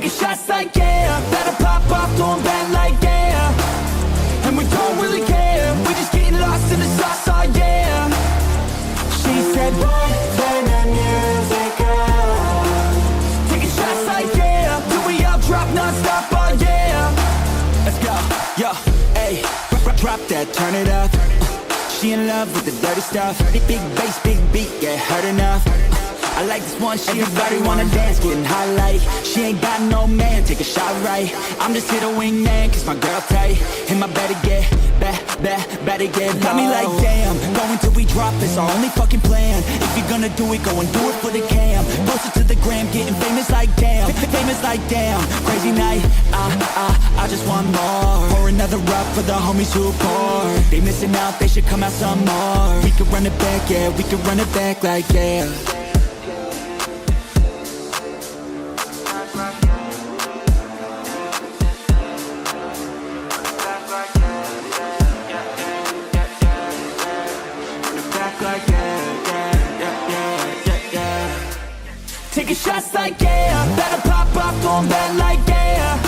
Taking shots like yeah, better pop off, throwing back like yeah. And we don't really care, we just getting lost in the sauce, oh yeah. She said, boy, turn the music up. Taking shots like yeah, till we all drop non-stop, oh yeah. Let's go, yo, ayy, drop that, turn it up. She in love with the dirty stuff. Big bass, big beat, yeah, heard enough. I like this one, everybody wanna dance, getting hot like she ain't got no man, take a shot right. I'm just here to wing man, cause my girl tight. And my better get, better get low. Got me like damn, going till we drop, it's our only fucking plan. If you're gonna do it, go and do it for the cam. Closer to the gram, getting famous like damn. Famous like damn, crazy night, I just want more. Pour another up for the homies who pour. They missing out, they should come out some more. We can run it back, yeah, we can run it back like yeah. Taking shots like yeah, better pop off, throwing back like yeah.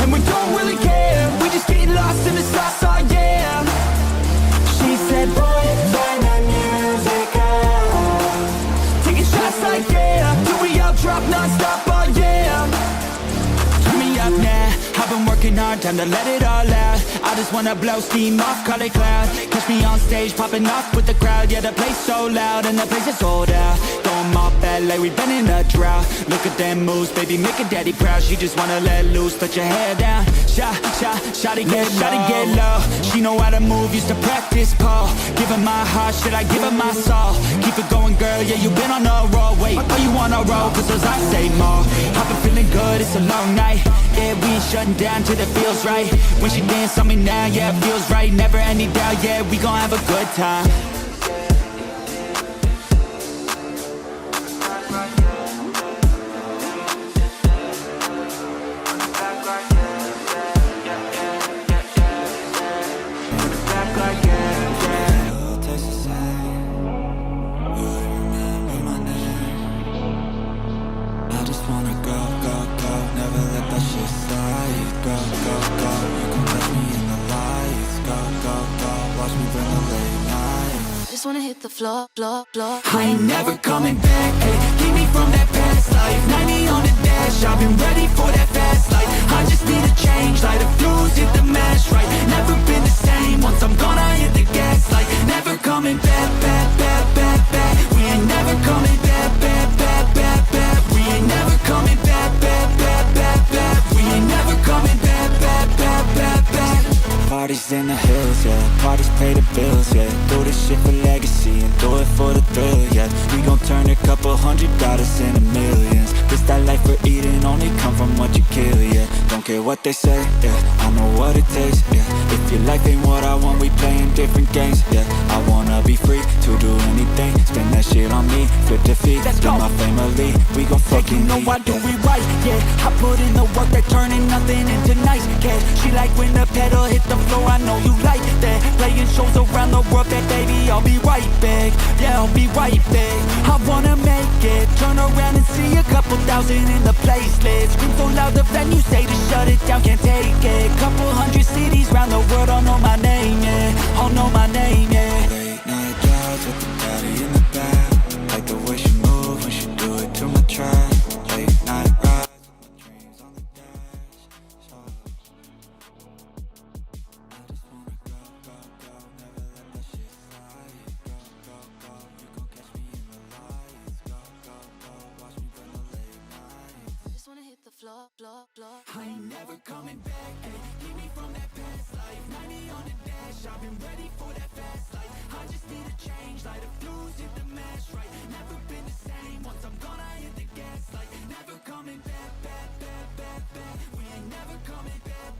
And we don't really care, we just getting lost in the sauce, oh yeah. She said, boy, turn the music up. Taking shots like yeah, till we all drop non-stop, oh yeah. Turn me up now, I've been working hard, time to let it all out. I just wanna blow steam off, call it cloud. Catch me on stage, popping off with the crowd. Yeah, the place so loud and the place is sold out. Going off LA, we been in a drought. Look at them moves, baby, making daddy proud. She just wanna let loose, put your hair down. Shawty get low. She know how to move, used to practice pole. Give her my heart, should I give her my soul? Keep it going, girl, yeah, you been on a roll. Wait, are you on a roll? Cause as I say more, I've been feeling good, it's a long night. Yeah, we ain't shutting down till it feels right. When she dance on me now, yeah, it feels right. Never any doubt, yeah, we gon' have a good time. The floor. I ain't never coming back, hey. Keep me from that past life. 90 on the dash, I've been ready for that fast life. I just need a change, light a fuse, hit the match right. Never been the same, once I'm gone I hit the gas like never coming back. We ain't never coming back. We ain't never coming back. We ain't never coming back. Parties in the hills, yeah. Parties pay the bills, yeah. Do this shit for legacy and do it for the thrill, yeah. We gon' turn a couple $100 into millions. This that life we're eating only come from what you kill, yeah. Don't care what they say, yeah. I know what it takes, yeah. If your life ain't what I want, we playing different games, yeah. I wanna be free to do anything. Spend that shit on me, flip the feet. Let's go, my family, we gon' fucking know I do it right, yeah. I put in the work, that turning nothing into nice cash. She like when the pedal hit the floor, I know you like that. Playing shows around the world, that baby, I'll be right back. Yeah, I'll be right back. I wanna make it, turn around and see a couple thousand in the place. Let's scream so loud the venue say to shut it down, can't take it. Couple hundred cities round the world all know my name, yeah. All know my name, yeah. Late night drives with the daddy in the back. Like the way she move when she do it to my track. Late night rides. I ain't never coming back, hey. Keep me from that past life. 90 on the dash, I've been ready for that fast life. I just need a change, light a fuse, hit the match right. Never been the same, once I'm gone I hit the gas like never coming back. We ain't never coming back.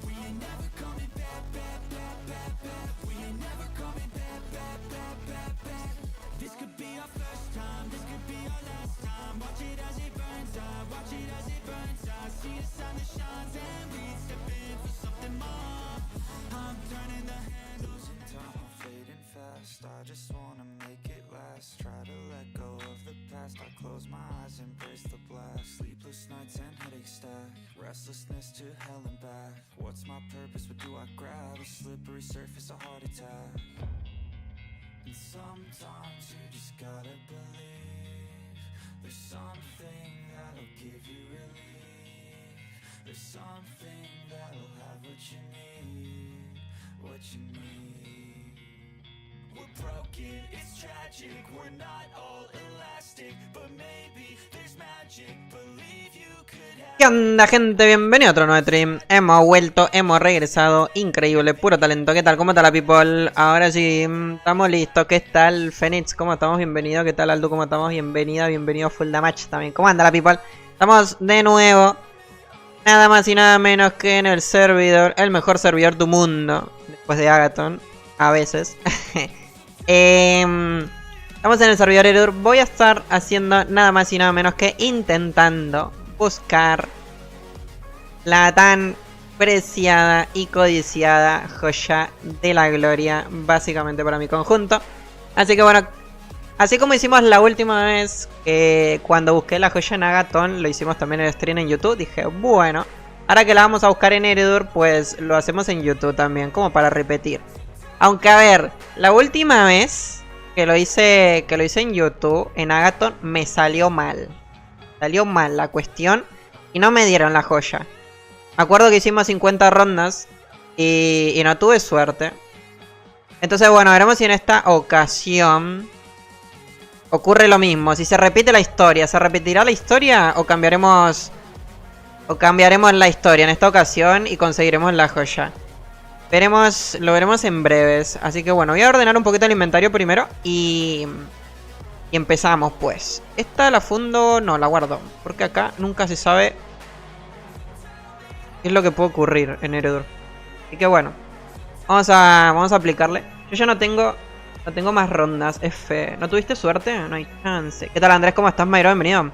We ain't never coming back. We ain't never coming back. This could be our first time, this could be our last time. Watch it as it burns out, watch it as it burns out. See the sun that shines and we step in for something more. I'm turning the handles. Losing time, I'm fading fast. I just wanna make it last. Try to let go of the past. I close close my eyes, embrace the black. Sleepless nights and headaches stack. Restlessness to hell and back. What's my purpose, what do I grab? A slippery surface, a heart attack. And sometimes you just gotta believe there's something that'll give you relief. There's something that'll have what you need, what you need. We're broken, it's tragic, we're not all elastic, but maybe there's magic, believe you could have. ¿Qué onda, gente? Bienvenido a otro nuevo stream. Hemos vuelto, hemos regresado. Increíble, puro talento. ¿Qué tal? ¿Cómo está la people? Ahora sí, estamos listos. ¿Qué tal, Fénix? ¿Cómo estamos? Bienvenido. ¿Qué tal, Aldo? ¿Cómo estamos? Bienvenido a Full Damage también. ¿Cómo anda la people? Estamos de nuevo. Nada más y nada menos que en el servidor, el mejor servidor del mundo. Después de Agathon, a veces. Estamos en el servidor Eredur. Voy a estar haciendo nada más y nada menos que intentando buscar la tan preciada y codiciada joya de la gloria, básicamente para mi conjunto. Así que bueno, así como hicimos la última vez, cuando busqué la joya en Agathon, lo hicimos también en el stream en YouTube. Dije, bueno, ahora que la vamos a buscar en Eredur, pues lo hacemos en YouTube también, como para repetir. Aunque a ver, la última vez que lo hice en YouTube, en Agathon, me salió mal. Salió mal la cuestión y no me dieron la joya. Me acuerdo que hicimos 50 rondas y no tuve suerte. Entonces bueno, veremos si en esta ocasión ocurre lo mismo. Si se repite la historia, ¿se repetirá la historia o cambiaremos la historia en esta ocasión y conseguiremos la joya? Lo veremos en breves. Así que bueno, voy a ordenar un poquito el inventario primero y empezamos pues. Esta la fundo, no, la guardo, porque acá nunca se sabe qué es lo que puede ocurrir en Eredur. Así que bueno, vamos a aplicarle. Yo ya no tengo más rondas, F. ¿No tuviste suerte? No hay chance. ¿Qué tal, Andrés? ¿Cómo estás, Mayro? Bienvenido.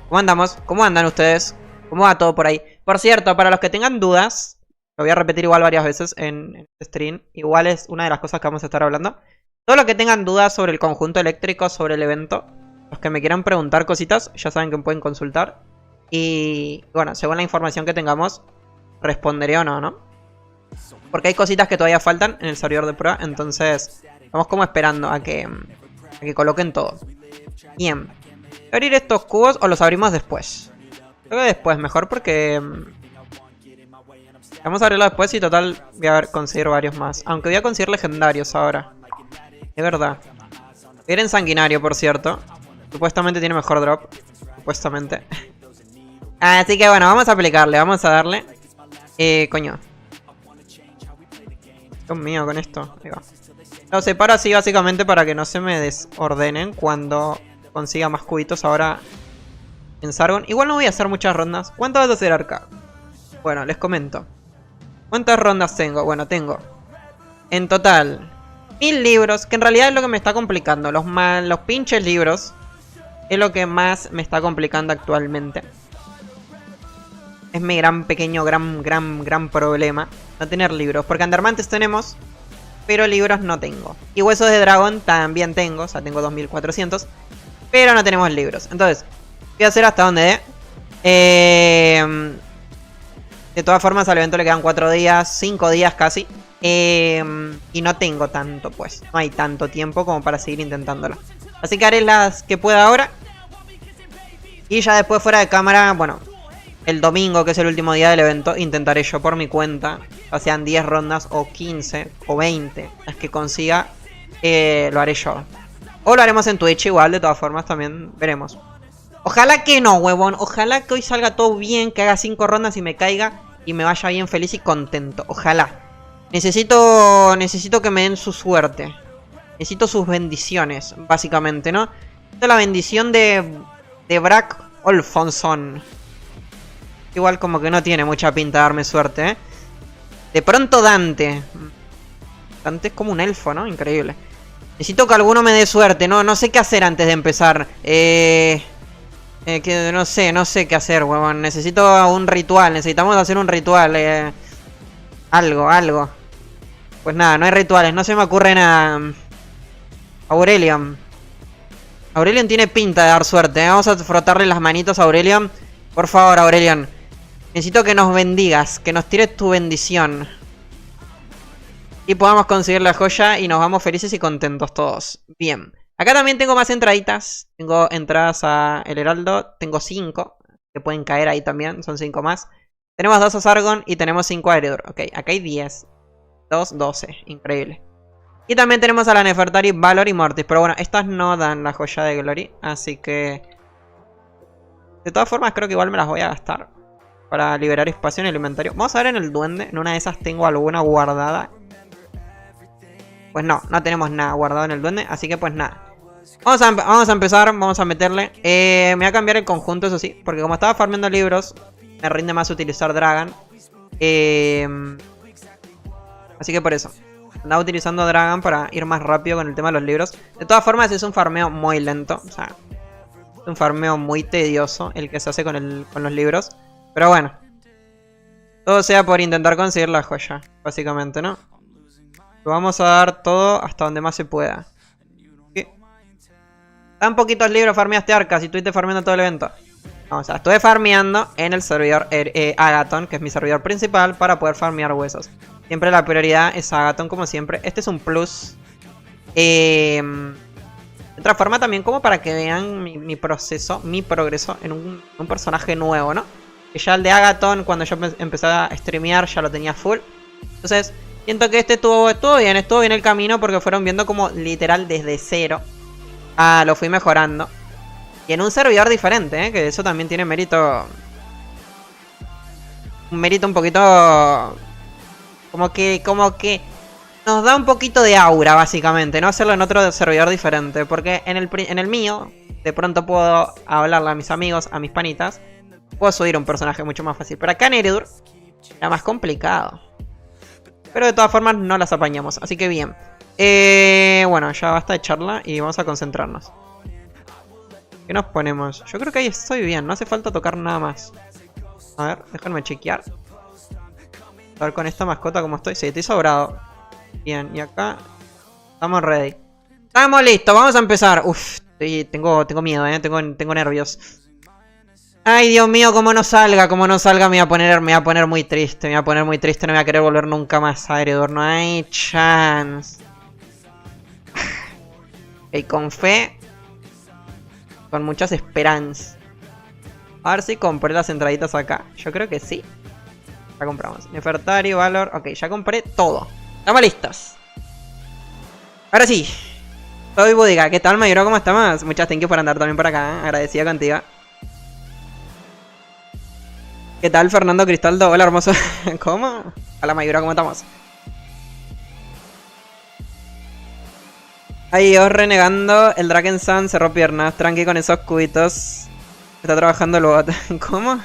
¿Cómo andamos? ¿Cómo andan ustedes? ¿Cómo va todo por ahí? Por cierto, para los que tengan dudas, lo voy a repetir igual varias veces en este stream. Igual es una de las cosas que vamos a estar hablando. Todos los que tengan dudas sobre el conjunto eléctrico, sobre el evento, los que me quieran preguntar cositas, ya saben que me pueden consultar. Y bueno, según la información que tengamos, responderé o no, ¿no? Porque hay cositas que todavía faltan en el servidor de prueba. Entonces, vamos como esperando a que coloquen todo. Bien. ¿Voy a abrir estos cubos o los abrimos después? Creo que después mejor porque vamos a abrirlo después y total voy a conseguir varios más. Aunque voy a conseguir legendarios ahora. Es verdad. Voy a ir en sanguinario, por cierto. Supuestamente tiene mejor drop. Supuestamente. Así que bueno, vamos a aplicarle. Vamos a darle. Coño. Dios mío, con esto. Ahí va. Lo separo así básicamente para que no se me desordenen cuando consiga más cubitos ahora en Sargon. Igual no voy a hacer muchas rondas. ¿Cuántas vas a hacer acá? Bueno, les comento. ¿Cuántas rondas tengo? Bueno, tengo en total 1000 libros, que en realidad es lo que me está complicando. Los pinches libros es lo que más me está complicando actualmente. Es mi gran problema no tener libros. Porque Undermantes tenemos, pero libros no tengo. Y Huesos de Dragón también tengo, o sea, tengo 2400. Pero no tenemos libros. Entonces, voy a hacer hasta donde dé. De todas formas, al evento le quedan 4 días, 5 días casi. Y no tengo tanto, pues. No hay tanto tiempo como para seguir intentándolo. Así que haré las que pueda ahora. Y ya después fuera de cámara, bueno, el domingo, que es el último día del evento, intentaré yo por mi cuenta, ya sean 10 rondas o 15 o 20 las que consiga, lo haré yo. O lo haremos en Twitch igual, de todas formas también veremos. Ojalá que no, huevón. Ojalá que hoy salga todo bien, que haga 5 rondas y me caiga y me vaya bien feliz y contento. Ojalá. Necesito que me den su suerte. Necesito sus bendiciones, básicamente, ¿no? Esta es la bendición de Brack Olfonson. Igual como que no tiene mucha pinta de darme suerte, ¿eh? De pronto Dante. Dante es como un elfo, ¿no? Increíble. Necesito que alguno me dé suerte, ¿no? No sé qué hacer antes de empezar. Que no sé qué hacer, huevón. Necesito un ritual. Necesitamos hacer un ritual. Algo. Pues nada, no hay rituales. No se me ocurre nada. Aurelion. Aurelion tiene pinta de dar suerte, ¿eh? Vamos a frotarle las manitos a Aurelion. Por favor, Aurelion. Necesito que nos bendigas, que nos tires tu bendición. Y podamos conseguir la joya y nos vamos felices y contentos todos. Bien. Acá también tengo más entraditas. Tengo entradas a El Heraldo. Tengo 5. Que pueden caer ahí también. Son 5 más. Tenemos 2 a Sargon y tenemos 5 a Eredur. Ok, acá hay 10. 2, 12. Increíble. Y también tenemos a la Nefertari, Valor y Mortis. Pero bueno, estas no dan la joya de Glory. Así que... de todas formas creo que igual me las voy a gastar. Para liberar espacio en el inventario. Vamos a ver en el duende. En una de esas tengo alguna guardada. Pues no, no tenemos nada guardado en el duende. Así que pues nada. Vamos a empezar, vamos a meterle. Me voy a cambiar el conjunto, eso sí. Porque como estaba farmeando libros, me rinde más utilizar Dragon. Así que por eso. Andaba utilizando Dragon para ir más rápido con el tema de los libros. De todas formas es un farmeo muy lento. O sea, es un farmeo muy tedioso el que se hace con los libros. Pero bueno. Todo sea por intentar conseguir la joya, básicamente, ¿no? Lo vamos a dar todo hasta donde más se pueda. ¿Qué? Tan poquitos libros farmeaste Arca si estuviste farmeando todo el evento. No, o sea, estuve farmeando en el servidor Agathon, que es mi servidor principal, para poder farmear huesos. Siempre la prioridad es Agathon, como siempre. Este es un plus. De otra forma también como para que vean mi proceso, mi progreso en un personaje nuevo, ¿no? Que ya el de Agathon, cuando yo empecé a streamear, ya lo tenía full. Entonces... siento que este estuvo bien el camino porque fueron viendo como literal desde cero. Lo fui mejorando. Y en un servidor diferente, que eso también tiene mérito. Un mérito un poquito... Como que nos da un poquito de aura, básicamente, ¿no? Hacerlo en otro servidor diferente. Porque en el mío, de pronto puedo hablarle a mis amigos, a mis panitas. Puedo subir un personaje mucho más fácil. Pero acá en Eredur era más complicado. Pero de todas formas no las apañamos, así que bien. Bueno, ya basta de charla y vamos a concentrarnos. ¿Qué nos ponemos? Yo creo que ahí estoy bien, no hace falta tocar nada más. A ver, déjenme chequear. A ver con esta mascota cómo estoy. Sí, estoy sobrado. Bien, y acá estamos ready. Estamos listos, vamos a empezar. Uf, tengo miedo, tengo nervios. Ay, Dios mío, como no salga, me voy a poner muy triste, no voy a querer volver nunca más a Eredur, no hay chance. Ok, con fe, con muchas esperanzas. A ver si compré las entraditas acá, yo creo que sí. Ya compramos, Nefertari, Valor, ok, ya compré todo. Estamos listos. Ahora sí, soy Budiga, ¿qué tal, Mayuro? ¿Cómo estamos? Muchas thank you por andar también por acá, agradecida contigo. ¿Qué tal, Fernando Cristaldo? Hola, hermoso. ¿Cómo? Hola, Mayura, ¿cómo estamos? Ay, Dios, renegando. El Draken Sun cerró piernas. Tranqui con esos cubitos. Está trabajando el bot. ¿Cómo?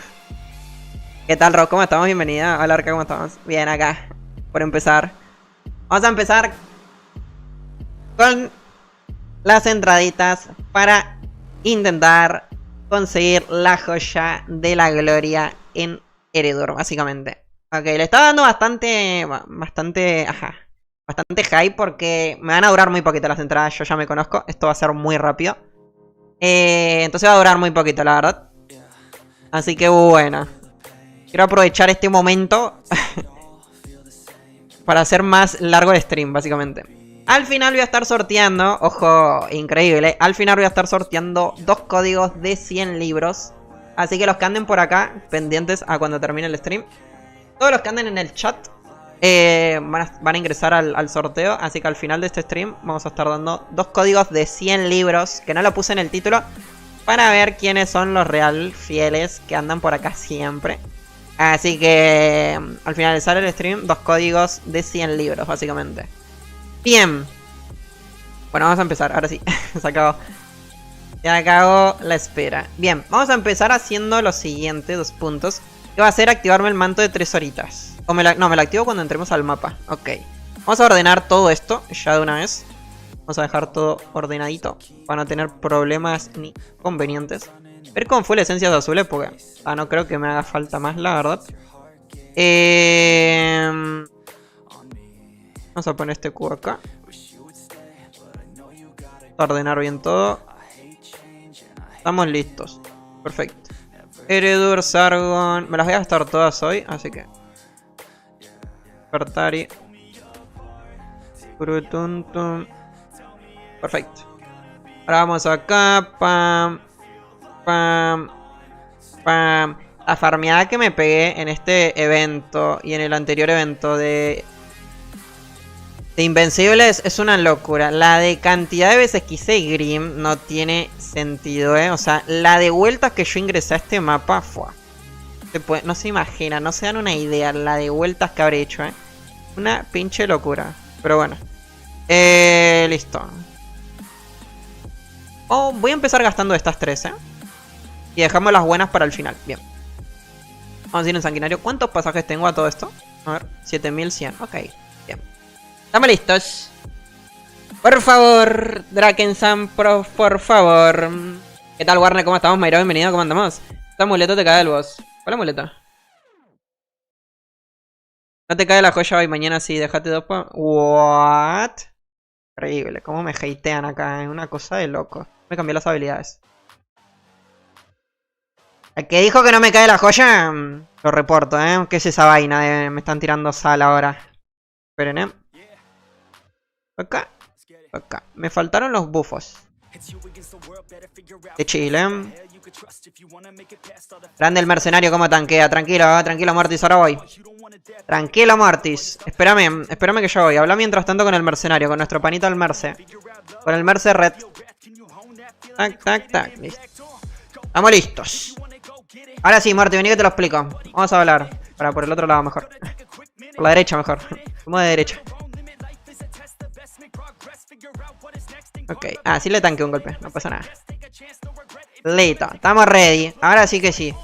¿Qué tal, Rob? ¿Cómo estamos? Bienvenida. Hola, Arca, ¿cómo estamos? Bien, acá. Por empezar. Vamos a empezar con las entraditas para intentar conseguir la joya de la gloria en Eredur, básicamente. Ok, le está dando bastante hype porque me van a durar muy poquito las entradas, yo ya me conozco, esto va a ser muy rápido. Entonces va a durar muy poquito, la verdad. Así que bueno, quiero aprovechar este momento para hacer más largo el stream, básicamente. Al final voy a estar sorteando, ojo, increíble, al final voy a estar sorteando 2 códigos de 100 libros. Así que los que anden por acá, pendientes a cuando termine el stream. Todos los que anden en el chat van a ingresar al sorteo. Así que al final de este stream vamos a estar dando 2 códigos de 100 libros, que no lo puse en el título, para ver quiénes son los real fieles que andan por acá siempre. Así que al finalizar el stream, 2 códigos de 100 libros, básicamente. Bien. Bueno, vamos a empezar, ahora sí. Se acabó. Ya acabo la espera. Bien, vamos a empezar haciendo lo siguiente, 2 puntos. Que va a ser activarme el manto de 3 horitas. No, me lo activo cuando entremos al mapa. Ok. Vamos a ordenar todo esto ya de una vez. Vamos a dejar todo ordenadito para no tener problemas ni inconvenientes. Ver con full esencias azules porque no creo que me haga falta más, la verdad. Vamos a poner este cubo acá. Ordenar bien todo. Estamos listos. Perfecto. Heredur, Sargon. Me las voy a gastar todas hoy, así que. Pertari. Purutuntum. Perfecto. Ahora vamos acá. Pam. Pam. Pam. La farmeada que me pegué en este evento y en el anterior evento de Invencibles es una locura. La de cantidad de veces que hice Grim no tiene sentido, O sea, la de vueltas que yo ingresé a este mapa fue. No se imagina, no se dan una idea la de vueltas que habré hecho, Una pinche locura. Pero bueno. Listo. Voy a empezar gastando estas tres, Y dejamos las buenas para el final. Bien. Vamos a ir en sanguinario. ¿Cuántos pasajes tengo a todo esto? A ver, 7100. Ok, bien. Estamos listos. Por favor, Drakensam, por favor. ¿Qué tal, Warner? ¿Cómo estamos? Mayra, bienvenido. ¿Cómo andamos? Este amuleto te cae del boss. ¿Cuál amuleto? No te cae la joya hoy, mañana sí. Déjate dos. What? Increíble. Cómo me hatean acá. Es una cosa de loco. Me cambié las habilidades. El que dijo que no me cae la joya, lo reporto, ¿Qué es esa vaina de me están tirando sal ahora? Esperen, Acá. Acá. Me faltaron los bufos. De Chile. Grande el mercenario, como tanquea. Tranquilo, tranquilo, Mortis, ahora voy. Tranquilo, Mortis. Espérame que yo voy. Habla mientras tanto con el mercenario, con nuestro panito al merce. Con el merce red. Tac, tac, tac. Listo. Estamos listos. Ahora sí, Morty, vení que te lo explico. Vamos a hablar. Por el otro lado mejor. Por la derecha mejor. Como de derecha. Ok. Ah, sí le tanqué un golpe. No pasa nada. Listo. Estamos ready. Ahora sí que sí.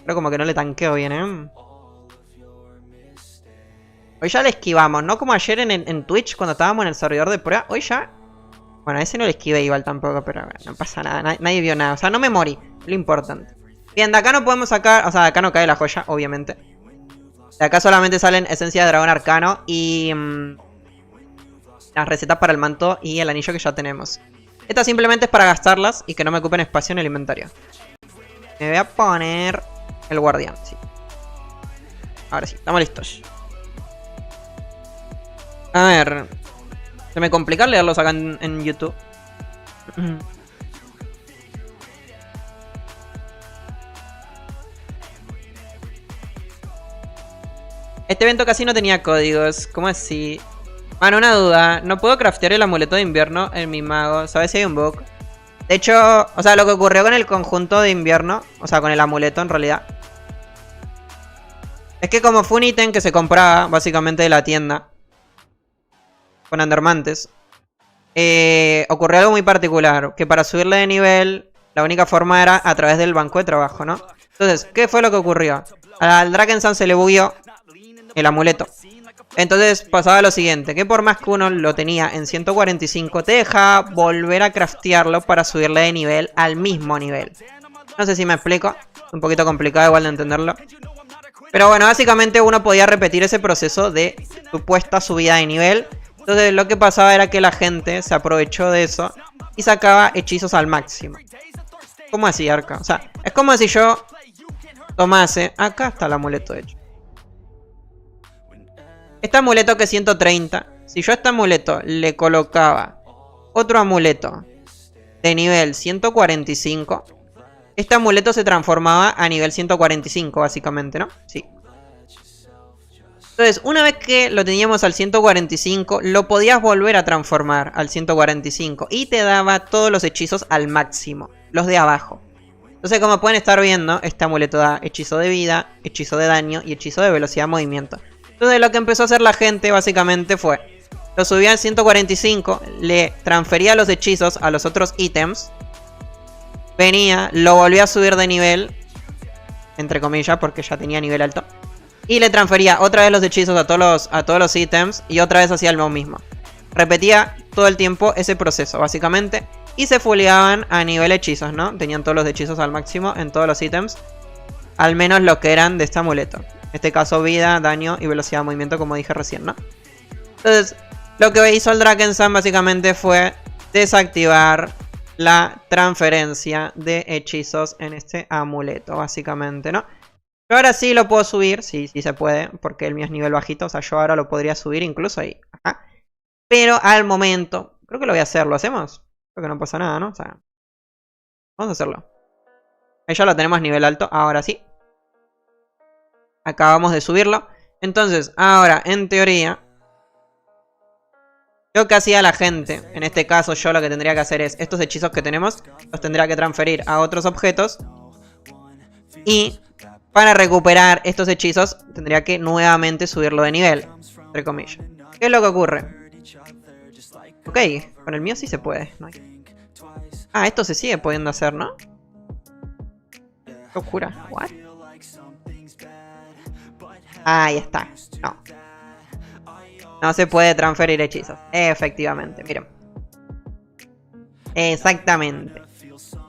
Pero como que no le tanqueo bien, Hoy ya le esquivamos. No como ayer en Twitch cuando estábamos en el servidor de prueba. Hoy ya... Bueno, a ese no le esquivé igual tampoco, pero no pasa nada. Nadie vio nada. O sea, no me morí. Lo importante. Bien, de acá no podemos sacar... O sea, de acá no cae la joya, obviamente. De acá solamente salen esencias de dragón arcano y... las recetas para el manto y el anillo que ya tenemos. Estas simplemente es para gastarlas y que no me ocupen espacio en el inventario. Me voy a poner... el guardián, sí. Ahora sí, estamos listos. A ver... Se me complica leerlos acá en YouTube. Este evento casi no tenía códigos. ¿Cómo así? Bueno, una duda. No puedo craftear el amuleto de invierno en mi mago. ¿Sabes si hay un bug? De hecho, o sea, lo que ocurrió con el conjunto de invierno, o sea, con el amuleto en realidad, es que como fue un ítem que se compraba básicamente de la tienda con Andermantes, ocurrió algo muy particular, que para subirle de nivel la única forma era a través del banco de trabajo, ¿no? Entonces, ¿qué fue lo que ocurrió? Al Drakensam se le bugueó el amuleto. Entonces pasaba lo siguiente, que por más que uno lo tenía en 145, te deja volver a craftearlo para subirle de nivel al mismo nivel. No sé si me explico, un poquito complicado igual de entenderlo. Pero bueno, básicamente uno podía repetir ese proceso de supuesta subida de nivel. Entonces lo que pasaba era que la gente se aprovechó de eso y sacaba hechizos al máximo. ¿Cómo así, Arca? O sea, es como si yo tomase... Acá está el amuleto hecho. Este amuleto que es 130. Si yo a este amuleto le colocaba otro amuleto de nivel 145, este amuleto se transformaba a nivel 145 básicamente, ¿no? Sí. Entonces, una vez que lo teníamos al 145, lo podías volver a transformar al 145 y te daba todos los hechizos al máximo, los de abajo. Entonces, como pueden estar viendo, este amuleto da hechizo de vida, hechizo de daño y hechizo de velocidad de movimiento. Entonces, lo que empezó a hacer la gente básicamente fue, lo subía al 145, le transfería los hechizos a los otros ítems, venía, lo volvía a subir de nivel, entre comillas, porque ya tenía nivel alto. Y le transfería otra vez los hechizos a todos los ítems y otra vez hacía lo mismo. Repetía todo el tiempo ese proceso, básicamente. Y se fuleaban a nivel hechizos, ¿no? Tenían todos los hechizos al máximo en todos los ítems. Al menos lo que eran de este amuleto. En este caso vida, daño y velocidad de movimiento, como dije recién, ¿no? Entonces, Lo que hizo el Drakensand básicamente fue desactivar la transferencia de hechizos en este amuleto, básicamente, ¿no? Pero ahora sí lo puedo subir, sí se puede, porque el mío es nivel bajito, o sea, yo ahora lo podría subir incluso ahí. Ajá. Pero al momento, creo que lo voy a hacer, ¿lo hacemos? Creo que no pasa nada, ¿no? O sea, vamos a hacerlo. Ahí ya lo tenemos a nivel alto, ahora sí. Acabamos de subirlo. Entonces, ahora, en teoría, lo que hacía la gente, en este caso yo lo que tendría que hacer es, estos hechizos que tenemos, los tendría que transferir a otros objetos. Y para recuperar estos hechizos, tendría que nuevamente subirlo de nivel, entre comillas. ¿Qué es lo que ocurre? Ok, con el mío sí se puede. No hay... Ah, esto se sigue pudiendo hacer, ¿no? Qué locura. ¿What? Ahí está. No. No se puede transferir hechizos. Efectivamente, miren. Exactamente.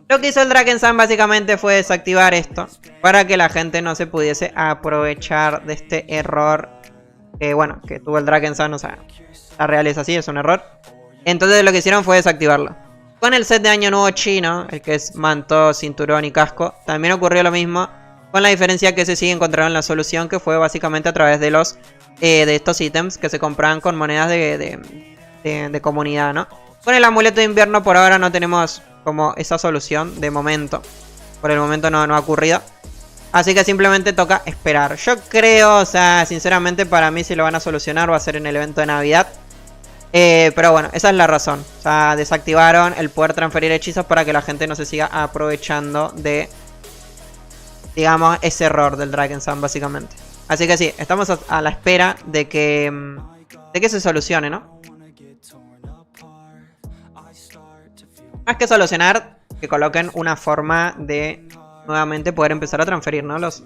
Lo que hizo el Drakensand básicamente fue desactivar esto para que la gente no se pudiese aprovechar de este error que, bueno, que tuvo el Drakensand. O sea, la real es así, es un error. Entonces lo que hicieron fue desactivarlo. Con el set de Año Nuevo chino, el que es manto, cinturón y casco, también ocurrió lo mismo, con la diferencia que se sigue encontrando la solución, que fue básicamente a través de los de estos ítems que se compraban con monedas de comunidad, ¿no? Con el amuleto de invierno por ahora no tenemos como esa solución de momento. Por el momento no ha ocurrido. Así que simplemente toca esperar. Yo creo, o sea, sinceramente para mí si lo van a solucionar va a ser en el evento de Navidad. Pero bueno, esa es la razón. O sea, desactivaron el poder transferir hechizos para que la gente no se siga aprovechando de, digamos, ese error del Drakensand básicamente. Así que sí, estamos a la espera de que se solucione, ¿no? Más que solucionar, que coloquen una forma de nuevamente poder empezar a transferir, ¿no? Así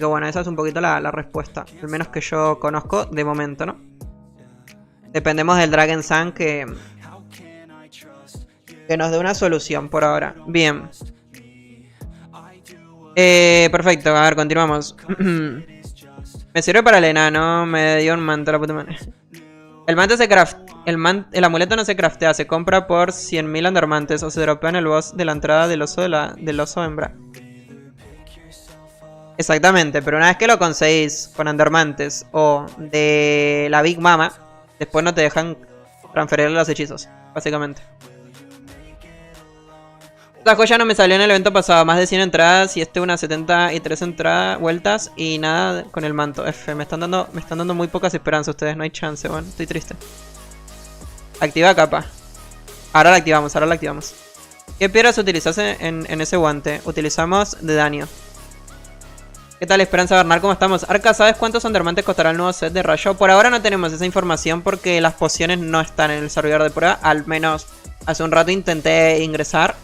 que bueno, esa es un poquito la respuesta. Al menos que yo conozco de momento, ¿no? Dependemos del Drakensand que nos dé una solución por ahora. Bien. Perfecto, a ver, continuamos. Me sirve para el enano, me dio un manto, la puta madre. El manto se el amuleto no se craftea, se compra por 100.000 andarmantes o se dropea en el boss de la entrada del oso hembra. Exactamente, pero una vez que lo conseguís con andarmantes o de la Big Mama, después no te dejan transferir los hechizos, básicamente. La joya no me salió en el evento pasado, más de 100 entradas y unas 73 vueltas y nada con el manto. F, me están dando muy pocas esperanzas ustedes, no hay chance, bueno, estoy triste. Activa capa. Ahora la activamos, ¿Qué piedras utilizase en ese guante? Utilizamos de daño. ¿Qué tal, Esperanza Bernal? ¿Cómo estamos? Arca, ¿sabes cuántos andarmantes costará el nuevo set de rayo? Por ahora no tenemos esa información porque las pociones no están en el servidor de prueba. Al menos hace un rato intenté ingresar.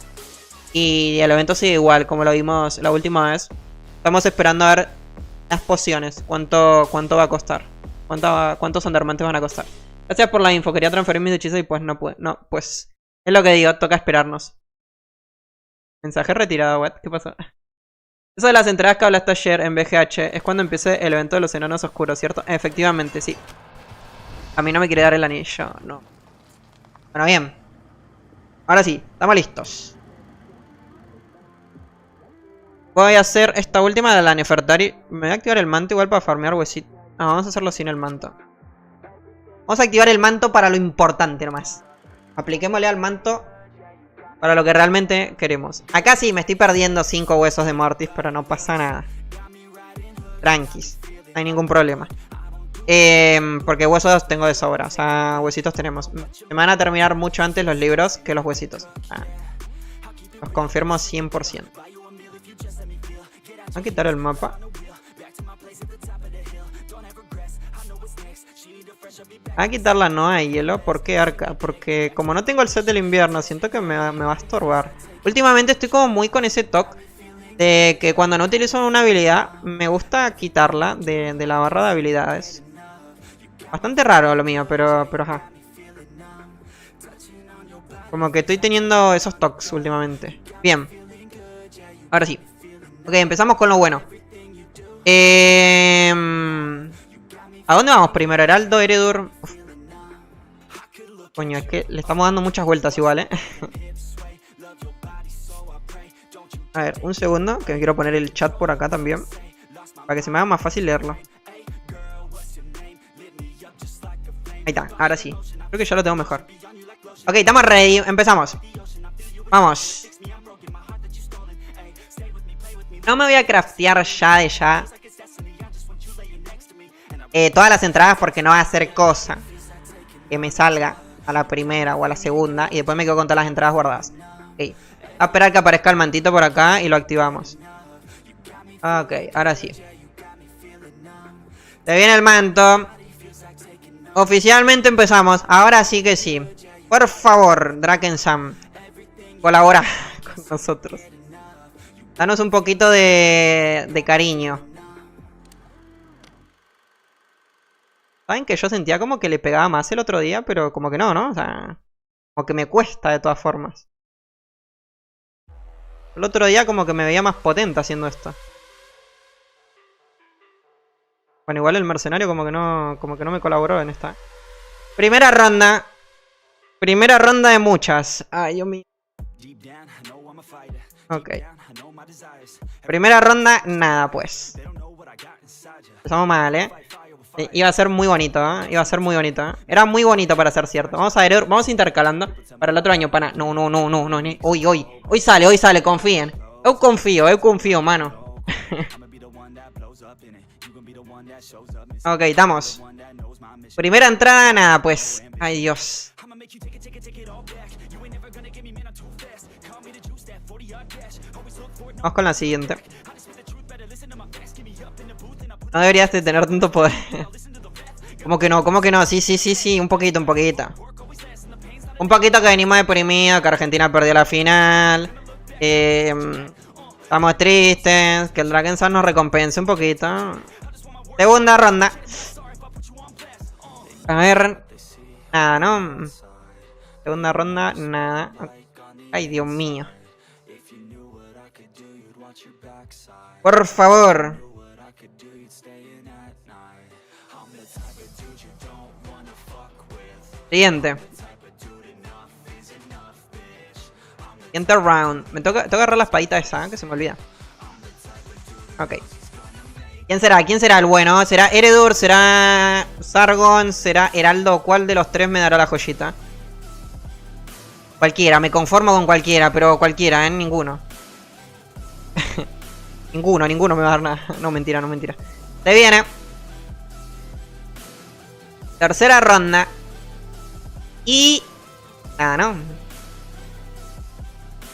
Y el evento sigue igual, como lo vimos la última vez. Estamos esperando a ver las pociones. ¿Cuánto va a costar? ¿Cuántos andarmantes van a costar? Gracias por la info. Quería transferir mis hechizos y pues no pude. No, pues es lo que digo. Toca esperarnos. Mensaje retirado, what? ¿Qué pasó? Eso de las entradas que hablaste ayer en BGH es cuando empiece el evento de los enanos oscuros, ¿cierto? Efectivamente, sí. A mí no me quiere dar el anillo, no. Bueno, bien. Ahora sí, estamos listos. Voy a hacer esta última de la Nefertari. Me voy a activar el manto igual para farmear huesitos. No, vamos a hacerlo sin el manto. Vamos a activar el manto para lo importante nomás. Apliquémosle al manto para lo que realmente queremos. Acá sí, me estoy perdiendo 5 huesos de Mortis, pero no pasa nada. Tranquis, no hay ningún problema. Porque huesos tengo de sobra, o sea, huesitos tenemos. Se me van a terminar mucho antes los libros que los huesitos. Los confirmo 100%. Voy a quitar el mapa. Voy a quitar la Noa de hielo. ¿Por qué Arca? Porque como no tengo el set del invierno, siento que me va a estorbar. Últimamente estoy como muy con ese toque de que cuando no utilizo una habilidad, me gusta quitarla de la barra de habilidades. Bastante raro lo mío, pero ajá. Como que estoy teniendo esos toques últimamente. Bien. Ahora sí. Ok, empezamos con lo bueno. ¿A dónde vamos primero? Heraldo, Eredur. Uf. Coño, es que le estamos dando muchas vueltas igual, A ver, un segundo, que me quiero poner el chat por acá también. Para que se me haga más fácil leerlo. Ahí está, ahora sí. Creo que ya lo tengo mejor. Ok, estamos ready, empezamos. Vamos. No me voy a craftear ya de ya todas las entradas porque no va a hacer cosa que me salga a la primera o a la segunda y después me quedo con todas las entradas guardadas. Ok, a esperar que aparezca el mantito por acá y lo activamos. Ok, ahora sí. Se viene el manto. Oficialmente empezamos. Ahora sí que sí. Por favor, Drakensam, colabora con nosotros. Danos un poquito de cariño. ¿Saben que yo sentía como que le pegaba más el otro día? Pero como que no, ¿no? O sea, como que me cuesta de todas formas. El otro día como que me veía más potente haciendo esto. Bueno, igual el mercenario como que no me colaboró en esta. Primera ronda. Primera ronda de muchas. Ay, Dios mío. Ok. Primera ronda, nada pues. Empezamos mal, Iba a ser muy bonito, Iba a ser muy bonito, Era muy bonito para ser cierto. Vamos a ver, vamos intercalando. Para el otro año, pana. No. Hoy sale, confíen. Eu confío, mano. Ok, estamos. Primera entrada, nada, pues. Ay, Dios. Vamos con la siguiente. No deberías de tener tanto poder. ¿Cómo que no? ¿Cómo que no? Sí. Un poquito. Un poquito que venimos deprimidos, que Argentina perdió la final. Estamos tristes. Que el Drakensam nos recompense un poquito. Segunda ronda. A ver. Nada, ¿no? Segunda ronda, nada. Ay, Dios mío. Por favor. Siguiente. Siguiente round. Me toca agarrar la espadita esa, que se me olvida. Ok. ¿Quién será el bueno? ¿Será Eredur? ¿Será Sargon? ¿Será Heraldo? ¿Cuál de los tres me dará la joyita? Cualquiera, me conformo con cualquiera, pero cualquiera, ninguno. Ninguno me va a dar nada. No, mentira. Se viene. Tercera ronda. Y... nada, ¿no?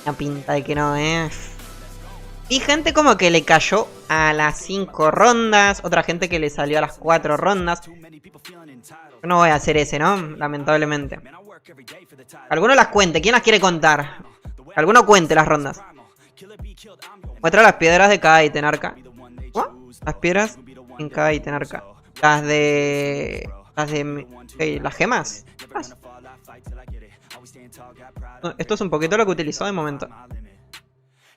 Una pinta de que no, Y gente como que le cayó a las 5 rondas. Otra gente que le salió a las 4 rondas. Yo no voy a hacer ese, ¿no? Lamentablemente. Alguno las cuente. ¿Quién las quiere contar? Alguno cuente las rondas. Muestra las piedras de cada ítem arca. Las piedras en cada ítem arca. Las de... ¿las gemas? Esto es un poquito lo que utilizó de momento.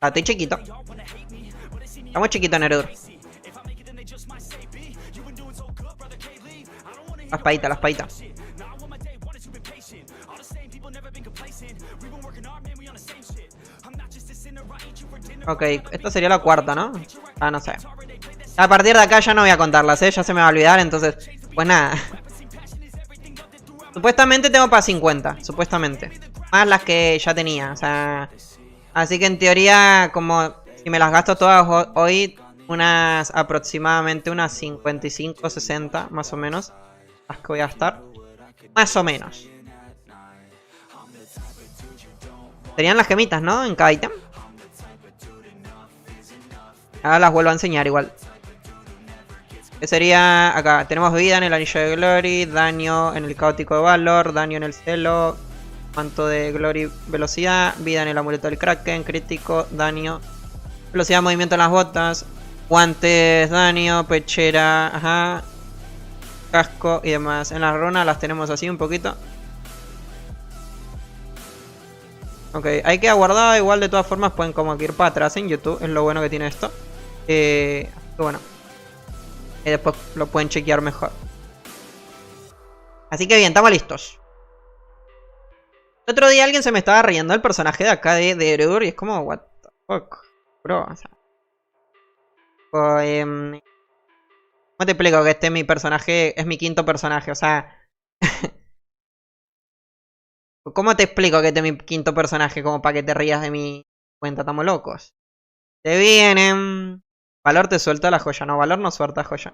Estoy chiquito. Estamos chiquitos en Eredur. La espadita. Ok, esta sería la cuarta, ¿no? Ah, no sé. A partir de acá ya no voy a contarlas, ya se me va a olvidar, entonces... pues nada. Supuestamente tengo para 50, supuestamente. Más las que ya tenía, o sea... así que en teoría, como si me las gasto todas hoy, unas aproximadamente unas 55, 60, más o menos. Las que voy a gastar. Más o menos. Serían las gemitas, ¿no? En cada ítem. Ahora las vuelvo a enseñar igual. Que sería acá. Tenemos vida en el anillo de Glory, daño en el caótico de Valor, daño en el celo, manto de Glory, velocidad, vida en el amuleto del Kraken, crítico, daño, velocidad de movimiento en las botas, guantes, daño, pechera, ajá, casco y demás. En las runas las tenemos así un poquito. Ok, hay que aguardar. Igual de todas formas pueden como que ir para atrás en YouTube. Es lo bueno que tiene esto. Bueno. Y después lo pueden chequear mejor. Así que bien, estamos listos. El otro día alguien se me estaba riendo del personaje de acá de Erur y es como, what the fuck, bro. O sea, ¿cómo te explico que este mi personaje es mi quinto personaje? O sea, ¿cómo te explico que este es mi quinto personaje como para que te rías de mi cuenta? Estamos locos. Te vienen. Valor te suelta la joya. No, Valor no suelta joya.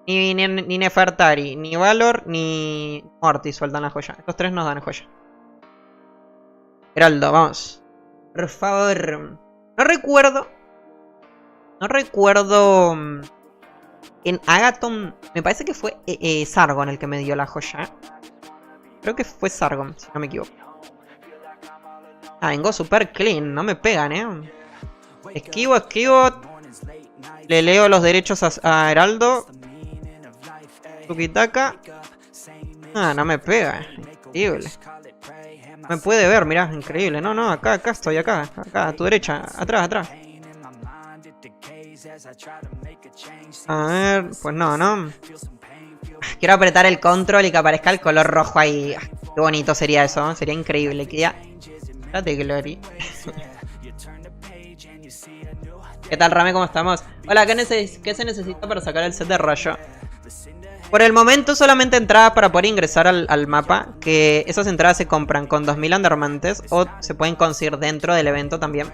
Ni Nefertari, ni Valor, ni Morty sueltan la joya. Estos tres nos dan joya. Heraldo, vamos. Por favor. No recuerdo. En Agathon. Me parece que fue Sargon el que me dio la joya. Creo que fue Sargon, si no me equivoco. Ah, vengo super clean. No me pegan, Esquivo. Le leo los derechos a Heraldo. Tukitaka. Ah, no me pega. Increíble. Me puede ver, mirá, increíble. No, acá estoy, acá, a tu derecha, atrás. A ver, pues no. Quiero apretar el control y que aparezca el color rojo ahí. Qué bonito sería eso, ¿no? Sería increíble. Date Glory. ¿Qué tal, Rame? ¿Cómo estamos? Hola, ¿qué se necesita para sacar el set de rollo? Por el momento solamente entradas para poder ingresar al mapa. Que esas entradas se compran con 2000 Andermantes o se pueden conseguir dentro del evento también.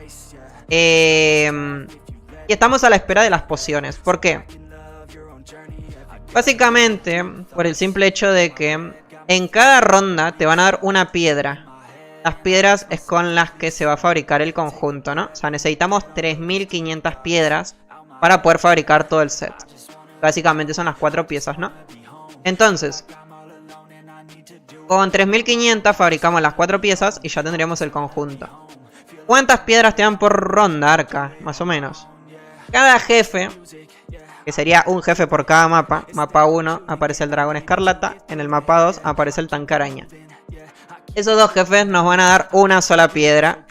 Y estamos a la espera de las pociones. ¿Por qué? Básicamente, por el simple hecho de que en cada ronda te van a dar una piedra. Las piedras es con las que se va a fabricar el conjunto, ¿no? O sea, necesitamos 3500 piedras para poder fabricar todo el set. Básicamente son las 4 piezas, ¿no? Entonces, con 3500 fabricamos las 4 piezas y ya tendríamos el conjunto. ¿Cuántas piedras te dan por ronda, Arca? Más o menos. Cada jefe, que sería un jefe por cada mapa. Mapa 1 aparece el dragón escarlata. En el mapa 2 aparece el tanque araña. Esos dos jefes nos van a dar una sola piedra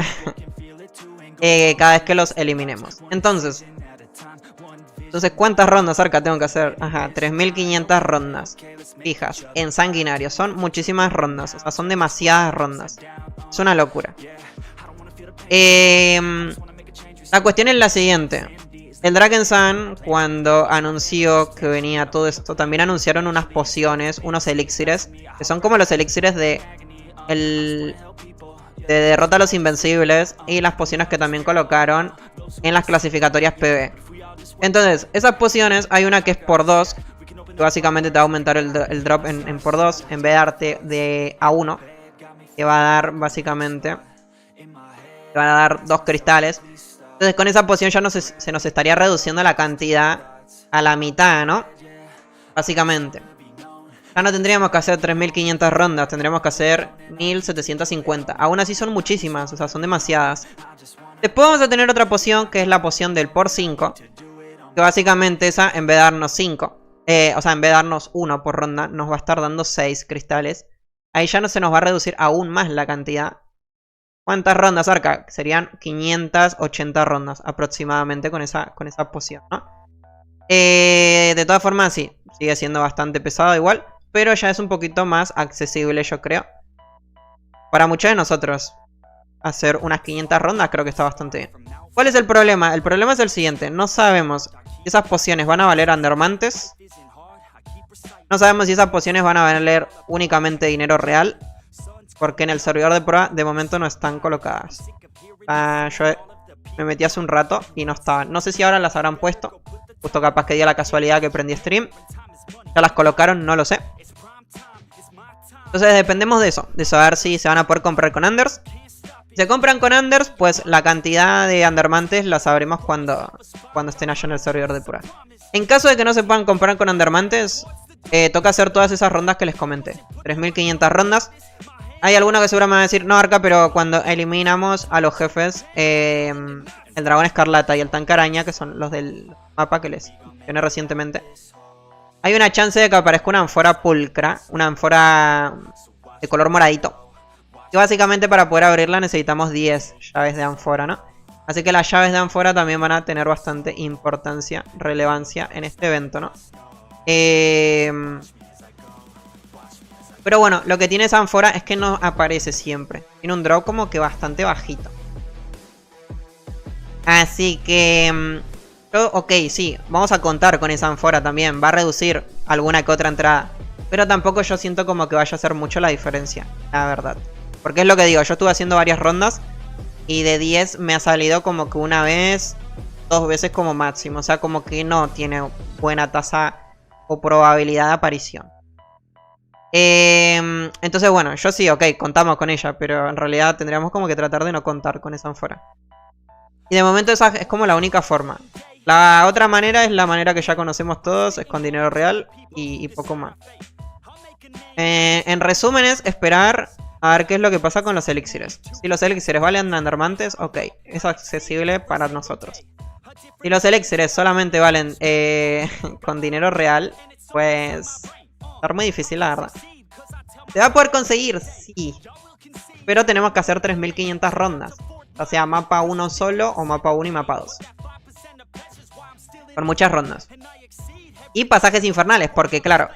cada vez que los eliminemos. Entonces, ¿cuántas rondas, Arca, tengo que hacer? Ajá, 3500 rondas fijas en sanguinario. Son muchísimas rondas, o sea, son demasiadas rondas. Es una locura. La cuestión es la siguiente. El Drakensang, cuando anunció que venía todo esto, también anunciaron unas pociones, unos elixires, que son como los elixires de derrota a los invencibles, y las pociones que también colocaron en las clasificatorias PvE. Entonces, esas pociones, hay una que es por 2, que básicamente te va a aumentar el drop en por 2, en vez de darte de A1, que va a dar básicamente, te van a dar 2 cristales. Entonces con esa poción ya se nos estaría reduciendo la cantidad a la mitad, ¿no? Básicamente. Ya no tendríamos que hacer 3500 rondas, tendríamos que hacer 1750. Aún así son muchísimas, o sea, son demasiadas. Después vamos a tener otra poción, que es la poción del por 5. Que básicamente esa, en vez de darnos 5, o sea, en vez de darnos 1 por ronda, nos va a estar dando 6 cristales. Ahí ya no se nos va a reducir aún más la cantidad. ¿Cuántas rondas, Arca? Serían 580 rondas aproximadamente con esa poción, ¿no? De todas formas, sí, sigue siendo bastante pesado igual, pero ya es un poquito más accesible, yo creo. Para muchos de nosotros, hacer unas 500 rondas creo que está bastante bien. ¿Cuál es el problema? El problema es el siguiente. No sabemos si esas pociones van a valer Andermantes. No sabemos si esas pociones van a valer únicamente dinero real. Porque en el servidor de prueba de momento no están colocadas. Yo me metí hace un rato y no estaban. No sé si ahora las habrán puesto. Justo capaz que dio la casualidad que prendí stream. Ya las colocaron, no lo sé. Entonces dependemos de eso. De saber si se van a poder comprar con Anders. Si se compran con Anders, pues la cantidad de Andermantes la sabremos cuando estén allá en el servidor de prueba. En caso de que no se puedan comprar con Andermantes, toca hacer todas esas rondas que les comenté. 3500 rondas. Hay alguno que seguro me va a decir, no, Arca, pero cuando eliminamos a los jefes, el dragón escarlata y el tanque araña, que son los del mapa que les mencioné recientemente, hay una chance de que aparezca una ánfora pulcra, una ánfora de color moradito. Y básicamente para poder abrirla necesitamos 10 llaves de ánfora, ¿no? Así que las llaves de ánfora también van a tener bastante importancia, relevancia en este evento, ¿no? Pero bueno, lo que tiene esa ánfora es que no aparece siempre. Tiene un drop como que bastante bajito. Así que... ok, sí, vamos a contar con esa ánfora también. Va a reducir alguna que otra entrada. Pero tampoco yo siento como que vaya a hacer mucho la diferencia, la verdad. Porque es lo que digo, yo estuve haciendo varias rondas. Y de 10 me ha salido como que una vez, 2 veces como máximo. O sea, como que no tiene buena tasa o probabilidad de aparición. Entonces bueno, yo sí, ok, contamos con ella. Pero en realidad tendríamos como que tratar de no contar con esa ánfora. Y de momento esa es como la única forma. La otra manera es la manera que ya conocemos todos. Es con dinero real y poco más. En resumen es esperar a ver qué es lo que pasa con los elixires. Si los elixires valen endermantes, ok, es accesible para nosotros. Si los elixires solamente valen con dinero real, pues va a estar muy difícil, la verdad. ¿Se va a poder conseguir? Sí. Pero tenemos que hacer 3500 rondas. O sea, mapa 1 solo o mapa 1 y mapa 2. Por muchas rondas. Y pasajes infernales, porque claro,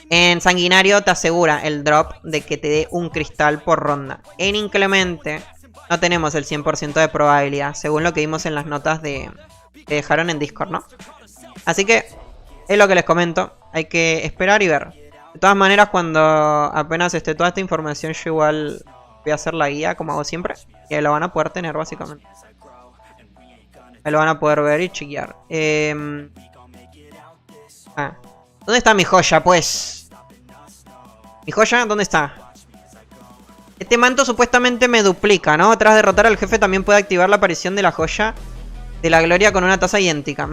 en Sanguinario te asegura el drop de que te dé un cristal por ronda. En Inclemente no tenemos el 100% de probabilidad, según lo que vimos en las notas que dejaron en Discord, ¿no? Así que es lo que les comento. Hay que esperar y ver. De todas maneras, cuando apenas esté toda esta información, yo igual voy a hacer la guía, como hago siempre. Y ahí lo van a poder tener, básicamente. Ahí lo van a poder ver y chequear. ¿Dónde está mi joya, pues? ¿Mi joya? ¿Dónde está? Este manto supuestamente me duplica, ¿no? Tras derrotar al jefe también puede activar la aparición de la joya de la gloria con una tasa idéntica.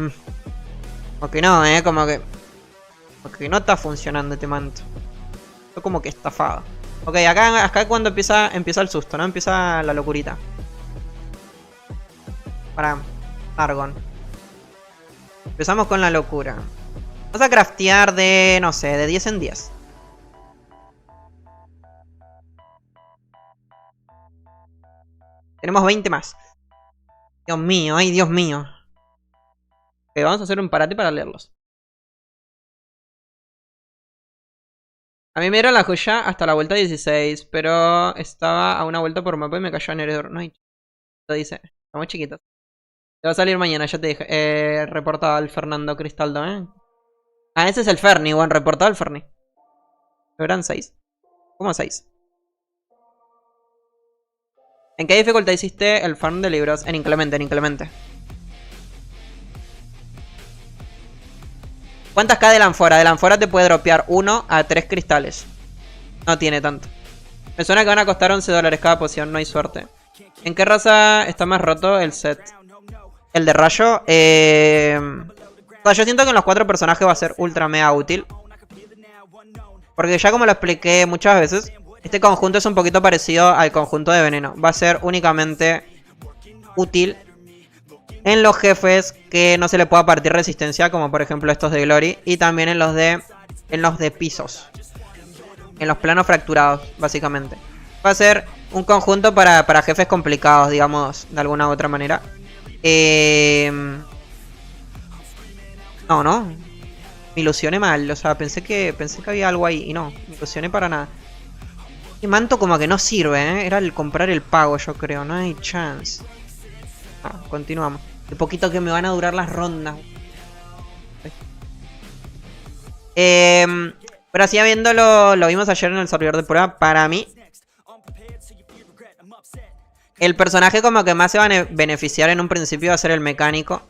Como que no, como que no está funcionando este manto. Estoy como que estafado. Ok, acá es cuando empieza el susto, ¿no? Empieza la locurita. Para Argon. Empezamos con la locura. Vamos a craftear de, no sé, de 10 en 10. Tenemos 20 más. Dios mío, ay Dios mío. Ok, vamos a hacer un parate para leerlos. A mí me dieron la joya hasta la vuelta 16, pero estaba a una vuelta por mapa y me cayó en heredor. No hay... Lo dice, estamos chiquitos. Te va a salir mañana, ya te dije. Reportado al Fernando Cristaldo, Ah, ese es el Ferni, bueno, reportado al Ferni. ¿Eran 6? ¿Cómo 6? ¿En qué dificultad hiciste el farm de libros? En Inclemente, en Inclemente. ¿Cuántas K de la ánfora? De la ánfora te puede dropear 1 a 3 cristales. No tiene tanto. Me suena que van a costar $11 cada poción, no hay suerte. ¿En qué raza está más roto el set? El de rayo. O sea, yo siento que en los 4 personajes va a ser ultra mega útil. Porque ya como lo expliqué muchas veces, este conjunto es un poquito parecido al conjunto de veneno. Va a ser únicamente útil en los jefes que no se le pueda partir resistencia, como por ejemplo estos de Glory. Y también en los de pisos. En los planos fracturados, básicamente. Va a ser un conjunto para jefes complicados, digamos, de alguna u otra manera. No. Me ilusioné mal, o sea, pensé que había algo ahí y no, me ilusioné para nada. Este manto como que no sirve, Era el comprar el pago, yo creo, no hay chance. Continuamos. De poquito que me van a durar las rondas. Pero así viéndolo, lo vimos ayer en el servidor de prueba. Para mí, el personaje como que más se va a beneficiar en un principio va a ser el mecánico.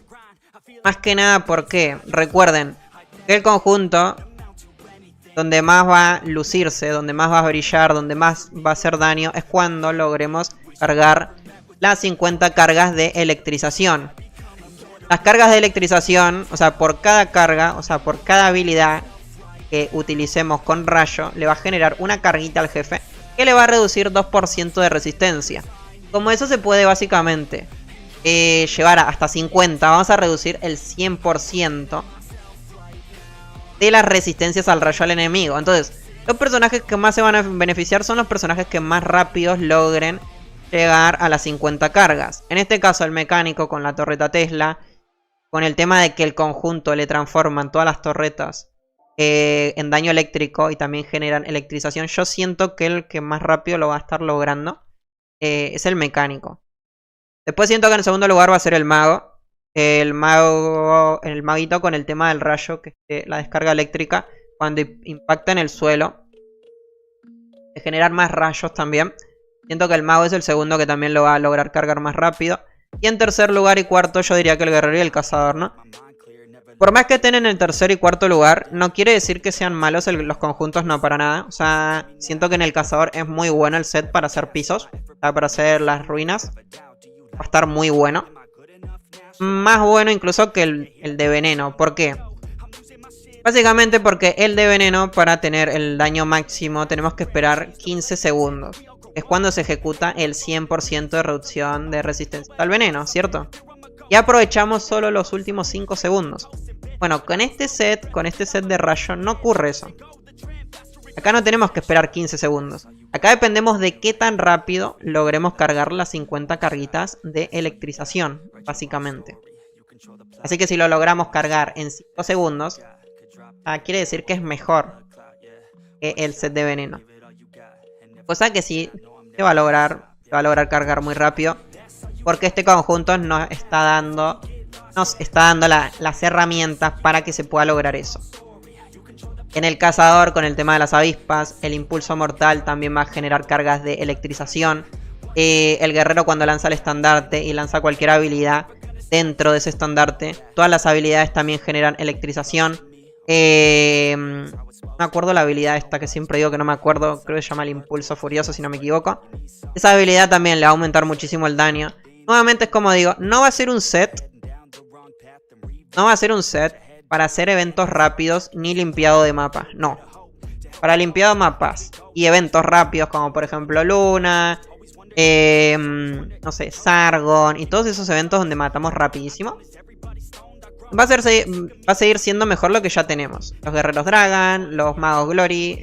Más que nada porque, recuerden, que el conjunto donde más va a lucirse, donde más va a brillar, donde más va a hacer daño, es cuando logremos cargar las 50 cargas de electrización. Las cargas de electrización, o sea, por cada carga, o sea, por cada habilidad que utilicemos con rayo, le va a generar una carguita al jefe que le va a reducir 2% de resistencia. Como eso se puede básicamente llevar hasta 50, vamos a reducir el 100% de las resistencias al rayo al enemigo. Entonces, los personajes que más se van a beneficiar son los personajes que más rápidos logren llegar a las 50 cargas. En este caso el mecánico con la torreta Tesla, con el tema de que el conjunto le transforman todas las torretas en daño eléctrico y también generan electrización. Yo siento que el que más rápido lo va a estar logrando es el mecánico. Después siento que en segundo lugar va a ser el mago. El maguito con el tema del rayo, que es la descarga eléctrica, cuando impacta en el suelo, de generar más rayos también. Siento que el mago es el segundo que también lo va a lograr cargar más rápido. Y en tercer lugar y cuarto yo diría que el guerrero y el cazador, ¿no? Por más que estén en el tercer y cuarto lugar, no quiere decir que sean malos los conjuntos, no, para nada. O sea, siento que en el cazador es muy bueno el set para hacer pisos, o sea, para hacer las ruinas. Va a estar muy bueno. Más bueno incluso que el de veneno. ¿Por qué? Básicamente porque el de veneno, para tener el daño máximo, tenemos que esperar 15 segundos. Es cuando se ejecuta el 100% de reducción de resistencia al veneno, ¿cierto? Y aprovechamos solo los últimos 5 segundos. Bueno, con este set de rayo no ocurre eso. Acá no tenemos que esperar 15 segundos. Acá dependemos de qué tan rápido logremos cargar las 50 carguitas de electrización, básicamente. Así que si lo logramos cargar en 5 segundos, quiere decir que es mejor que el set de veneno. Cosa que sí se va a lograr cargar muy rápido. Porque este conjunto nos está dando las herramientas para que se pueda lograr eso. En el cazador, con el tema de las avispas, el impulso mortal también va a generar cargas de electrización. El guerrero, cuando lanza el estandarte y lanza cualquier habilidad dentro de ese estandarte, todas las habilidades también generan electrización. No me acuerdo la habilidad esta que siempre digo que no me acuerdo. Creo que se llama el impulso furioso, si no me equivoco. Esa habilidad también le va a aumentar muchísimo el daño. Nuevamente es como digo, no va a ser un set. No va a ser un set para hacer eventos rápidos ni limpiado de mapas. No. Para limpiado de mapas y eventos rápidos como por ejemplo Luna, no sé, Sargon y todos esos eventos donde matamos rapidísimo. Va a seguir siendo mejor lo que ya tenemos. Los guerreros Dragon, los magos Glory,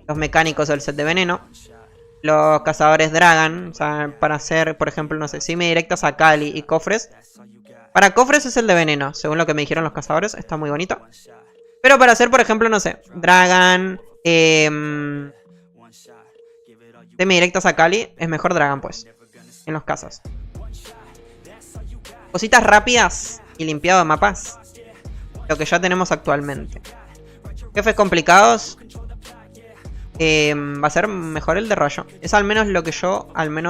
los mecánicos del set de veneno, los cazadores Dragon, o sea, para hacer, por ejemplo, no sé, semi-directas a Kali y cofres. Para cofres es el de veneno, según lo que me dijeron los cazadores, está muy bonito. Pero para hacer, por ejemplo, no sé, Dragon, semi-directas a Kali, es mejor Dragon, pues, en los casos. Cositas rápidas y limpiado de mapas, lo que ya tenemos actualmente. Jefes complicados, va a ser mejor el de rayo. Es al menos lo que yo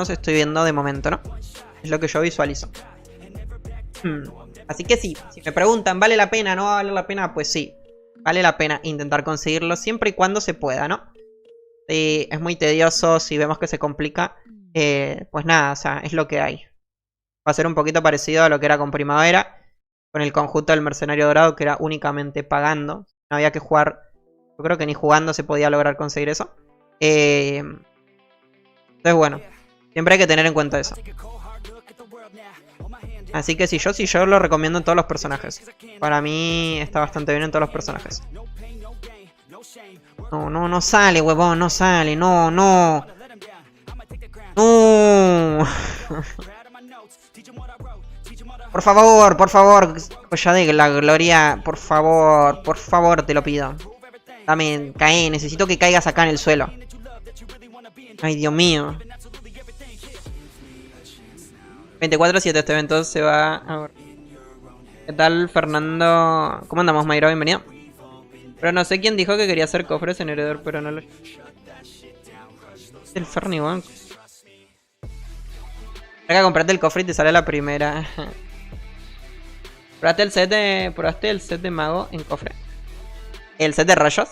estoy viendo de momento, ¿no? Es lo que yo visualizo. Así que sí, si me preguntan, ¿vale la pena? ¿No va a valer la pena? Pues sí, vale la pena intentar conseguirlo siempre y cuando se pueda, ¿no? Es muy tedioso, si vemos que se complica, pues nada, o sea, es lo que hay. Va a ser un poquito parecido a lo que era con Primavera, con el conjunto del mercenario dorado, que era únicamente pagando. No había que jugar, yo creo que ni jugando se podía lograr conseguir eso. Entonces bueno, siempre hay que tener en cuenta eso. Así que si yo lo recomiendo en todos los personajes. Para mí está bastante bien en todos los personajes. No sale, huevón, no sale, no. No. Por favor, ya de la gloria, por favor, te lo pido. Dame, cae, necesito que caigas acá en el suelo. Ay, Dios mío. 24/7 este evento se va a ver. ¿Qué tal, Fernando? ¿Cómo andamos, Mayro? Bienvenido. Pero no sé quién dijo que quería hacer cofres en heredor, pero no lo... El Ferni, weón. Acá comprate el cofre y te sale la primera. ¿Probaste el set de mago en cofre? ¿El set de rayos?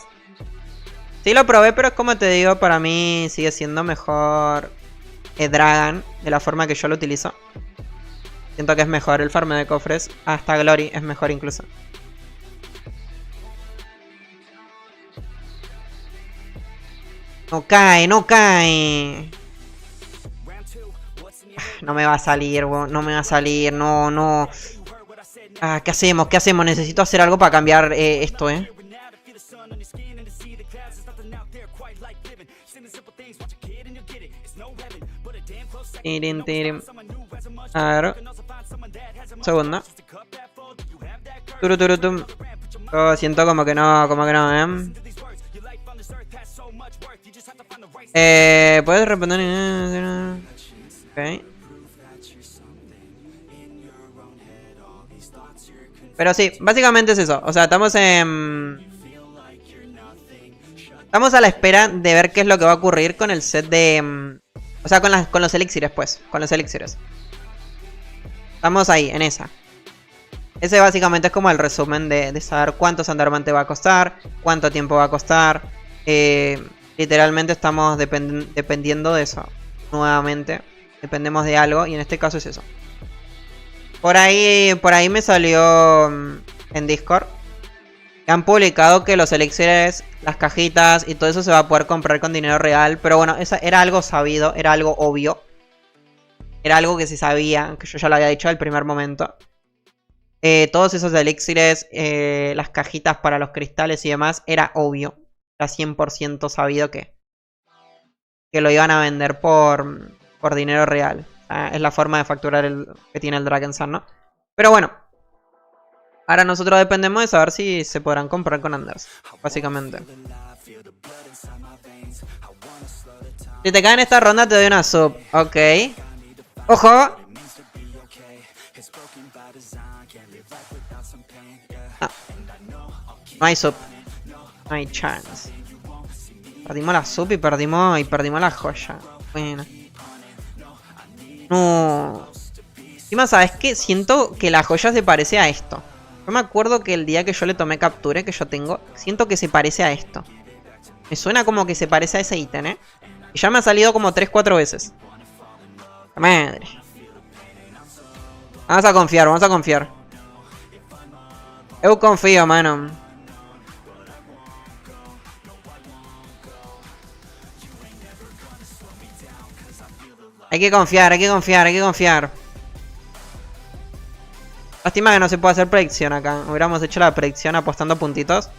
Sí lo probé, pero es como te digo, para mí sigue siendo mejor Dragon, de la forma que yo lo utilizo. Siento que es mejor el farmeo de cofres. Hasta Glory es mejor incluso. No cae. No me va a salir, no me va a salir, no. ¿Qué hacemos? Necesito hacer algo para cambiar esto, Tirin. A ver. Segunda. Turuturutum. Yo siento como que no, puedes responder. Ok. Pero sí, básicamente es eso. O sea, estamos a la espera de ver qué es lo que va a ocurrir con el set de... o sea, con los elixires, pues. Con los elixires. Estamos ahí, en esa. Ese básicamente es como el resumen de saber cuánto Sandarmante va a costar, cuánto tiempo va a costar. Literalmente estamos dependiendo de eso. Nuevamente, dependemos de algo y en este caso es eso. Por ahí me salió en Discord que han publicado que los elixires, las cajitas y todo eso se va a poder comprar con dinero real. Pero bueno, eso era algo sabido, era algo obvio. Era algo que se sabía, que yo ya lo había dicho al primer momento. Todos esos elixires, las cajitas para los cristales y demás, era obvio. Era 100% sabido que lo iban a vender por dinero real. Es la forma de facturar que tiene el Dragon Sun, ¿no? Pero bueno. Ahora nosotros dependemos de saber si se podrán comprar con Anders. Básicamente. Si te cae en esta ronda te doy una sub. Ok. ¡Ojo! Ah. No hay sub. No hay chance. Perdimos la sub y perdimos la joya. Bueno. No. Encima, ¿sabes qué? Siento que la joya se parece a esto. Yo me acuerdo que el día que yo le tomé capture, que yo tengo, siento que se parece a esto. Me suena como que se parece a ese ítem, ¿eh? Y ya me ha salido como 3-4 veces. Madre. Vamos a confiar. Eu confío, mano. Hay que confiar. Lástima que no se puede hacer predicción acá. Hubiéramos hecho la predicción apostando puntitos.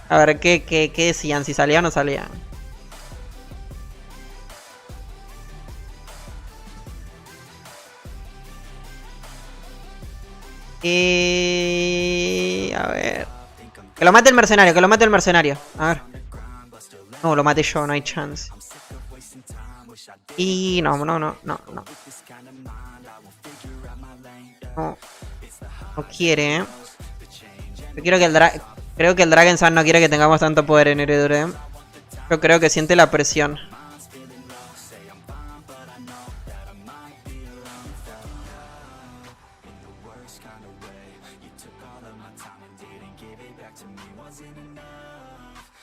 A ver, ¿qué decían? Si salía o no salía. A ver. Que lo mate el mercenario, A ver. No, lo maté yo, no hay chance. Y no. No quiere, ¿eh? Creo que el Dragon Sun no quiere que tengamos tanto poder en Heredure. Yo creo que siente la presión.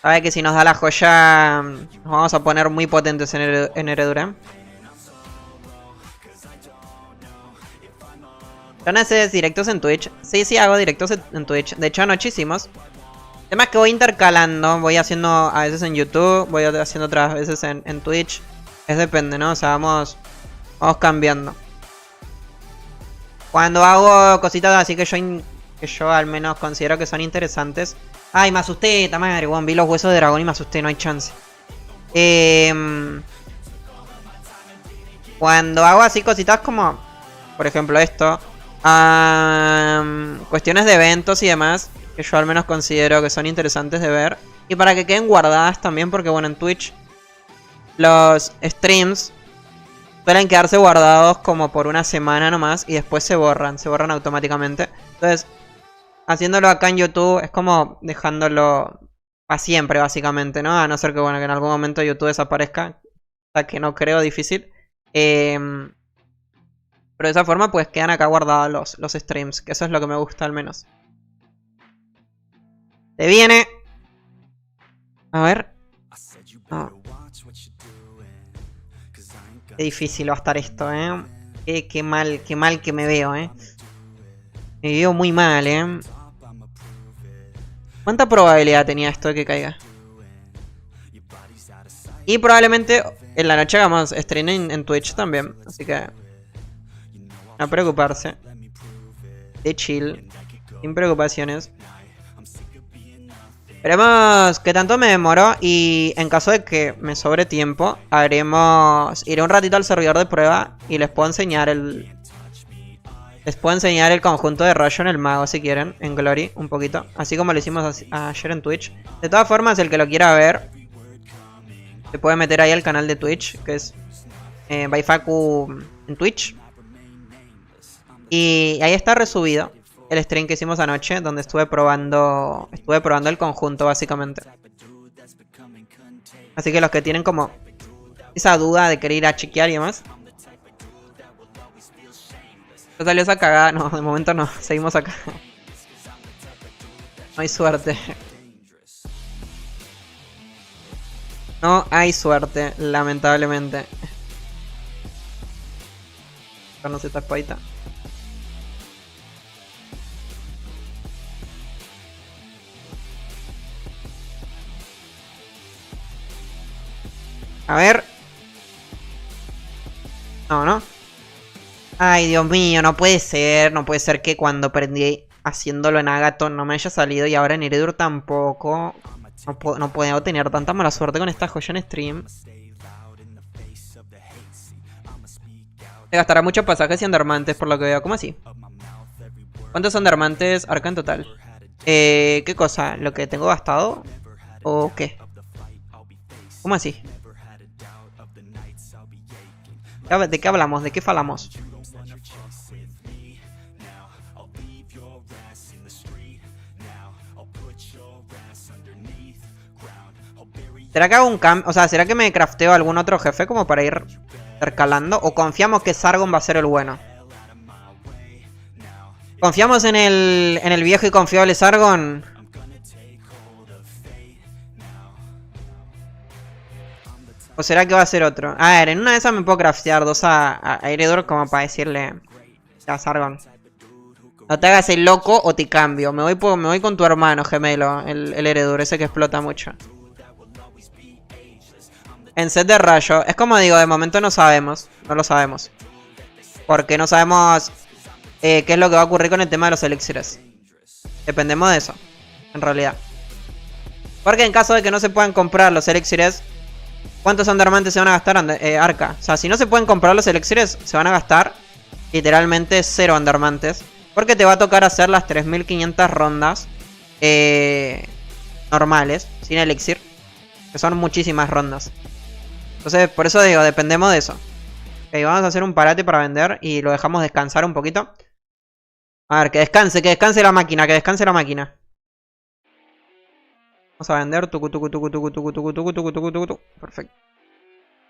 Sabe que si nos da la joya nos vamos a poner muy potentes en Heredure. ¿Tú no haces directos en Twitch? Sí, hago directos en Twitch. De hecho, anoche hicimos. El tema es que voy intercalando. Voy haciendo a veces en YouTube. Voy haciendo otras veces en Twitch. Es depende, ¿no? O sea, vamos cambiando. Cuando hago cositas así que yo al menos considero que son interesantes. Ay, me asusté, ta madre, weón. Vi los huesos de dragón y me asusté, no hay chance. Cuando hago así cositas como, por ejemplo, esto. Cuestiones de eventos y demás, que yo al menos considero que son interesantes de ver. Y para que queden guardadas también, porque bueno, en Twitch los streams suelen quedarse guardados como por una semana nomás y después se borran automáticamente. Entonces, haciéndolo acá en YouTube es como dejándolo para siempre, básicamente, ¿no? A no ser que, bueno, que en algún momento YouTube desaparezca. O sea, que no creo, difícil. Pero de esa forma, pues, quedan acá guardados los streams. Que eso es lo que me gusta, al menos. Te viene. A ver. No. Qué difícil va a estar esto, Qué mal que me veo, Me veo muy mal, ¿Cuánta probabilidad tenía esto de que caiga? Y probablemente en la noche hagamos stream en Twitch también. Así que no preocuparse. De chill. Sin preocupaciones. Veremos qué tanto me demoro. Y en caso de que me sobre tiempo, iré un ratito al servidor de prueba y les puedo enseñar el Les puedo enseñar el conjunto de rollo en el mago si quieren, en Glory, un poquito. Así como lo hicimos ayer en Twitch. De todas formas, el que lo quiera ver, se puede meter ahí al canal de Twitch, que es Baifaku en Twitch. Y ahí está resubido el stream que hicimos anoche, donde estuve probando el conjunto básicamente. Así que los que tienen como esa duda de querer ir a chequear y demás. ¿No salió esa cagada? No, de momento no, seguimos acá. No hay suerte. No hay suerte, lamentablemente. No se está espadita. A ver. No. Ay, Dios mío, no puede ser. No puede ser que cuando prendí haciéndolo en Agathon no me haya salido y ahora en Iredur tampoco. No puedo tener tanta mala suerte con esta joya en stream. Se gastará muchos pasajes y endermantes por lo que veo. ¿Cómo así? ¿Cuántos endermantes arca en total? ¿Qué cosa? ¿Lo que tengo gastado? ¿O qué? ¿Cómo así? ¿De qué hablamos? ¿De qué falamos? ¿Será que hago un cambio? O sea, ¿será que me crafteo algún otro jefe como para ir intercalando? ¿O confiamos que Sargon va a ser el bueno? ¿Confiamos en el viejo y confiable Sargon? ¿O será que va a ser otro? A ver, en una de esas me puedo craftear dos a Iredur como para decirle a Sargon: no te hagas el loco o te cambio. Me voy con tu hermano gemelo, el Iredur, ese que explota mucho. En set de rayo, es como digo, de momento no sabemos. No lo sabemos. Porque no sabemos qué es lo que va a ocurrir con el tema de los elixires. Dependemos de eso, en realidad. Porque en caso de que no se puedan comprar los elixires, ¿cuántos endermantes se van a gastar, Arca? O sea, si no se pueden comprar los elixires, se van a gastar literalmente 0 endermantes. Porque te va a tocar hacer las 3500 rondas normales, sin elixir. Que son muchísimas rondas. Entonces, por eso digo, dependemos de eso. Ok, vamos a hacer un parate para vender y lo dejamos descansar un poquito. A ver, que descanse la máquina, que descanse la máquina. Vamos a vender. Tucu. Perfecto.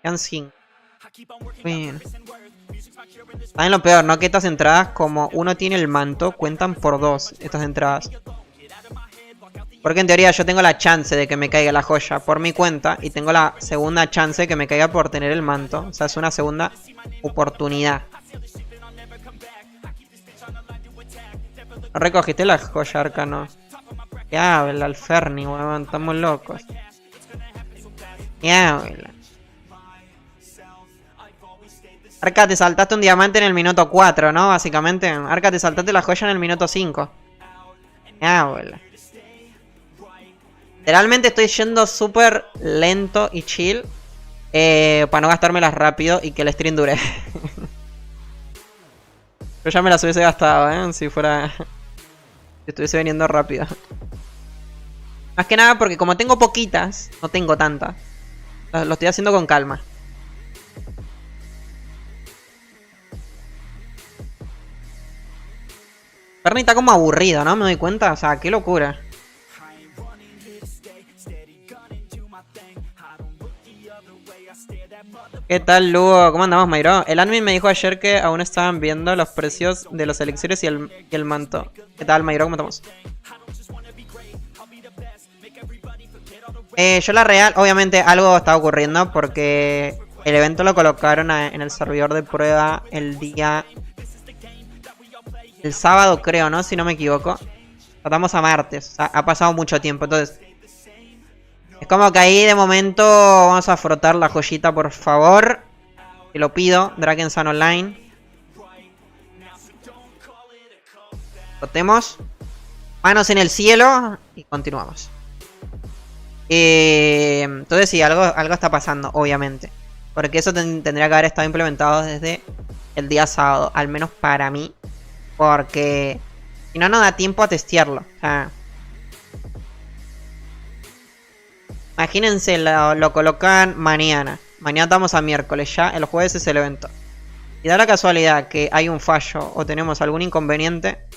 Quedan 5. Bueno. También lo peor, ¿no? Que estas entradas, como uno tiene el manto, cuentan por 2 estas entradas. Porque en teoría yo tengo la chance de que me caiga la joya por mi cuenta. Y tengo la segunda chance de que me caiga por tener el manto. O sea, es una segunda oportunidad. ¿No recogiste la joya, Arca? No. ¿Qué habla el Ferni, weón? Estamos locos. ¿Qué habla? Arca, te saltaste un diamante en el minuto 4, ¿no? Básicamente. Arca, te saltaste la joya en el minuto 5. ¿Qué habla? Literalmente estoy yendo súper lento y chill. Para no gastármelas rápido y que el stream dure. Yo ya me las hubiese gastado, si fuera... si estuviese viniendo rápido. Más que nada porque como tengo poquitas, no tengo tantas. Lo estoy haciendo con calma. Ferni está como aburrido, ¿no? Me doy cuenta. O sea, qué locura. ¿Qué tal, Lugo? ¿Cómo andamos, Mayro? El admin me dijo ayer que aún estaban viendo los precios de los elixires y el manto. ¿Qué tal, Mayro? ¿Cómo estamos? Yo la real, obviamente algo está ocurriendo porque el evento lo colocaron en el servidor de prueba el sábado, creo, ¿no? Si no me equivoco. Estamos a martes, o sea, ha pasado mucho tiempo, entonces... Es como que ahí de momento vamos a frotar la joyita, por favor. Te lo pido, Drakensan Online. Frotemos. Manos en el cielo. Y continuamos. Entonces sí, algo está pasando, obviamente. Porque eso tendría que haber estado implementado desde el día sábado. Al menos para mí. Porque si no, no da tiempo a testearlo. O sea, imagínense, lo colocan mañana. Mañana estamos a miércoles ya. El jueves es el evento. Y da la casualidad que hay un fallo o tenemos algún inconveniente.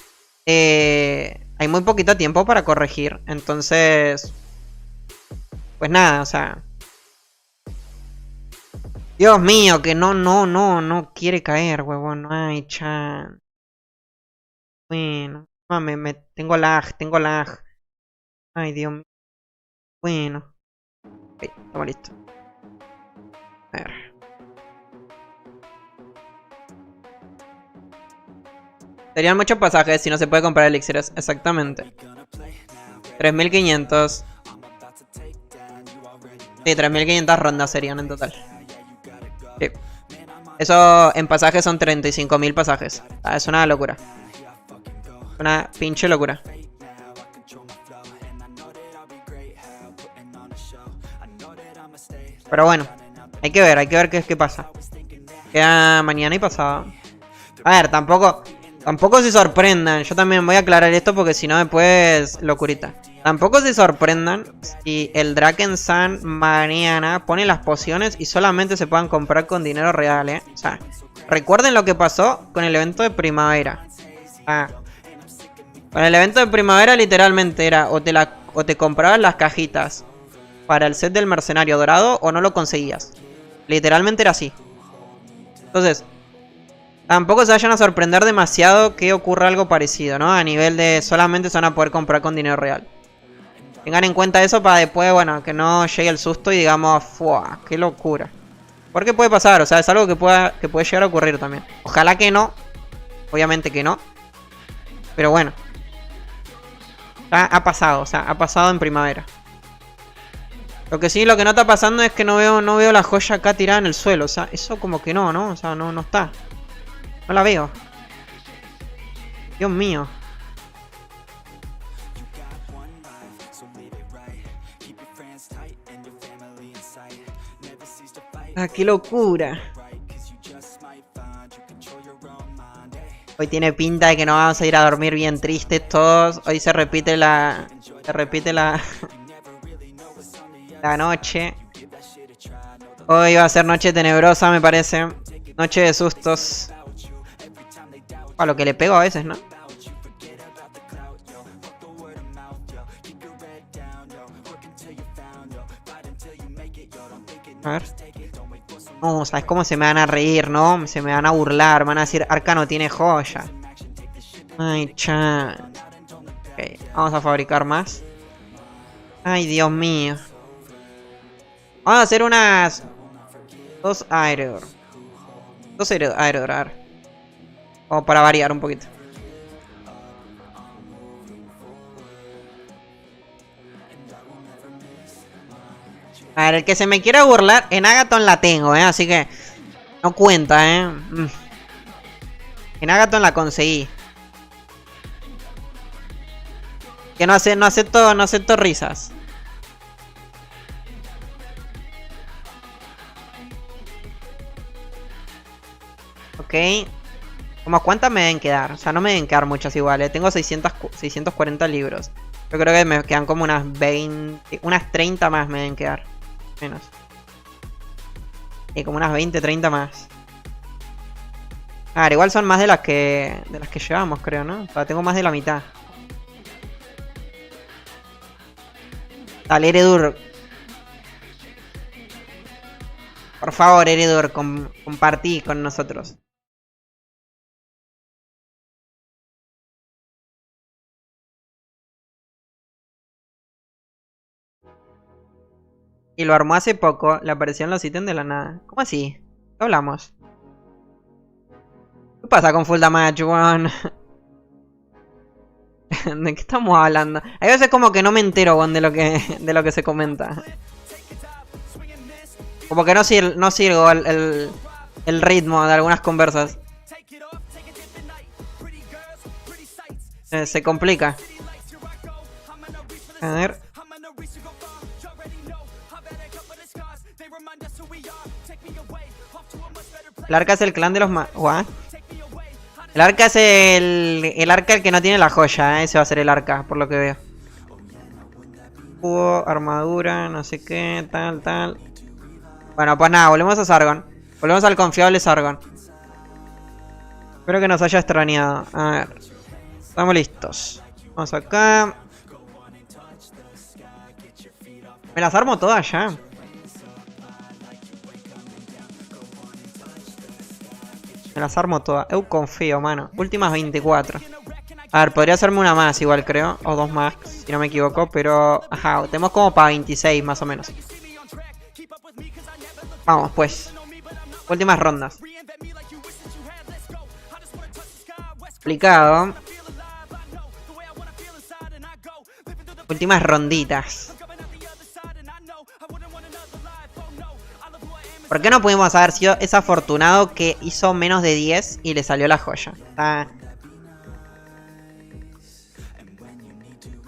Hay muy poquito tiempo para corregir. Entonces, pues nada, o sea. Dios mío, que no quiere caer, huevón. No hay chance. Bueno, tengo lag. Ay, Dios mío. Bueno. Ok, estamos listos. A ver. Serían muchos pasajes si no se puede comprar elixires. Exactamente. 3500. Sí, 3500 rondas serían en total. Sí. Eso en pasajes son 35.000 pasajes. Ah, es una locura. Una pinche locura. Pero bueno, hay que ver qué pasa. Queda mañana y pasado. A ver, tampoco se sorprendan. Yo también voy a aclarar esto porque si no después locurita. Tampoco se sorprendan si el Drakensand mañana pone las pociones y solamente se puedan comprar con dinero real, ¿eh? O sea, recuerden lo que pasó con el evento de primavera. Con el evento de primavera literalmente era o te comprabas las cajitas para el set del mercenario dorado o no lo conseguías. Literalmente era así. Entonces, tampoco se vayan a sorprender demasiado que ocurra algo parecido, ¿no? A nivel de solamente se van a poder comprar con dinero real. Tengan en cuenta eso para después, bueno, que no llegue el susto y digamos, ¡fua! ¡Qué locura! Porque puede pasar, o sea, es algo que puede llegar a ocurrir también. Ojalá que no. Obviamente que no. Pero bueno. Ha pasado, o sea, ha pasado en primavera. Lo que no está pasando es que no veo la joya acá tirada en el suelo. O sea, eso como que no, o sea, no está. No la veo. Dios mío. Ah, qué locura. Hoy tiene pinta de que nos vamos a ir a dormir bien tristes todos. Hoy se repite la noche. Hoy va a ser noche tenebrosa, me parece. Noche de sustos. A lo que le pego a veces, ¿no? A ver. No, ¿sabes cómo se me van a reír, no? Se me van a burlar, me van a decir, Arcano tiene joya. Ay, chan. Ok, vamos a fabricar más. Ay, Dios mío. Vamos a hacer unas... Dos Aerodor. A ver. Como para variar un poquito. A ver, el que se me quiera burlar, en Agathon la tengo, así que no cuenta, En Agathon la conseguí. Que no acepto risas. Ok. ¿Cómo cuántas me deben quedar? O sea, no me deben quedar muchas iguales. Tengo 640 libros. Yo creo que me quedan como unas 20... Unas 30 más me deben quedar. Menos. Y como unas 20, 30 más. A ver, igual son más de las que llevamos, creo, ¿no? O sea, tengo más de la mitad. Dale, Eredur. Por favor, Eredur, compartí con nosotros. Y lo armó hace poco, le apareció en los ítems de la nada. ¿Cómo así? ¿Qué hablamos? ¿Qué pasa con Full Damage, weón? ¿De qué estamos hablando? Hay veces como que no me entero, weón, de lo que se comenta. Como que no sigo el ritmo de algunas conversas. Se complica. A ver. El Arca es el clan de los ¿What? El arca es el arca el que no tiene la joya, ¿eh? Ese va a ser el arca, por lo que veo. Escudo, armadura, no sé qué, tal. Bueno, pues nada, volvemos a Sargon. Volvemos al confiable Sargon. Espero que nos haya extrañado. A ver. Estamos listos. Vamos acá. Me las armo todas ya. Me las armo todas. Eu confío, mano. Últimas 24. A ver, podría hacerme una más igual, creo. O dos más, si no me equivoco. Pero, ajá, tenemos como para 26 más o menos. Vamos, pues. Últimas rondas. Complicado. Últimas ronditas. ¿Por qué no pudimos haber sido ese afortunado que hizo menos de 10 y le salió la joya?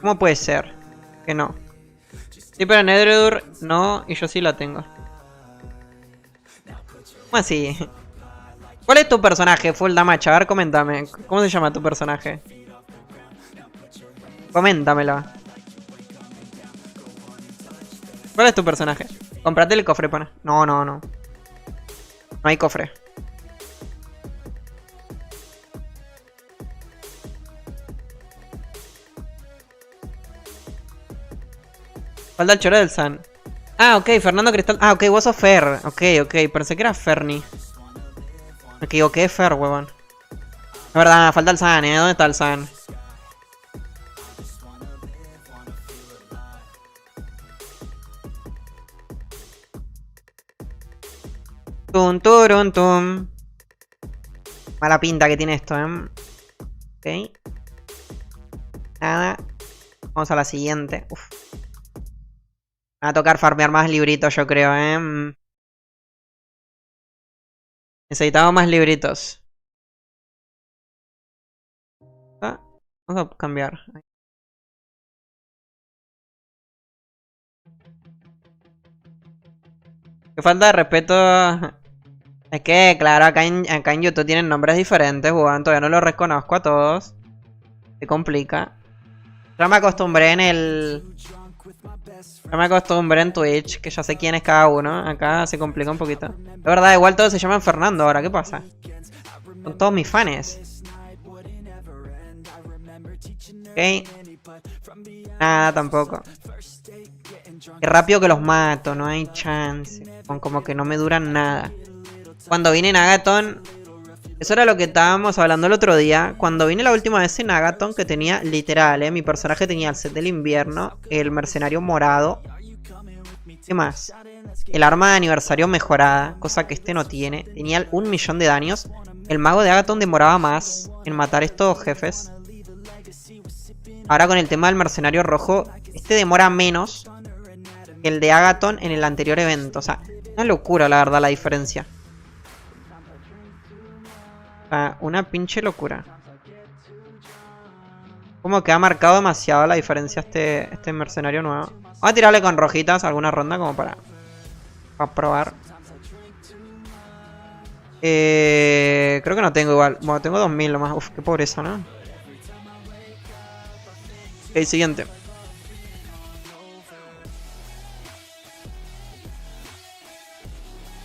¿Cómo puede ser? Que no. Sí, pero Nedredur no, y yo sí la tengo. ¿Cómo así? ¿Cuál es tu personaje? Full damage, a ver, coméntame. ¿Cómo se llama tu personaje? Coméntamelo. ¿Cuál es tu personaje? Comprate el cofre, pana. No. No hay cofre. Falta el choro del San. Ah, ok, Fernando Cristal. Ah, ok, vos sos Fer. Ok, pensé que era Ferni. Me equivoqué, Fer, huevón. Es verdad, falta el San, ¿eh? ¿Dónde está el San? Tum. Mala pinta que tiene esto, ¿eh? Ok. Nada. Vamos a la siguiente. Uf. Va a tocar farmear más libritos, yo creo, ¿eh? Necesitamos más libritos. Ah, vamos a cambiar. Qué falta de respeto. Es que, claro, acá en YouTube tienen nombres diferentes, weón. Todavía no los reconozco a todos. Se complica. Ya me acostumbré en el... Ya me acostumbré en Twitch, que ya sé quién es cada uno. Acá se complica un poquito. De verdad, igual todos se llaman Fernando ahora. ¿Qué pasa? Son todos mis fans. Ok. Nada, tampoco. Qué rápido que los mato. No hay chance. Como que no me duran nada. Cuando vine en Agathon... Eso era lo que estábamos hablando el otro día. Cuando vine la última vez en Agathon, que tenía literal, mi personaje tenía el set del invierno, el mercenario morado. ¿Qué más? El arma de aniversario mejorada, cosa que este no tiene. Tenía 1 millón de daños. El mago de Agathon demoraba más en matar estos jefes. Ahora con el tema del mercenario rojo, este demora menos que el de Agathon en el anterior evento. O sea, una locura la verdad la diferencia. Una pinche locura. Como que ha marcado demasiado la diferencia este mercenario nuevo. Vamos a tirarle con rojitas alguna ronda como para probar. Creo que no tengo igual. Bueno, tengo 2000 lo más. Uf, qué pobreza, ¿no? Ok, siguiente.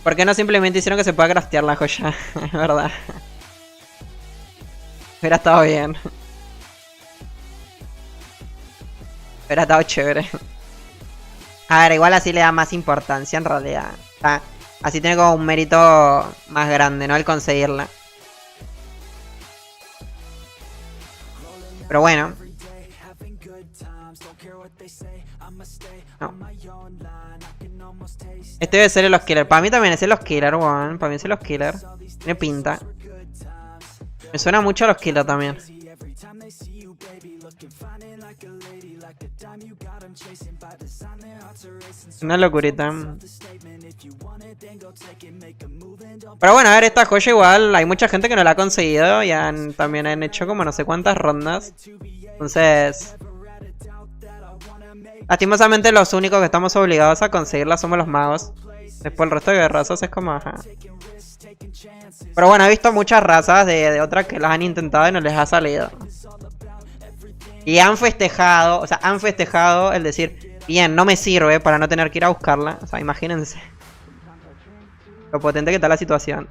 ¿Por qué no simplemente hicieron que se pueda craftear la joya? Es verdad. Hubiera estado bien. Hubiera estado chévere. A ver, igual así le da más importancia en realidad. O sea, así tiene como un mérito más grande, ¿no? El conseguirla. Pero bueno. No. Este debe ser el Los Killer. Para mí también es el Los Killer, weón. Para mí es el Los Killer. Tiene pinta. Me suena mucho a Los Killer también. Una locurita. Pero bueno, a ver, esta joya igual hay mucha gente que no la ha conseguido y también han hecho como no sé cuántas rondas. Entonces, lastimosamente los únicos que estamos obligados a conseguirla somos los magos. Después el resto de razas es como, ajá. Pero bueno, he visto muchas razas de otras que las han intentado y no les ha salido. Y han festejado, o sea, han festejado el decir, bien, no me sirve para no tener que ir a buscarla. O sea, imagínense lo potente que está la situación.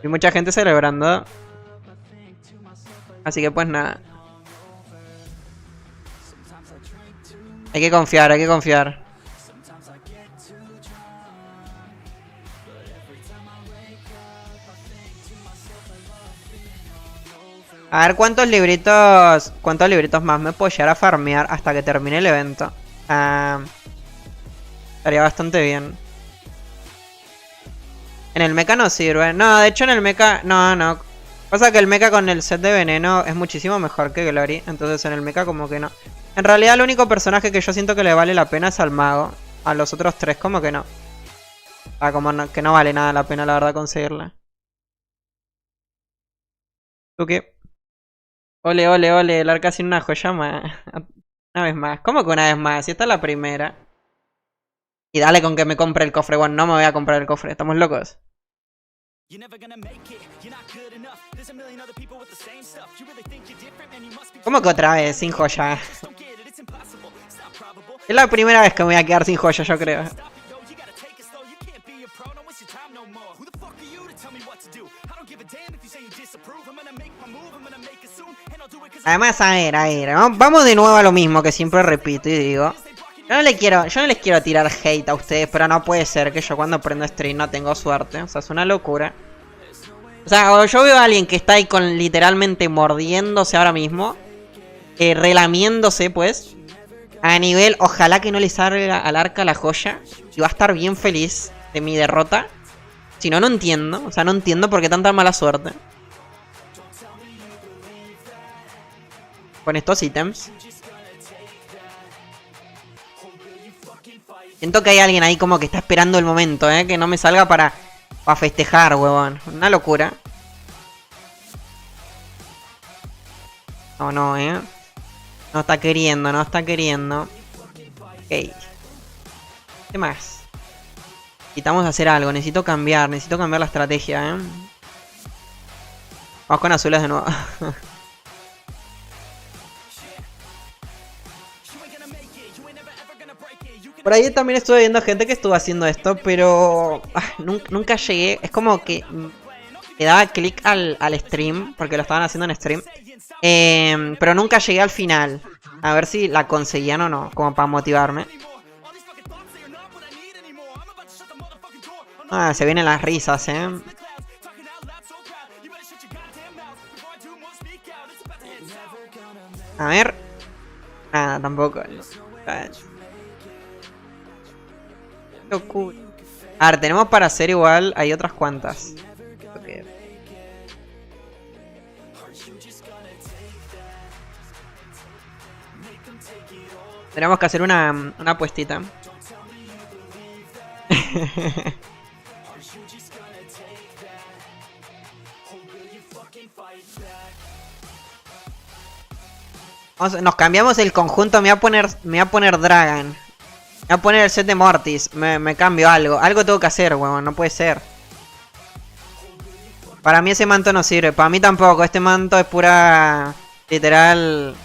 Y mucha gente celebrando. Así que pues nada. Hay que confiar, hay que confiar. A ver cuántos libritos más me puedo llegar a farmear hasta que termine el evento. Estaría bastante bien. En el mecha no sirve. No, de hecho en el mecha... No. Pasa que el mecha con el set de veneno es muchísimo mejor que Glory. Entonces en el mecha como que no. En realidad el único personaje que yo siento que le vale la pena es al mago. A los otros tres como que no. Como no, que no vale nada la pena la verdad conseguirla. ¿Tú qué? Ole, el arca sin una joya más. Una vez más. ¿Cómo que una vez más? Si esta es la primera. Y dale con que me compre el cofre. Bueno, no me voy a comprar el cofre. ¿Estamos locos? ¿Cómo que otra vez? Sin joya. Es la primera vez que me voy a quedar sin joya, yo creo. Además, a ver, vamos de nuevo a lo mismo que siempre repito y digo. Yo no les quiero tirar hate a ustedes, pero no puede ser que yo cuando prendo stream no tengo suerte. O sea, es una locura. O sea, o yo veo a alguien que está ahí con literalmente mordiéndose ahora mismo. Relamiéndose, pues. A nivel, ojalá que no le salga al arca la joya. Y va a estar bien feliz de mi derrota. Si no, no entiendo. O sea, no entiendo por qué tanta mala suerte. Con estos ítems. Siento que hay alguien ahí como que está esperando el momento, que no me salga para festejar, huevón. Una locura. No, no, no está queriendo, no está queriendo. Ok. ¿Qué más? Necesitamos hacer algo, necesito cambiar la estrategia, Vamos con azules de nuevo. Por ahí también estuve viendo gente que estuvo haciendo esto, pero nunca llegué. Es como que le daba clic al stream, porque lo estaban haciendo en stream. Pero nunca llegué al final. A ver si la conseguían o no, como para motivarme. Se vienen las risas, A ver. Nada, tampoco. Locura. A ver, tenemos para hacer igual. Hay otras cuantas. Okay. Tenemos que hacer una apuestita. Nos cambiamos el conjunto. Me voy a poner Dragon. Me voy a poner el set de Mortis. Me cambio algo. Algo tengo que hacer, weón. No puede ser. Para mí ese manto no sirve. Para mí tampoco. Este manto es pura... Literal...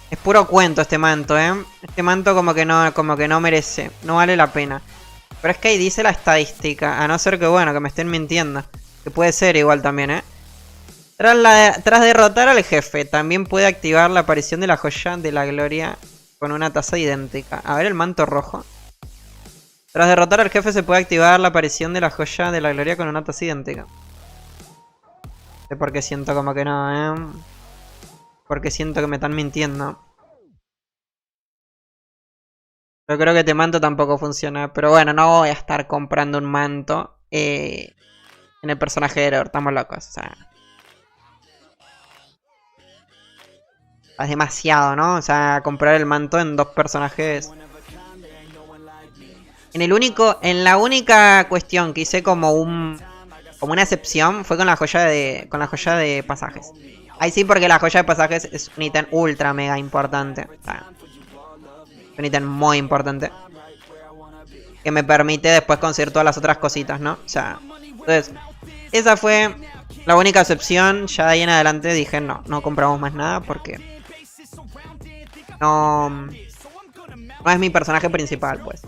Es puro cuento este manto, Este manto como que no merece. No vale la pena. Pero es que ahí dice la estadística. A no ser que, bueno, que me estén mintiendo. Que puede ser igual también, Tras derrotar al jefe, también puede activar la aparición de la joya de la gloria con una tasa idéntica. A ver el manto rojo. Tras derrotar al jefe se puede activar la aparición de la joya de la gloria con una tasa idéntica. No sé por qué siento como que no, Porque siento que me están mintiendo. Yo creo que este manto tampoco funciona. Pero bueno, no voy a estar comprando un manto en el personaje de Error. Estamos locos, o sea... Es demasiado, ¿no? O sea, comprar el manto en dos personajes. En la única cuestión que hice como una excepción fue con la joya de pasajes. Ahí sí, porque la joya de pasajes es un ítem ultra mega importante. O sea, Un ítem muy importante. Que me permite después conseguir todas las otras cositas, ¿no? O sea, entonces, esa fue la única excepción. Ya de ahí en adelante dije, no compramos más nada porque no es mi personaje principal, pues.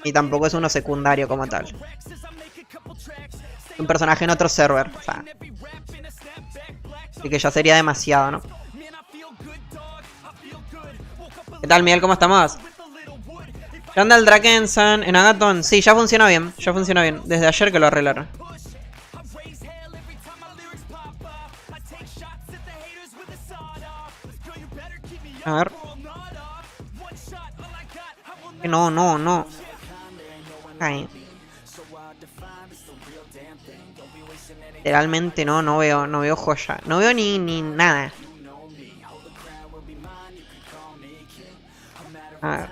Y tampoco es uno secundario como tal. Un personaje en otro server, o sea. Así que ya sería demasiado, ¿no? ¿Qué tal, Miguel? ¿Cómo estamos? ¿Qué onda el Drakensang en Agathon? Sí, ya funciona bien. Ya funciona bien. Desde ayer que lo arreglaron. A ver. No. Ay. Literalmente no veo joya. No veo ni nada. A ver.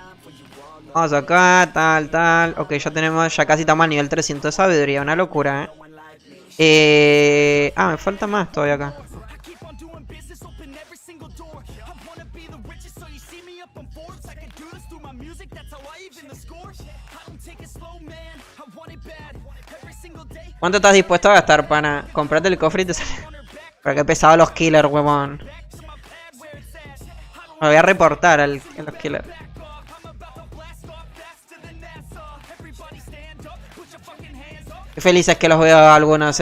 Vamos acá, tal. Ok, ya tenemos, ya casi estamos al nivel 300 de sabiduría. Una locura, me falta más todavía acá. ¿Cuánto estás dispuesto a gastar, pana? Comprate el cofre y te sale. Pero qué pesado los killers, huevón. Me voy a reportar a los killers. Qué felices que los veo a algunos,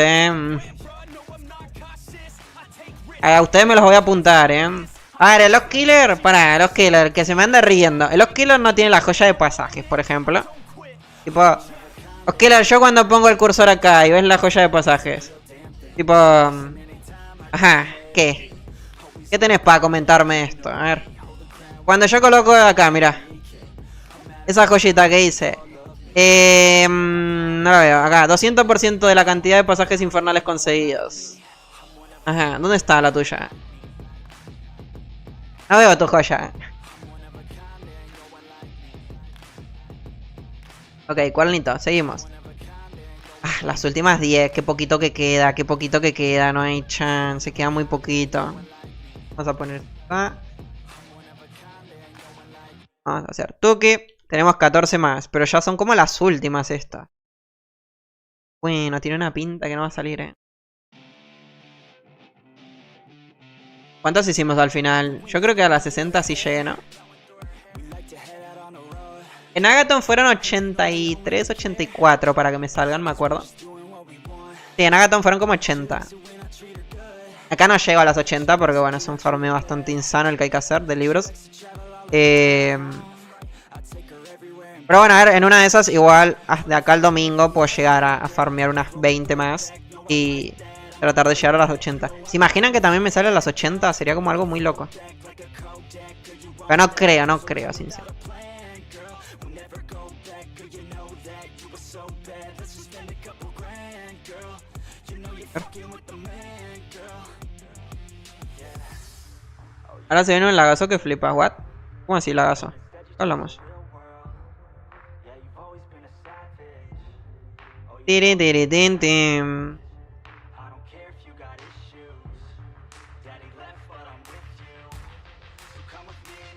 A ustedes me los voy a apuntar, A ver, los killers, los killers, que se me anda riendo. Los killers no tienen la joya de pasajes, por ejemplo. Tipo, los killers, yo cuando pongo el cursor acá y ven la joya de pasajes. Tipo, ajá, ¿qué? ¿Qué tenés para comentarme esto? A ver. Cuando yo coloco acá, mira. Esa joyita que dice. No la veo, acá, 200% de la cantidad de pasajes infernales conseguidos. Ajá, ¿dónde está la tuya? No veo tu joya. Ok, ¿cuál? Seguimos. Las últimas 10, qué poquito que queda, no hay chance, queda muy poquito. Vamos a poner acá. Vamos a hacer Tuki. Tenemos 14 más, pero ya son como las últimas estas. Bueno, tiene una pinta que no va a salir, ¿Cuántas hicimos al final? Yo creo que a las 60 sí llegué, ¿no? En Agathon fueron 83, 84 para que me salgan, me acuerdo. Sí, en Agathon fueron como 80. Acá no llego a las 80 porque, bueno, es un farmeo bastante insano el que hay que hacer de libros. Pero bueno, a ver, en una de esas igual de acá al domingo puedo llegar a farmear unas 20 más y tratar de llegar a las 80. ¿Se imaginan que también me sale a las 80? Sería como algo muy loco. Pero no creo, sincero. Ahora se viene un lagazo que flipa, ¿what? ¿Cómo así lagazo? ¿Qué hablamos?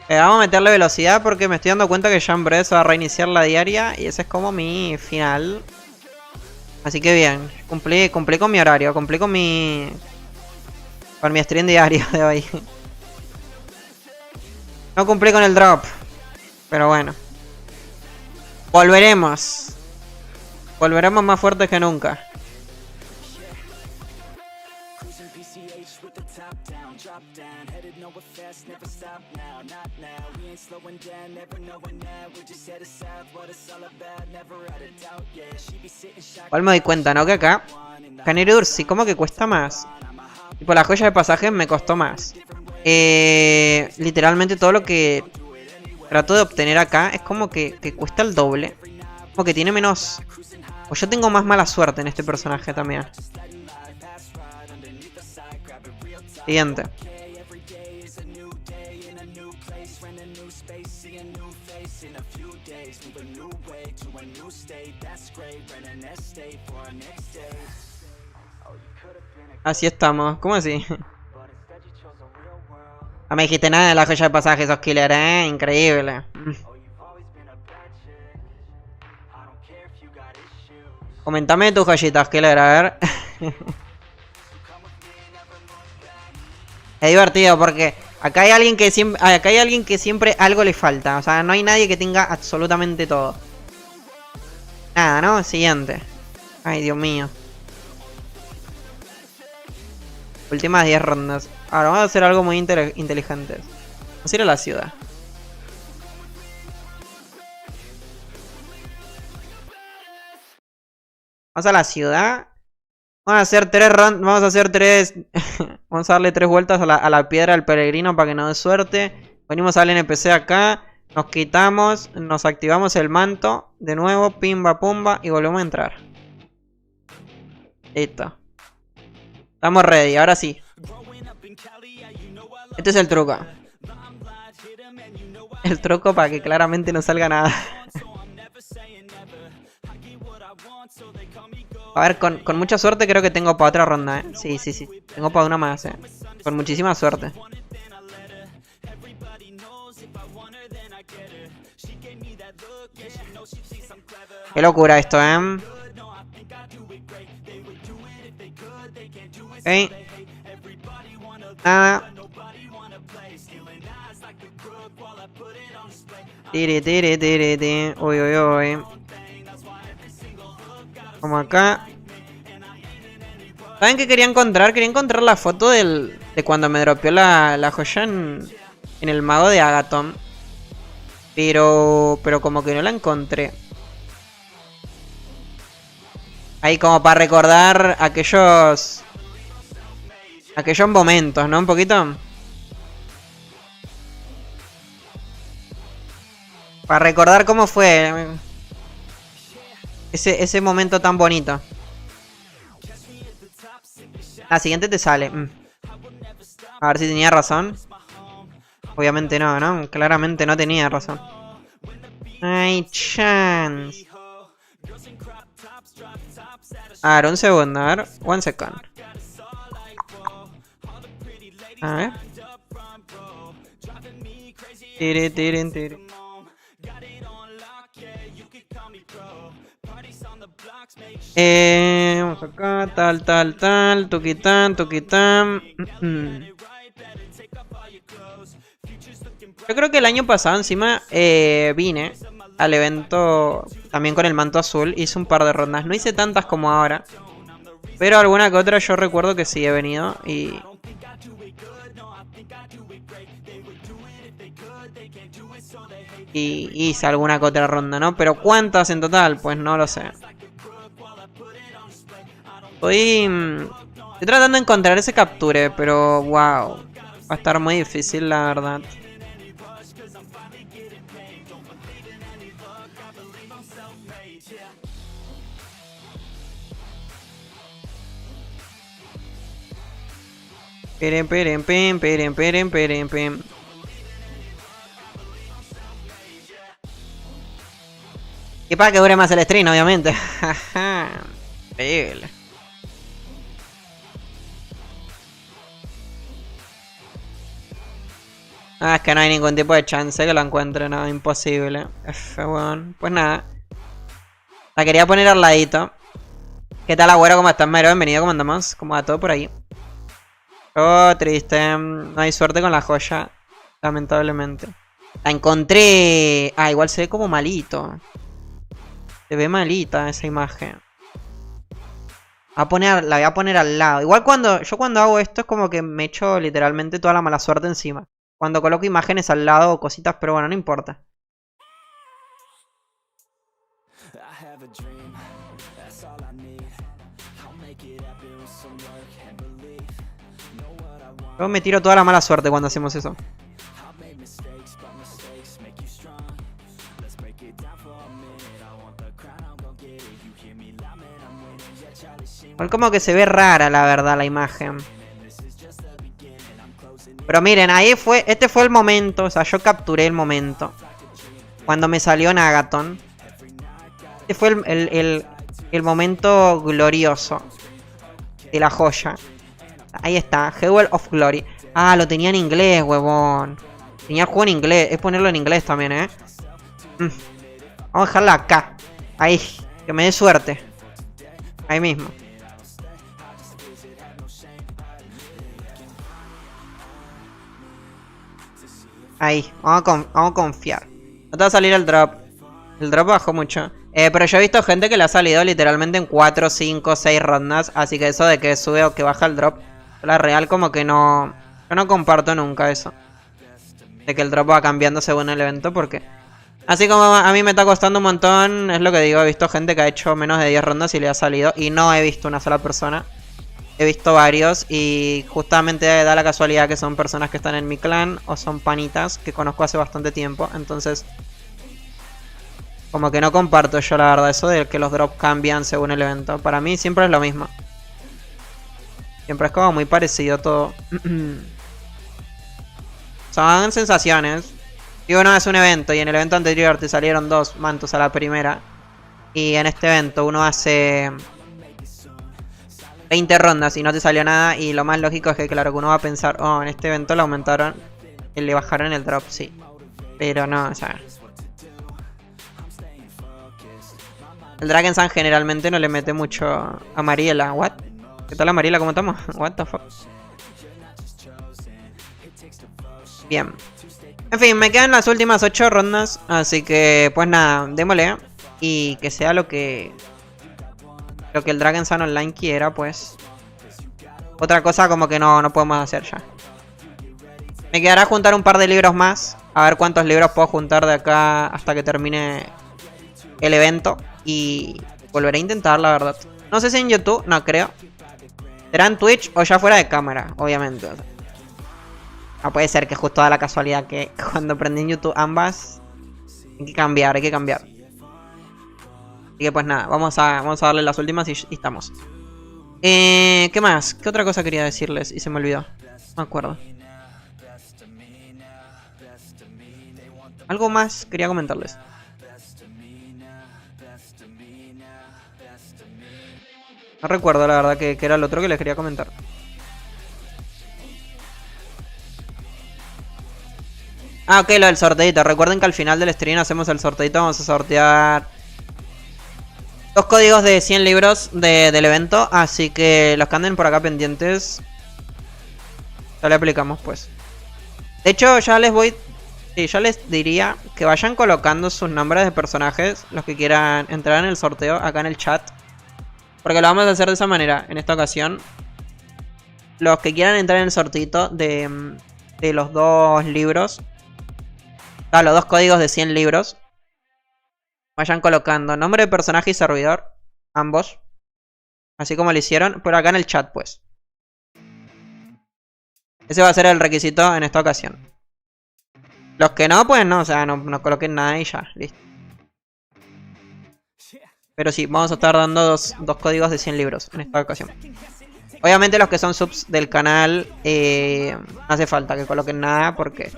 Vamos a meterle velocidad porque me estoy dando cuenta que ya en breve se va a reiniciar la diaria y ese es como mi final. Así que bien, cumplí con mi horario, cumplí con mi stream diario de hoy. No cumplí con el drop, pero bueno. Volveremos más fuertes que nunca. Igual me doy cuenta, ¿no? Que acá Ursi, ¿cómo que cuesta más? Tipo, la joya de pasaje me costó más. Literalmente todo lo que trato de obtener acá es como que cuesta el doble. Como que tiene menos... O yo tengo más mala suerte en este personaje también. Siguiente. Así estamos. ¿Cómo así? No me dijiste nada de la joya de pasaje, esos killers, Increíble. Comentame tus joyitas, Keller, a ver. Es divertido porque acá hay alguien que siempre algo le falta. O sea, no hay nadie que tenga absolutamente todo. Nada, ¿no? Siguiente. Ay, Dios mío. Últimas 10 rondas. Ahora vamos a hacer algo muy inteligente. Vamos a ir a la ciudad. Vamos a la ciudad. Vamos a hacer 3 rondas. Vamos a hacer 3. Vamos a darle 3 vueltas a la piedra del peregrino para que nos dé suerte. Venimos al NPC acá. Nos quitamos. Nos activamos el manto. De nuevo. Pimba pumba. Y volvemos a entrar. Listo. Estamos ready. Ahora sí. Este es el truco. El truco para que claramente no salga nada. A ver, con mucha suerte creo que tengo para otra ronda, ¿eh? Sí, sí, sí. Tengo para una más, ¿eh? Con muchísima suerte. Qué locura esto, ¿eh? Ok. Nada. Tiri. Uy, uy, uy. Como acá. ¿Saben qué quería encontrar? Quería encontrar la foto de cuando me dropeó la joya en el mago de Agathon. Pero como que no la encontré. Ahí como para recordar aquellos momentos, ¿no? Un poquito. Para recordar cómo fue ese momento tan bonito. La siguiente te sale. A ver si tenía razón. Obviamente no, ¿no? Claramente no tenía razón. Ay, chance. A ver, un segundo, a ver. One second. A ver. Tiri. Vamos acá, tal, tuquitán. Yo creo que el año pasado encima vine al evento también con el manto azul. Hice un par de rondas, no hice tantas como ahora, pero alguna que otra yo recuerdo que sí he venido y hice alguna que otra ronda, ¿no? Pero ¿cuántas en total? Pues no lo sé. Estoy tratando de encontrar ese capture, pero wow. Va a estar muy difícil, la verdad. Peren. Y para que dure más el stream, obviamente. Increíble. Ah, es que no hay ningún tipo de chance que lo encuentre, no, imposible. F1. Pues nada. La quería poner al ladito. ¿Qué tal, agüero? ¿Cómo estás, Mero? Bienvenido, ¿cómo andamos? ¿Cómo va todo por ahí? Oh, triste. No hay suerte con la joya. Lamentablemente. La encontré. Ah, igual se ve como malito. Se ve malita esa imagen. La voy a poner al lado. Igual cuando hago esto es como que me echo literalmente toda la mala suerte encima. Cuando coloco imágenes al lado o cositas, pero bueno, no importa. Yo me tiro toda la mala suerte cuando hacemos eso. Igual como que se ve rara, la verdad, la imagen. Pero miren, ahí fue. Este fue el momento. O sea, yo capturé el momento. Cuando me salió en Agathon. Este fue el momento glorioso de la joya. Ahí está, Jewel of Glory. Ah, lo tenía en inglés, huevón. Tenía el juego en inglés. Es ponerlo en inglés también, Vamos a dejarla acá. Ahí, que me dé suerte. Ahí mismo. Ahí, vamos a confiar. No te va a salir el drop. El drop bajó mucho. Pero yo he visto gente que le ha salido literalmente en 4, 5, 6 rondas. Así que eso de que sube o que baja el drop, la real como que no... Yo no comparto nunca eso. De que el drop va cambiando según el evento, porque... Así como a mí me está costando un montón, es lo que digo, he visto gente que ha hecho menos de 10 rondas y le ha salido. Y no he visto una sola persona. He visto varios y justamente da la casualidad que son personas que están en mi clan o son panitas que conozco hace bastante tiempo. Entonces, como que no comparto yo la verdad eso de que los drops cambian según el evento. Para mí siempre es lo mismo. Siempre es como muy parecido todo. Son sensaciones. Si uno hace un evento y en el evento anterior te salieron 2 mantos a la primera, y en este evento uno hace 20 rondas y no te salió nada, y lo más lógico es que claro que uno va a pensar, oh, en este evento le aumentaron y le bajaron el drop, sí. Pero no, o sea, el Dragon Sun generalmente no le mete mucho a Mariela. What? ¿Qué tal a Mariela? ¿Cómo estamos? What the fuck. Bien. En fin, me quedan las últimas 8 rondas. Así que, pues nada, démosle. Y que sea lo que el Dragon Sun Online quiera, pues. Otra cosa como que no podemos hacer ya. Me quedará juntar un par de libros más. A ver cuántos libros puedo juntar de acá hasta que termine el evento. Y volveré a intentar, la verdad. No sé si en YouTube, no creo. Será en Twitch o ya fuera de cámara, obviamente. No puede ser que justo da la casualidad que cuando prendí en YouTube ambas. Hay que cambiar, hay que cambiar. Así que pues nada, vamos a darle las últimas y estamos. ¿Qué más? ¿Qué otra cosa quería decirles? Y se me olvidó. No me acuerdo. Algo más quería comentarles. No recuerdo la verdad que era el otro que les quería comentar. Ah, ok, lo del sorteito. Recuerden que al final del stream hacemos el sorteito. Vamos a sortear 2 códigos de 100 libros del evento. Así que los que anden por acá pendientes, ya le aplicamos pues. De hecho ya les voy... Sí, ya les diría que vayan colocando sus nombres de personajes, los que quieran entrar en el sorteo acá en el chat. Porque lo vamos a hacer de esa manera en esta ocasión. Los que quieran entrar en el sorteito de los 2 libros, los 2 códigos de 100 libros, vayan colocando nombre de personaje y servidor, ambos, así como lo hicieron, pero acá en el chat pues. Ese va a ser el requisito en esta ocasión. Los que no, pues no, o sea, no coloquen nada y ya, listo. Pero sí, vamos a estar dando dos códigos de 100 libros en esta ocasión. Obviamente los que son subs del canal, no hace falta que coloquen nada porque...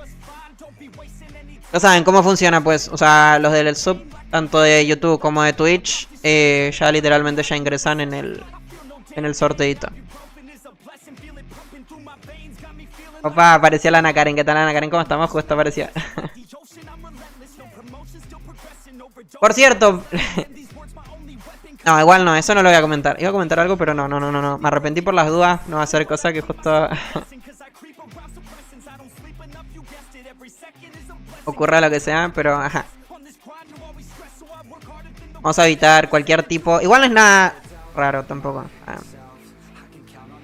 Ya saben cómo funciona pues, o sea, los del sub, tanto de YouTube como de Twitch, ya literalmente ya ingresan en el sorteito. Opa, aparecía la Ana Karen. ¿Qué tal, Ana Karen? ¿Cómo estamos? Justo aparecía. Por cierto. No, igual no, eso no lo voy a comentar. Iba a comentar algo, pero no. Me arrepentí por las dudas. No va a ser cosa que justo ocurra lo que sea, pero ajá. Vamos a evitar cualquier tipo. Igual no es nada raro tampoco.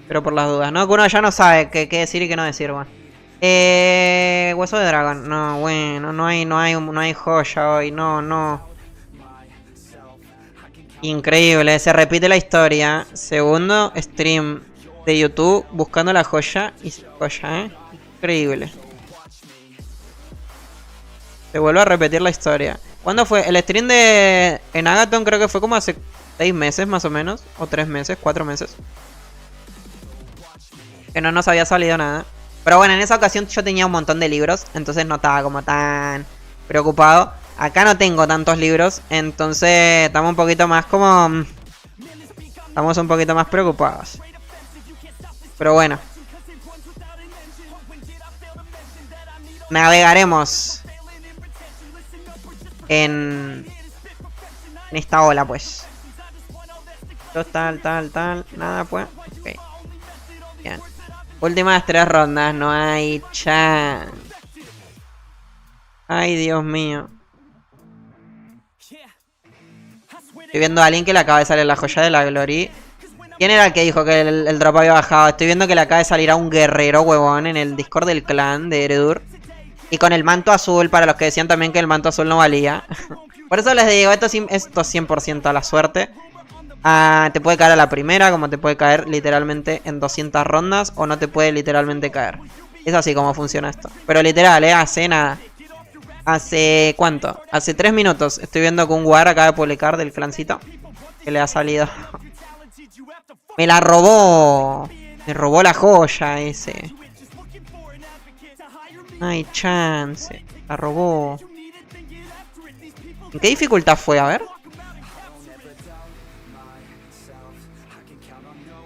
Pero por las dudas, ¿no? Que uno ya no sabe qué decir y qué no decir, bueno. Hueso de dragón. No, bueno, no hay joya hoy, no. Increíble, se repite la historia. Segundo stream de YouTube buscando la joya y joya, Increíble. Se vuelve a repetir la historia. ¿Cuándo fue? El stream en Agathon creo que fue como hace 6 meses más o menos. O 3 meses, 4 meses. Que no nos había salido nada. Pero bueno, en esa ocasión yo tenía un montón de libros. Entonces no estaba como tan preocupado. Acá no tengo tantos libros. Entonces estamos un poquito más como... Estamos un poquito más preocupados. Pero bueno. Navegaremos en esta ola pues. Tal. Nada, pues. Ok. Bien. Últimas 3 rondas. No hay chance. Ay, Dios mío. Estoy viendo a alguien que le acaba de salir la joya de la gloria. ¿Quién era el que dijo que el drop había bajado? Estoy viendo que le acaba de salir a un guerrero, huevón, en el Discord del clan de Eredur. Y con el manto azul, para los que decían también que el manto azul no valía. Por eso les digo, esto es 100% a la suerte. Te puede caer a la primera, como te puede caer literalmente en 200 rondas, o no te puede literalmente caer. Es así como funciona esto. Pero literal, hace nada. ¿Hace cuánto? Hace 3 minutos. Estoy viendo que un War acaba de publicar del clancito. Que le ha salido. Me la robó. Me robó la joya ese. No hay chance. La robó. ¿En qué dificultad fue? A ver.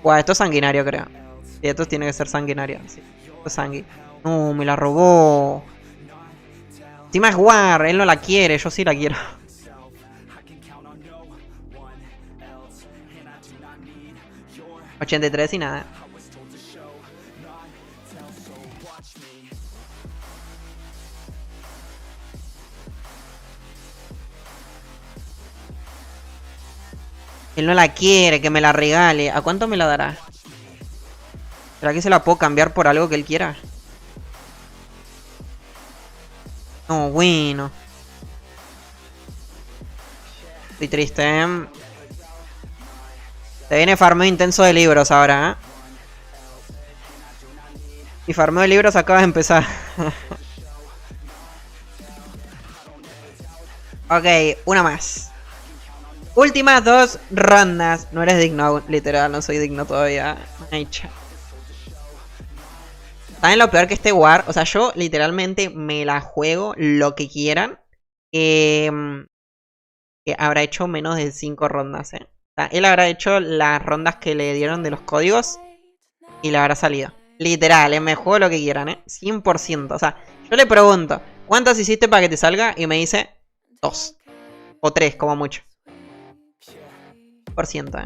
Buah, esto es sanguinario, creo. Sí, esto tiene que ser sanguinario. Sí, esto es sangui. No, me la robó. Encima es War, él no la quiere, yo sí la quiero. $83 y nada. Él no la quiere, que me la regale. ¿A cuánto me la dará? ¿Será que se la puedo cambiar por algo que él quiera? No, bueno. Estoy triste, ¿eh? Se viene farmeo intenso de libros ahora, ¿eh? Y farmeo de libros acaba de empezar. Ok, una más. Últimas 2 rondas. No eres digno, literal, no soy digno todavía. Ay, cha. ¿Saben lo peor que este War? O sea, yo literalmente me la juego lo que quieran. Que habrá hecho menos de 5 rondas, ¿eh? O sea, él habrá hecho las rondas que le dieron de los códigos y le habrá salido. Literal, me juego lo que quieran, 100%. O sea, yo le pregunto, ¿cuántas hiciste para que te salga? Y me dice 2. O 3, como mucho. Por ciento,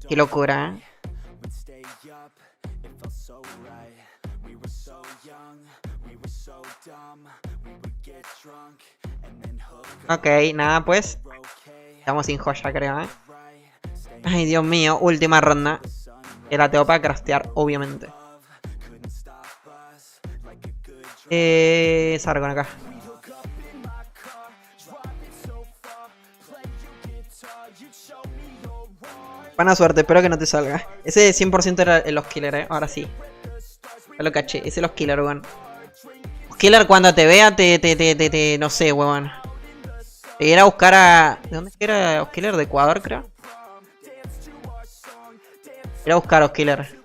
Qué locura, Ok, nada, pues. Estamos sin joya, creo, Ay, Dios mío, última ronda. Que la tengo para craftear, obviamente. Sargon acá. Buena suerte, espero que no te salga. Ese 100% era el los killer, ahora sí. Ya lo caché, ese es los killer, weón. Los killer cuando te vea, no sé, weón. Te irá a buscar a... ¿De dónde era los killer? De Ecuador, creo. Ir a buscar a los killer.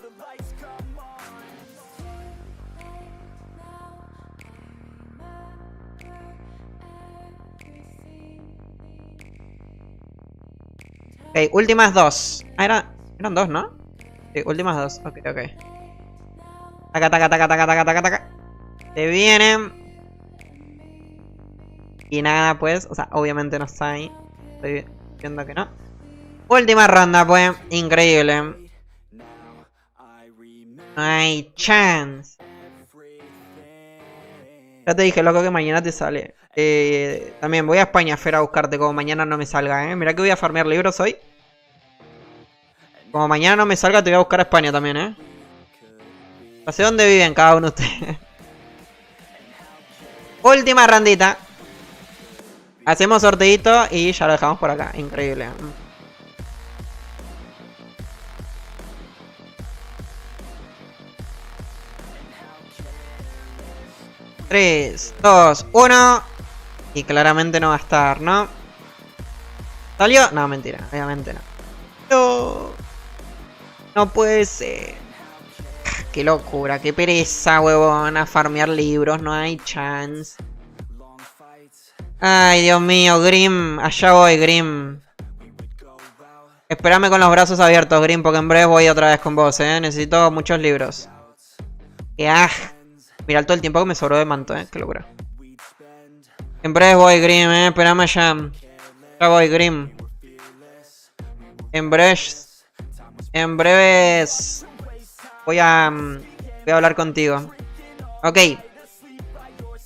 Ok, últimas 2. Eran 2, ¿no? Sí, últimas 2. Ok. Taca. Se vienen. Y nada, pues. O sea, obviamente no está ahí. Estoy viendo que no. Última ronda, pues. Increíble. No hay chance. Ya te dije, loco, que mañana te sale. También voy a España, Fer, a buscarte. Como mañana no me salga, Mira que voy a farmear libros hoy. Como mañana no me salga, te voy a buscar a España también, No sé dónde viven cada uno de ustedes. Última randita. Hacemos sorteito y ya lo dejamos por acá. Increíble. 3, 2, 1. Y claramente no va a estar, ¿no? ¿Salió? No, mentira, obviamente no. No. No puede ser. Qué locura, qué pereza, huevón. A farmear libros, no hay chance. Ay, Dios mío, Grim. Allá voy, Grim. Espérame con los brazos abiertos, Grim, porque en breve voy otra vez con vos, Necesito muchos libros. ¡Qué Mira todo el tiempo que me sobró de manto, qué locura. En breve voy, Grim, espérame allá. Ya voy, Grim. En breves voy a hablar contigo. Ok.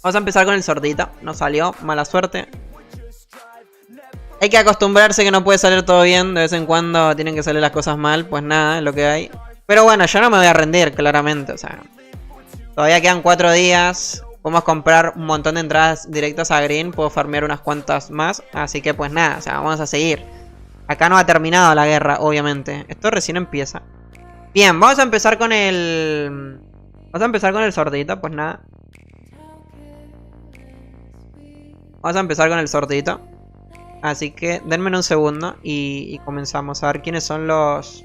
Vamos a empezar con el sordito. No salió, mala suerte. Hay que acostumbrarse que no puede salir todo bien. De vez en cuando tienen que salir las cosas mal. Pues nada, es lo que hay. Pero bueno, yo no me voy a rendir, claramente. O sea, todavía quedan 4 días. Podemos comprar un montón de entradas directas a Green. Puedo farmear unas cuantas más. Así que pues nada, o sea, vamos a seguir. Acá no ha terminado la guerra, obviamente. Esto recién empieza. Bien, vamos a empezar con el... Vamos a empezar con el sordito, pues nada. Vamos a empezar con el sordito. Así que denme un segundo y comenzamos a ver quiénes son los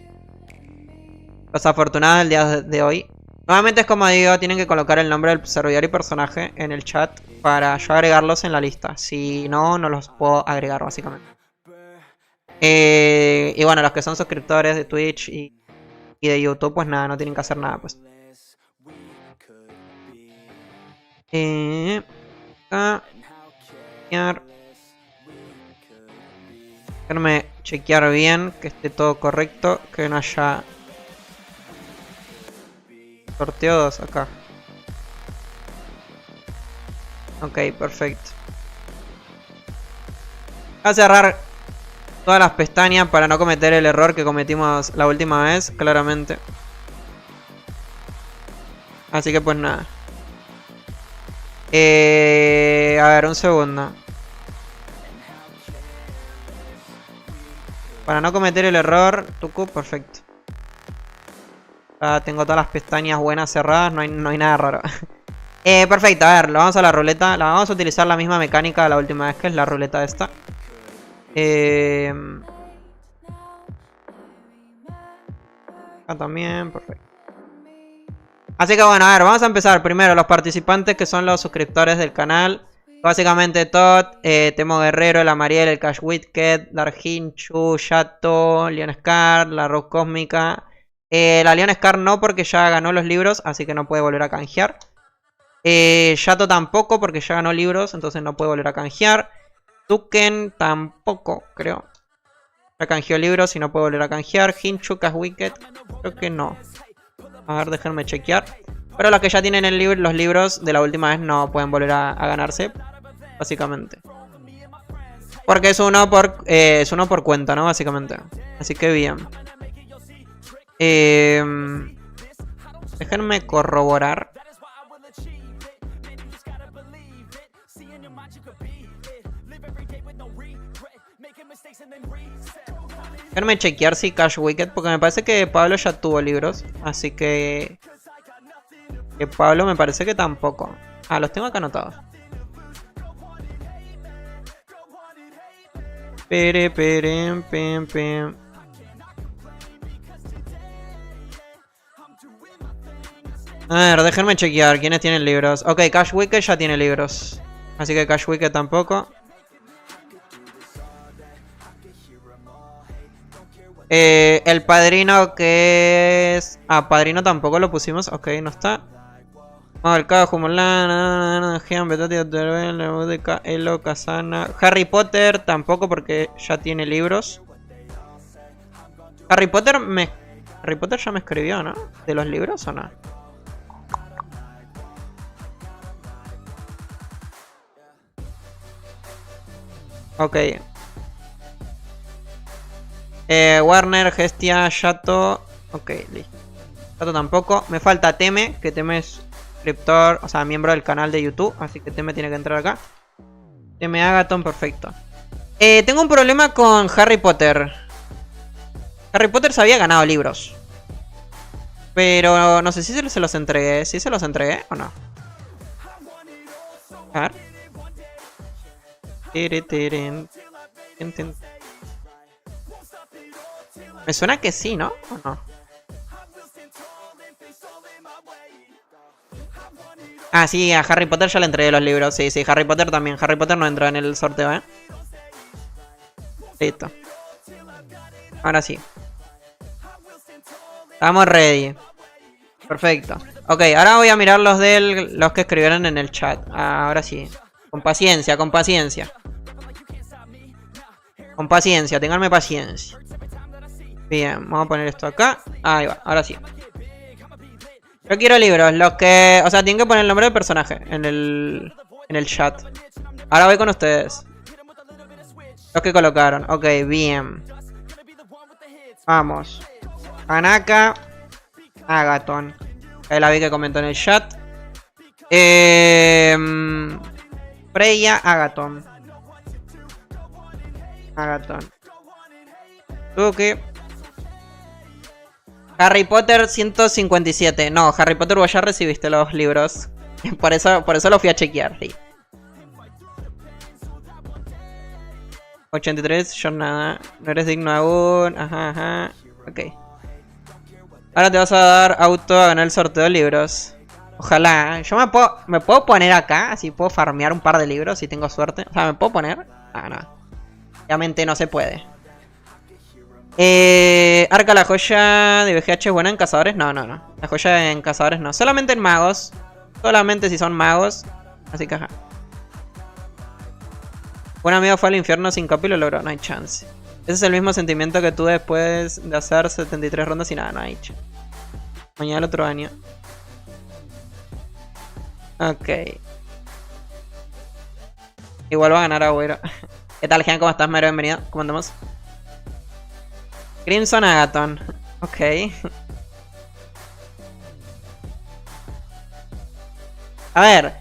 afortunados del día de hoy. Nuevamente es como digo, tienen que colocar el nombre del servidor y personaje en el chat para yo agregarlos en la lista. Si no, no los puedo agregar básicamente. Y bueno, los que son suscriptores de Twitch y de YouTube, pues nada, no tienen que hacer nada, pues. Déjenme chequear bien que esté todo correcto, que no haya sorteo 2 acá. Ok, perfecto. Voy a cerrar todas las pestañas para no cometer el error que cometimos la última vez, claramente. Así que pues nada. A ver, un segundo. Para no cometer el error, Tuku, perfecto. Tengo todas las pestañas buenas cerradas, no hay nada raro. Perfecto, a ver, lo vamos a la ruleta. Vamos a utilizar la misma mecánica de la última vez, que es la ruleta esta. Acá también, perfecto. Así que bueno, a ver, vamos a empezar primero los participantes que son los suscriptores del canal. Básicamente Todd, Temo Guerrero, la Mariel, el Cash Wicked, Darginchu, Yato, Leon Scar, la Rose Cósmica. La Leon Scar no, porque ya ganó los libros, así que no puede volver a canjear. Yato tampoco, porque ya ganó libros, entonces no puede volver a canjear. Tuken tampoco, creo. Ya canjeó libros y no puede volver a canjear. Hinchu, Cash Wicked, creo que no. A ver, déjenme chequear. Pero los que ya tienen los libros de la última vez no pueden volver a ganarse. Básicamente. Porque es uno por cuenta, ¿no? Básicamente. Así que bien. Déjenme corroborar. Déjenme chequear si Cash Wicked, porque me parece que Pablo ya tuvo libros. Así que Pablo me parece que tampoco. Ah, los tengo acá anotados. A ver, déjenme chequear quiénes tienen libros. Ok, Cash Wicked ya tiene libros. Así que Cash Wicked tampoco. El padrino que es... Ah, padrino tampoco lo pusimos. Ok, no está. Elo, Kazana. Harry Potter tampoco, porque ya tiene libros. Harry Potter ya me escribió, ¿no? ¿De los libros o no? Ok. Warner, Gestia, Yato. Ok, listo. Yato tampoco. Me falta Teme, que Teme es suscriptor, o sea, miembro del canal de YouTube. Así que Teme tiene que entrar acá. Teme Agaton, perfecto. Tengo un problema con Harry Potter. Harry Potter se había ganado libros. Pero no sé si se los entregué. ¿Sí se los entregué o no? A ver. Me suena que sí, ¿no? ¿O no? Ah, sí, a Harry Potter ya le entregué los libros. Sí, sí, Harry Potter también. Harry Potter no entra en el sorteo, ¿eh? Listo. Ahora sí. Estamos ready. Perfecto. Ok, ahora voy a mirar los que escribieron en el chat. Ahora sí. Con paciencia, con paciencia. Con paciencia, tenganme paciencia. Bien, vamos a poner esto acá. Ahí va, ahora sí. Yo quiero libros, los que... O sea, tienen que poner el nombre del personaje en el chat. Ahora voy con ustedes. Los que colocaron. Ok, bien. Vamos. Anaka. Agaton. Ahí la vi que comentó en el chat. Freya, Agaton. Tuki. Harry Potter 157. No, Harry Potter vos ya recibiste los libros. Por eso lo fui a chequear. Sí. 83, yo nada. No eres digno aún. Ajá. Ok. Ahora te vas a dar auto a ganar el sorteo de libros. Ojalá. Yo me puedo poner acá. Así puedo farmear un par de libros si tengo suerte. O sea, ¿me puedo poner? Ah, no. Obviamente no se puede. Arca, la joya de VGH es buena en cazadores. No. La joya en cazadores no. Solamente en magos. Solamente si son magos. Así que ajá. Un amigo fue al infierno sin copy y lo logró. No hay chance. Ese es el mismo sentimiento que tuve después de hacer 73 rondas y nada, no hay chance. Mañana el otro año. Ok. Igual va a ganar Agüero. ¿Qué tal, Gian? ¿Cómo estás, Mero? Bienvenido. ¿Cómo andamos? Crimson Agaton. Ok. A ver,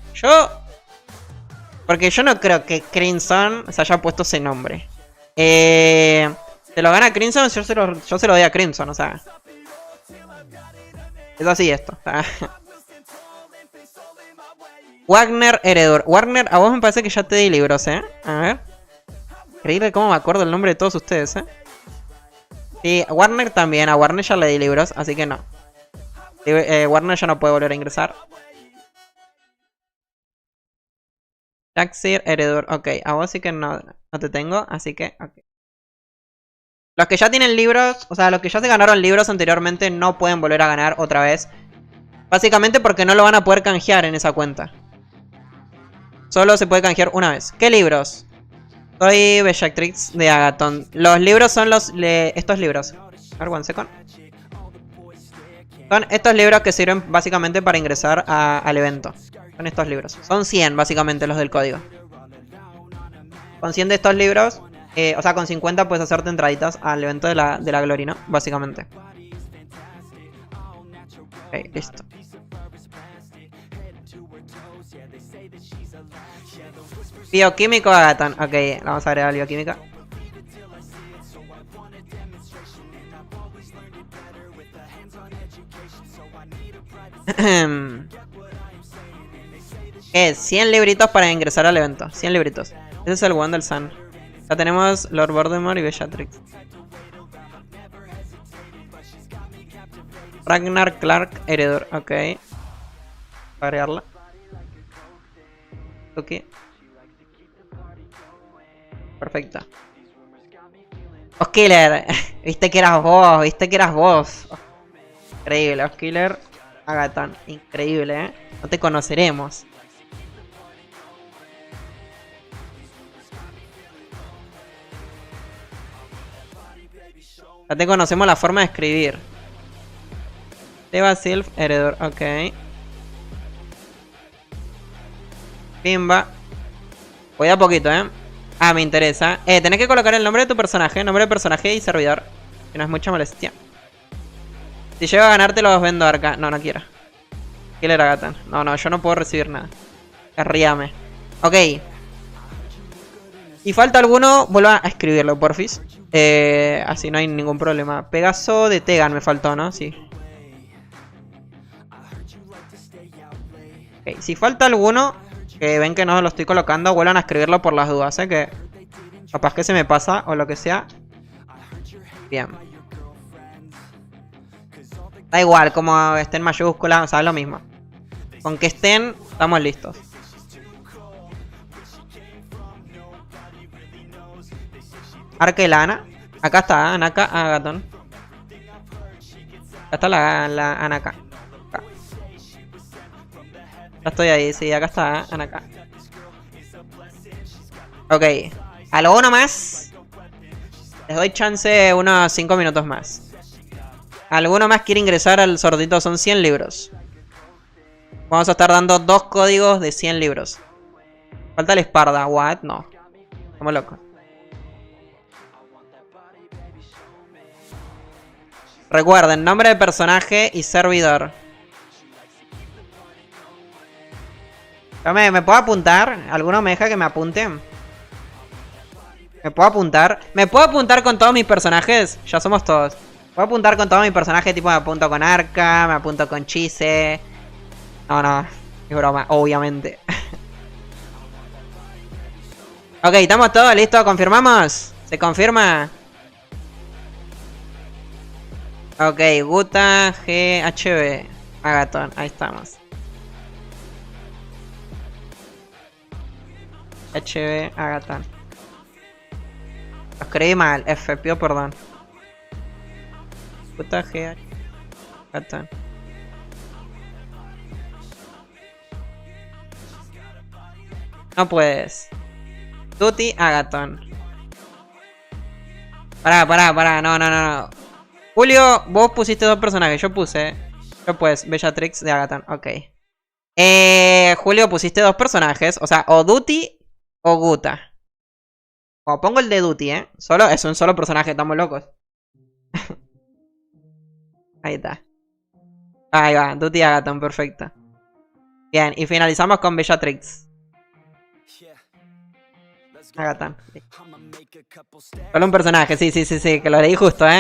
porque yo no creo que Crimson se haya puesto ese nombre. Se lo gana Crimson, yo se lo doy a Crimson, o sea. Es así esto. Wagner Heredor. Wagner, a vos me parece que ya te di libros, A ver. Increíble cómo me acuerdo el nombre de todos ustedes, Sí, Warner también. A Warner ya le di libros, así que no. Warner ya no puede volver a ingresar. Taxir, Heredor. Ok, a vos sí que no te tengo, así que... Okay. Los que ya tienen libros, o sea, los que ya se ganaron libros anteriormente no pueden volver a ganar otra vez. Básicamente porque no lo van a poder canjear en esa cuenta. Solo se puede canjear una vez. ¿Qué libros? Soy Bellatrix de Agaton. Los libros son estos libros. A ver, one second. Son estos libros que sirven básicamente para ingresar al evento. Son estos libros. Son 100 básicamente los del código. Con 100 de estos libros, o sea, con 50 puedes hacerte entraditas al evento de la Glory, ¿no? Básicamente. Ok, listo. Bioquímico Agaton. Ok, vamos a agregar al bioquímica. Es 100 libritos para ingresar al evento. 100 libritos. Ese es el one del Sun. Ya tenemos Lord Voldemort y Bellatrix. Ragnar Clark Heredor. Ok. Agregarla. Ok. Perfecto. Oskiller. Viste que eras vos. Increíble, Oskiller. Agaton. Increíble, No te conoceremos. Ya te conocemos la forma de escribir. Teba Sylph Heredor. Ok. Pimba. Voy a poquito, Ah, me interesa. Tenés que colocar el nombre de tu personaje. Nombre de personaje y servidor. Que no es mucha molestia. Si llego a ganarte los vendo Arca. No, no quiero. Killer Agaton. No, yo no puedo recibir nada. Carríame. Ok. Si falta alguno, vuelva a escribirlo, porfis. Así no hay ningún problema. Pegaso de Tegan me faltó, ¿no? Sí. Ok, si falta alguno, que ven que no lo estoy colocando, vuelvan a escribirlo por las dudas, que capaz que se me pasa o lo que sea. Bien. Da igual, como estén en mayúsculas, o sea, es lo mismo. Con que estén, estamos listos. Arkelana. Acá está, Anaka Agaton. Acá está la Anaka. Acá. Ya estoy ahí, sí, acá está, Anaka. Ok. A lo uno más. Les doy chance unos 5 minutos más. ¿Alguno más quiere ingresar al sortito? Son 100 libros. Vamos a estar dando 2 códigos de 100 libros. Falta el Esparda. ¿What? No. Estamos locos. Recuerden, nombre de personaje y servidor. ¿Me puedo apuntar? ¿Alguno me deja que me apunte? ¿Me puedo apuntar? ¿Me puedo apuntar con todos mis personajes? Ya somos todos. ¿Puedo apuntar con todos mis personajes? Tipo me apunto con Arca, me apunto con Chise. No, es broma, obviamente. Ok, ¿estamos todos listos? ¿Confirmamos? ¿Se confirma? Ok, Guta, GHB, Agaton, ahí estamos. HB, Agaton. Lo escribí mal, F, pido perdón. Guta, GH, Agaton. No puedes. Duty, Agaton. Pará, no. Julio, vos pusiste 2 personajes, yo pues, Bellatrix de Agaton, ok. Julio, pusiste 2 personajes, o sea, o Duty o Guta. O pongo el de Duty, solo, es un solo personaje, estamos locos. Ahí está. Ahí va, Duty Agaton, perfecto. Bien, y finalizamos con Bellatrix. Agaton. Solo un personaje, sí, que lo leí justo, Ok,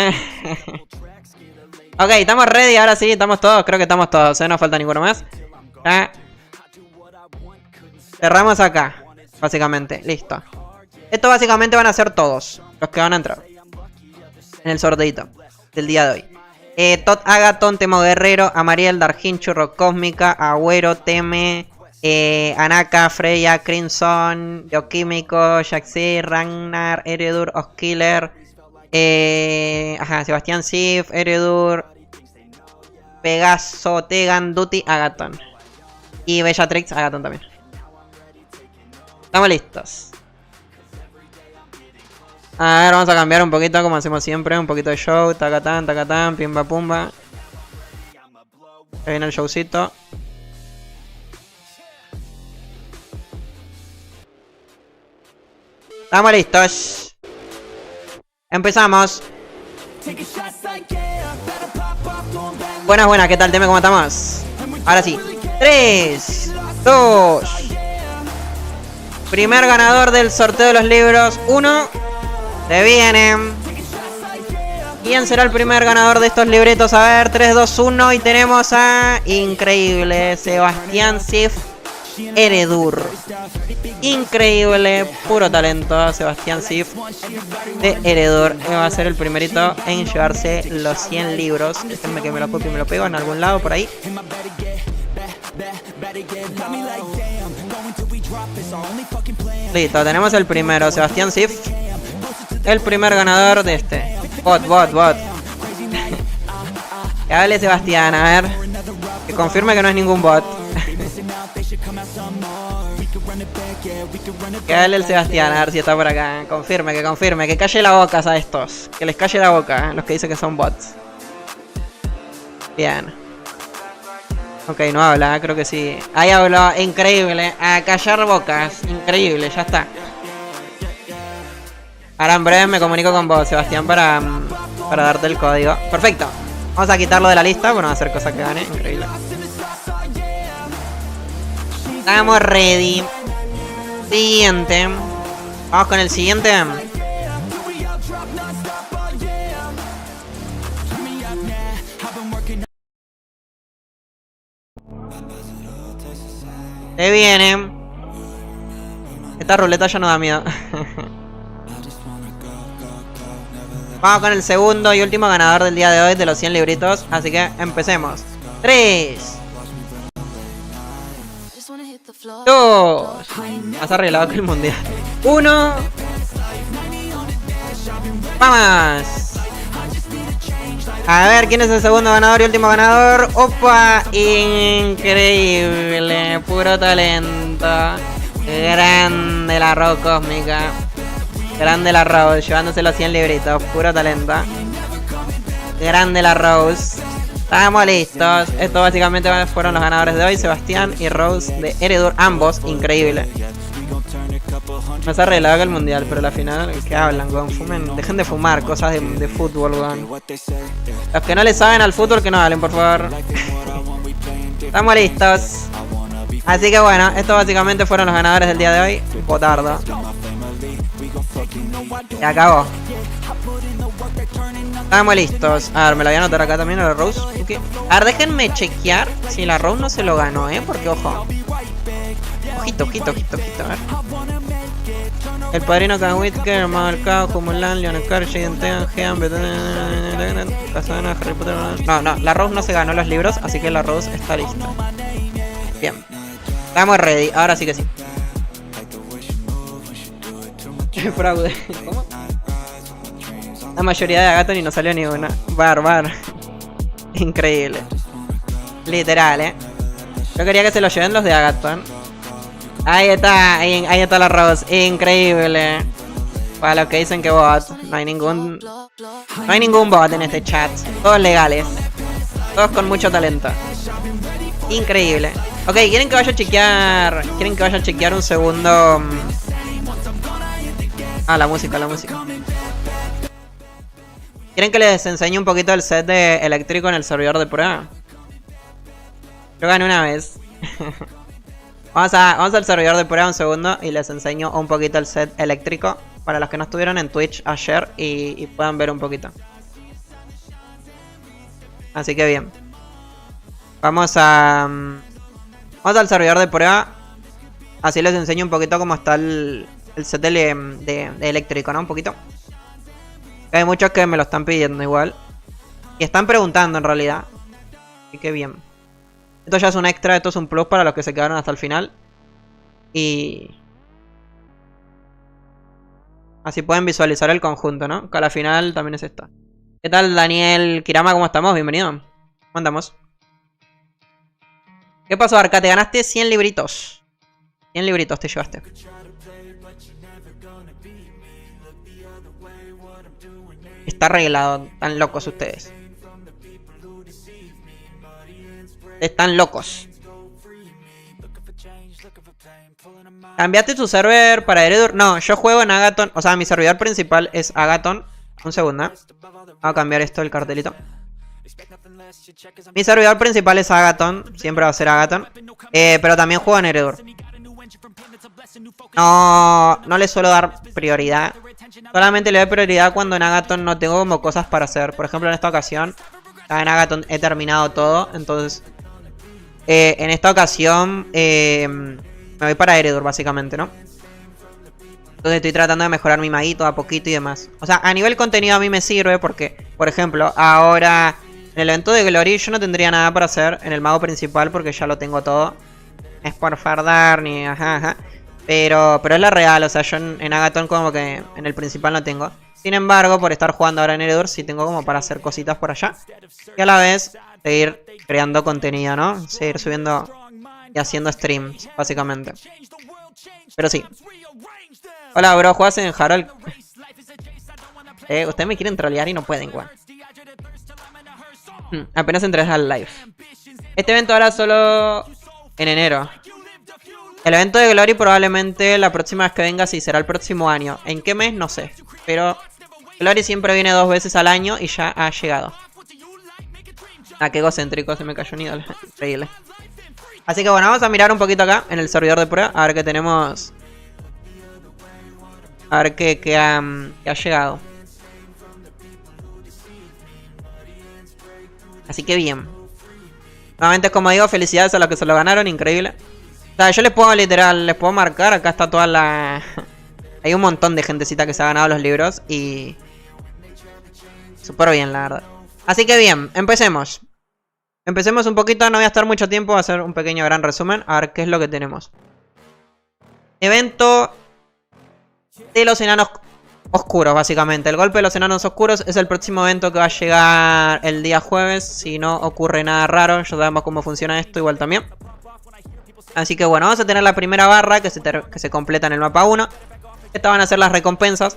estamos ready, ahora sí, estamos todos, creo que estamos todos, no falta ninguno más. Cerramos acá, básicamente, listo. Esto básicamente van a ser todos los que van a entrar en el sorteito del día de hoy. Todd, Agaton, Temo Guerrero, Amariel, Darjin, Churro Cósmica, Agüero, Teme, Anaka, Freya, Crimson, Bioquímico, Jaxi, Ragnar, Eredur, Oskiller, Sebastián Sif, Eredur, Pegaso, Tegan, Duty, Agaton. Y Bellatrix, Agaton también. Estamos listos. A ver, vamos a cambiar un poquito como hacemos siempre. Un poquito de show, tacatán, pimba pumba. Ahí viene el showcito. Estamos listos. Empezamos. Buenas, ¿qué tal, Teme? ¿Cómo estamos? Ahora sí. 3, 2. Primer ganador del sorteo de los libros. 1. Se vienen. ¿Quién será el primer ganador de estos libretos? A ver, 3, 2, 1. Y tenemos a... Increíble. Sebastián Sif Eredur. Increíble. Puro talento. Sebastián Sif de Eredur. Va a ser el primerito en llevarse los 100 libros. Déjenme que me lo copie y me lo pego en algún lado por ahí. Listo, tenemos el primero. Sebastián Sif. El primer ganador de este. Bot. Que hable Sebastián, a ver. Que confirme que no es ningún bot. Que hable el Sebastián, a ver si está por acá. Confirme. Que calle la boca a estos. Que les calle la boca, los que dicen que son bots. Bien. Ok, no habla, creo que sí. Ahí habló, increíble. A callar bocas, increíble, ya está. Ahora en breve me comunico con vos, Sebastián, para darte el código. Perfecto. Vamos a quitarlo de la lista, bueno, va a hacer cosas que gane. Increíble. Estamos ready. Siguiente. Vamos con el siguiente. Se viene. Esta ruleta ya no da miedo. Vamos con el segundo y último ganador del día de hoy de los 100 libritos. Así que empecemos. 3, 2. Más arreglado que el mundial. 1. Vamos. A ver, ¿quién es el segundo ganador y último ganador? ¡Opa! Increíble. Puro talento. Grande la rock cósmica. Grande la Rose, llevándose los 100 libritos, puro talento. Grande la Rose. Estamos listos. Estos básicamente fueron los ganadores de hoy, Sebastián y Rose de Eredur, ambos, increíble. Más arreglado que el mundial, pero la final, ¿qué hablan, weón? Fumen, dejen de fumar cosas de fútbol, weón. Los que no le saben al fútbol, que no hablen, por favor. Estamos listos. Así que bueno, estos básicamente fueron los ganadores del día de hoy. Potardo. Y acabó. Estamos listos. A ver, me lo voy a anotar acá también a la Rose. Okay. A ver, déjenme chequear si la Rose no se lo ganó, porque ojo. Ojito, ojito, ojito, ojito, a ver. El padrino Kawitker, el Marcado, como Lan, Leonard Carr, Jaden Tegan, Gean, Casana, Harry Potter. No, la Rose no se ganó los libros, así que la Rose está lista. Bien. Estamos ready, ahora sí que sí. Fraude. ¿Cómo? La mayoría de Agaton y no salió ni una. Bar. Increíble. Literal, Yo quería que se lo lleven los de Agaton. Ahí está la Rose. Increíble. Para los que dicen que bot. No hay ningún bot en este chat. Todos legales. Todos con mucho talento. Increíble. Ok, ¿quieren que vaya a chequear? ¿Quieren que vaya a chequear un segundo? Ah, la música. ¿Quieren que les enseñe un poquito el set de eléctrico en el servidor de prueba? Yo gané una vez. Vamos al servidor de prueba un segundo y les enseño un poquito el set eléctrico para los que no estuvieron en Twitch ayer y puedan ver un poquito. Así que bien. Vamos al servidor de prueba. Así les enseño un poquito cómo está el set de eléctrico, ¿no? Un poquito. Hay muchos que me lo están pidiendo igual. Y están preguntando en realidad. Así que bien. Esto ya es un extra, esto es un plus para los que se quedaron hasta el final. Y así pueden visualizar el conjunto, ¿no? Que a la final también es esta. ¿Qué tal, Daniel Kirama? ¿Cómo estamos? Bienvenido. ¿Cómo andamos? ¿Qué pasó, Arca? Te ganaste 100 libritos. 100 libritos te llevaste. Está arreglado. Están locos ustedes. Están locos. ¿Cambiaste tu server para Eredur? No, yo juego en Agaton. O sea, mi servidor principal es Agaton. Un segundo. Vamos a cambiar esto del cartelito. Mi servidor principal es Agaton. Siempre va a ser Agaton. Pero también juego en Eredur. No le suelo dar prioridad. Solamente le doy prioridad cuando en Agaton no tengo como cosas para hacer. Por ejemplo, en esta ocasión, en Agaton he terminado todo. Entonces, en esta ocasión me voy para Eredur, básicamente, ¿no? Entonces estoy tratando de mejorar mi maguito a poquito y demás. O sea, a nivel contenido a mí me sirve porque, por ejemplo, ahora en el evento de Glory yo no tendría nada para hacer en el mago principal porque ya lo tengo todo. Es por fardar ni ajá. Pero es la real, o sea, yo en Agaton como que en el principal no tengo. Sin embargo, por estar jugando ahora en Eredur sí tengo como para hacer cositas por allá. Y a la vez seguir creando contenido, ¿no? Seguir subiendo y haciendo streams, básicamente. Pero sí. Hola, bro, ¿juegas en Harold? Ustedes me quieren trolear y no pueden, weón. Apenas entré al live. Este evento ahora solo en enero. El evento de Glory probablemente la próxima vez que venga sí será el próximo año. ¿En qué mes? No sé. Pero Glory siempre viene 2 veces al año y ya ha llegado. Ah, qué egocéntrico, se me cayó un ídolo. Increíble. Así que bueno, vamos a mirar un poquito acá en el servidor de prueba. A ver qué tenemos. A ver qué ha llegado. Así que bien. Nuevamente, como digo, felicidades a los que se lo ganaron, increíble. O sea, yo les puedo literal, les puedo marcar, acá está toda la... Hay un montón de gentecita que se ha ganado los libros y... Súper bien, la verdad. Así que bien, empecemos. Empecemos un poquito, no voy a estar mucho tiempo, voy a hacer un pequeño gran resumen. A ver qué es lo que tenemos. Evento de los enanos oscuros, básicamente. El golpe de los enanos oscuros es el próximo evento que va a llegar el día jueves. Si no ocurre nada raro, ya sabemos cómo funciona esto igual también. Así que bueno, vamos a tener la primera barra que se completa en el mapa 1. Estas van a ser las recompensas.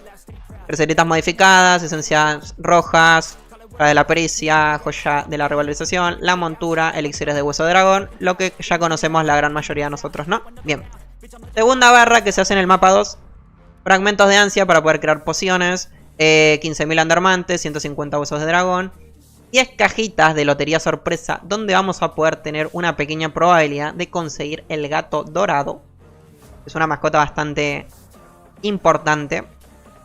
Creceritas modificadas, esencias rojas, joya de la pericia, joya de la revalorización, la montura, elixires de hueso de dragón, lo que ya conocemos la gran mayoría de nosotros, ¿no? Bien. Segunda barra que se hace en el mapa 2. Fragmentos de ansia para poder crear pociones, 15.000 andarmantes, 150 huesos de dragón, 10 cajitas de lotería sorpresa, donde vamos a poder tener una pequeña probabilidad de conseguir el gato dorado. Es una mascota bastante importante.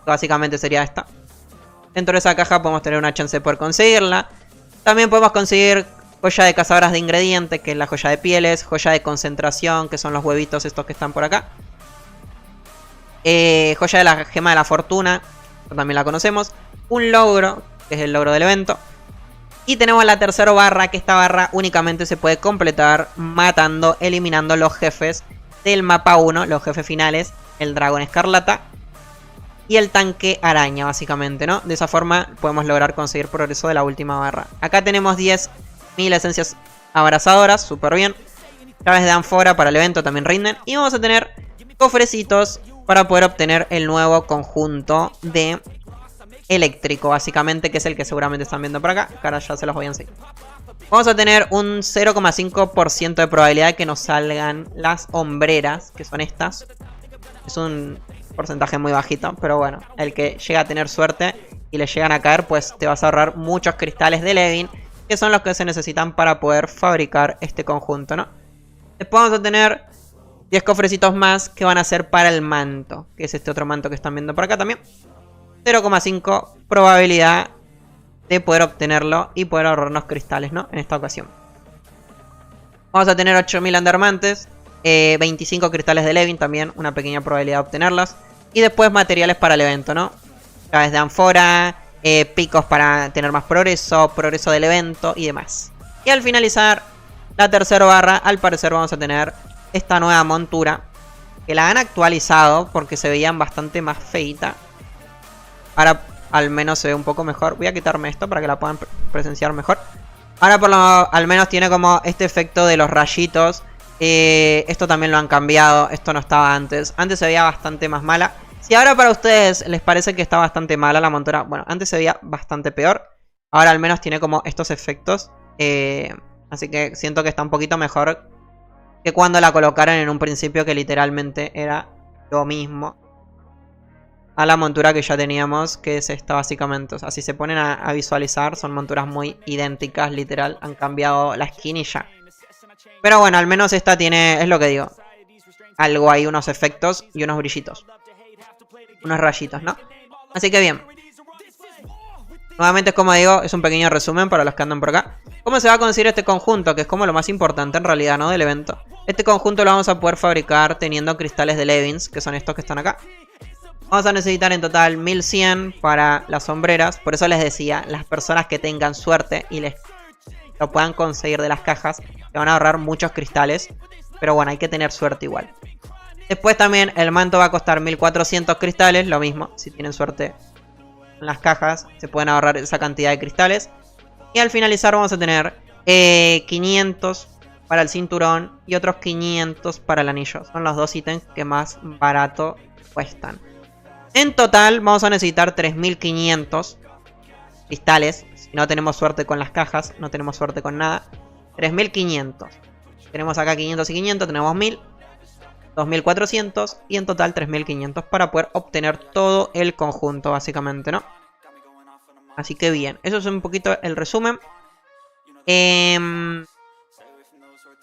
Básicamente sería esta. Dentro de esa caja podemos tener una chance de poder conseguirla. También podemos conseguir joya de cazadoras de ingredientes, que es la joya de pieles. Joya de concentración, que son los huevitos estos que están por acá. Joya de la gema de la fortuna, también la conocemos. Un logro, que es el logro del evento. Y tenemos la tercera barra, que esta barra únicamente se puede completar matando, eliminando los jefes del mapa 1, los jefes finales, el dragón escarlata y el tanque araña, básicamente, ¿no? De esa forma podemos lograr conseguir progreso de la última barra. Acá tenemos 10.000 esencias abrazadoras, súper bien. Llaves de ánfora para el evento también rinden. Y vamos a tener cofrecitos para poder obtener el nuevo conjunto de eléctrico, básicamente, que es el que seguramente están viendo por acá, que ahora ya se los voy a enseñar. Vamos a tener un 0,5% de probabilidad de que nos salgan las hombreras, que son estas. Es un porcentaje muy bajito, pero bueno, el que llega a tener suerte y le llegan a caer, pues te vas a ahorrar muchos cristales de Levin, que son los que se necesitan para poder fabricar este conjunto, ¿no? Después vamos a tener 10 cofrecitos más que van a ser para el manto, que es este otro manto que están viendo por acá también. 0,5 probabilidad de poder obtenerlo y poder ahorrarnos cristales, ¿no? En esta ocasión. Vamos a tener 8.000 andarmantes, 25 cristales de Levin también, una pequeña probabilidad de obtenerlos. Y después materiales para el evento, ¿no? Llaves de ánfora, picos para tener más progreso, progreso del evento y demás. Y al finalizar la tercera barra, al parecer vamos a tener esta nueva montura, que la han actualizado porque se veían bastante más feita. Ahora al menos se ve un poco mejor. Voy a quitarme esto para que la puedan presenciar mejor. Ahora al menos tiene como este efecto de los rayitos. Esto también lo han cambiado. Esto no estaba antes. Antes se veía bastante más mala. Si ahora para ustedes les parece que está bastante mala la montura, bueno, antes se veía bastante peor. Ahora al menos tiene como estos efectos. Así que siento que está un poquito mejor que cuando la colocaron en un principio, que literalmente era lo mismo a la montura que ya teníamos, que es esta básicamente. O sea, si se ponen a visualizar, son monturas muy idénticas, literal. Han cambiado la skin y ya. Pero bueno, al menos esta tiene, es lo que digo, algo ahí, unos efectos y unos brillitos. Unos rayitos, ¿no? Así que bien. Nuevamente, como digo, es un pequeño resumen para los que andan por acá. ¿Cómo se va a conseguir este conjunto? Que es como lo más importante en realidad, ¿no? Del evento. Este conjunto lo vamos a poder fabricar teniendo cristales de Levins, que son estos que están acá. Vamos a necesitar en total 1100 para las sombreras. Por eso les decía, las personas que tengan suerte y les lo puedan conseguir de las cajas, le van a ahorrar muchos cristales. Pero bueno, hay que tener suerte igual. Después también el manto va a costar 1400 cristales. Lo mismo, si tienen suerte en las cajas, se pueden ahorrar esa cantidad de cristales. Y al finalizar vamos a tener 500 para el cinturón y otros 500 para el anillo. Son los dos ítems que más barato cuestan. En total vamos a necesitar 3500 cristales. Si no tenemos suerte con las cajas, no tenemos suerte con nada. 3500. Tenemos acá 500 y 500, tenemos 1000. 2400 y en total 3500 para poder obtener todo el conjunto, básicamente, ¿no? Así que bien, eso es un poquito el resumen. Yo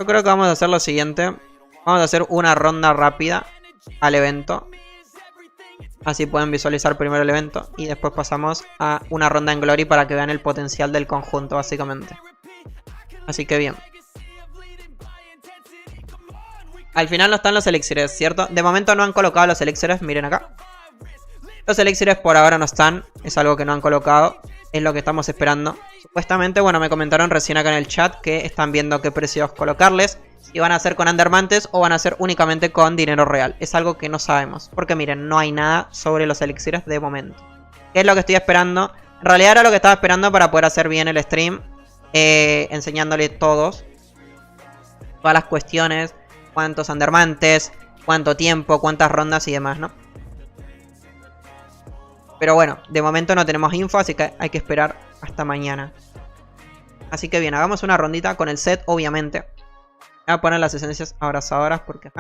creo que vamos a hacer lo siguiente. Vamos a hacer una ronda rápida al evento. Así pueden visualizar primero el evento y después pasamos a una ronda en Glory para que vean el potencial del conjunto, básicamente. Así que bien. Al final no están los elixires, ¿cierto? De momento no han colocado los elixires, miren acá. Los elixires por ahora no están, es algo que no han colocado, es lo que estamos esperando. Supuestamente, bueno, me comentaron recién acá en el chat que están viendo qué precios colocarles. Si van a ser con andarmantes o van a ser únicamente con dinero real. Es algo que no sabemos, porque miren, no hay nada sobre los elixires de momento. ¿Qué es lo que estoy esperando? En realidad era lo que estaba esperando para poder hacer bien el stream, enseñándole todas las cuestiones. Cuántos andarmantes, cuánto tiempo, cuántas rondas y demás, ¿no? Pero bueno, de momento no tenemos info, así que hay que esperar hasta mañana. Así que bien, hagamos una rondita con el set, obviamente. Voy a poner las esencias abrazadoras porque...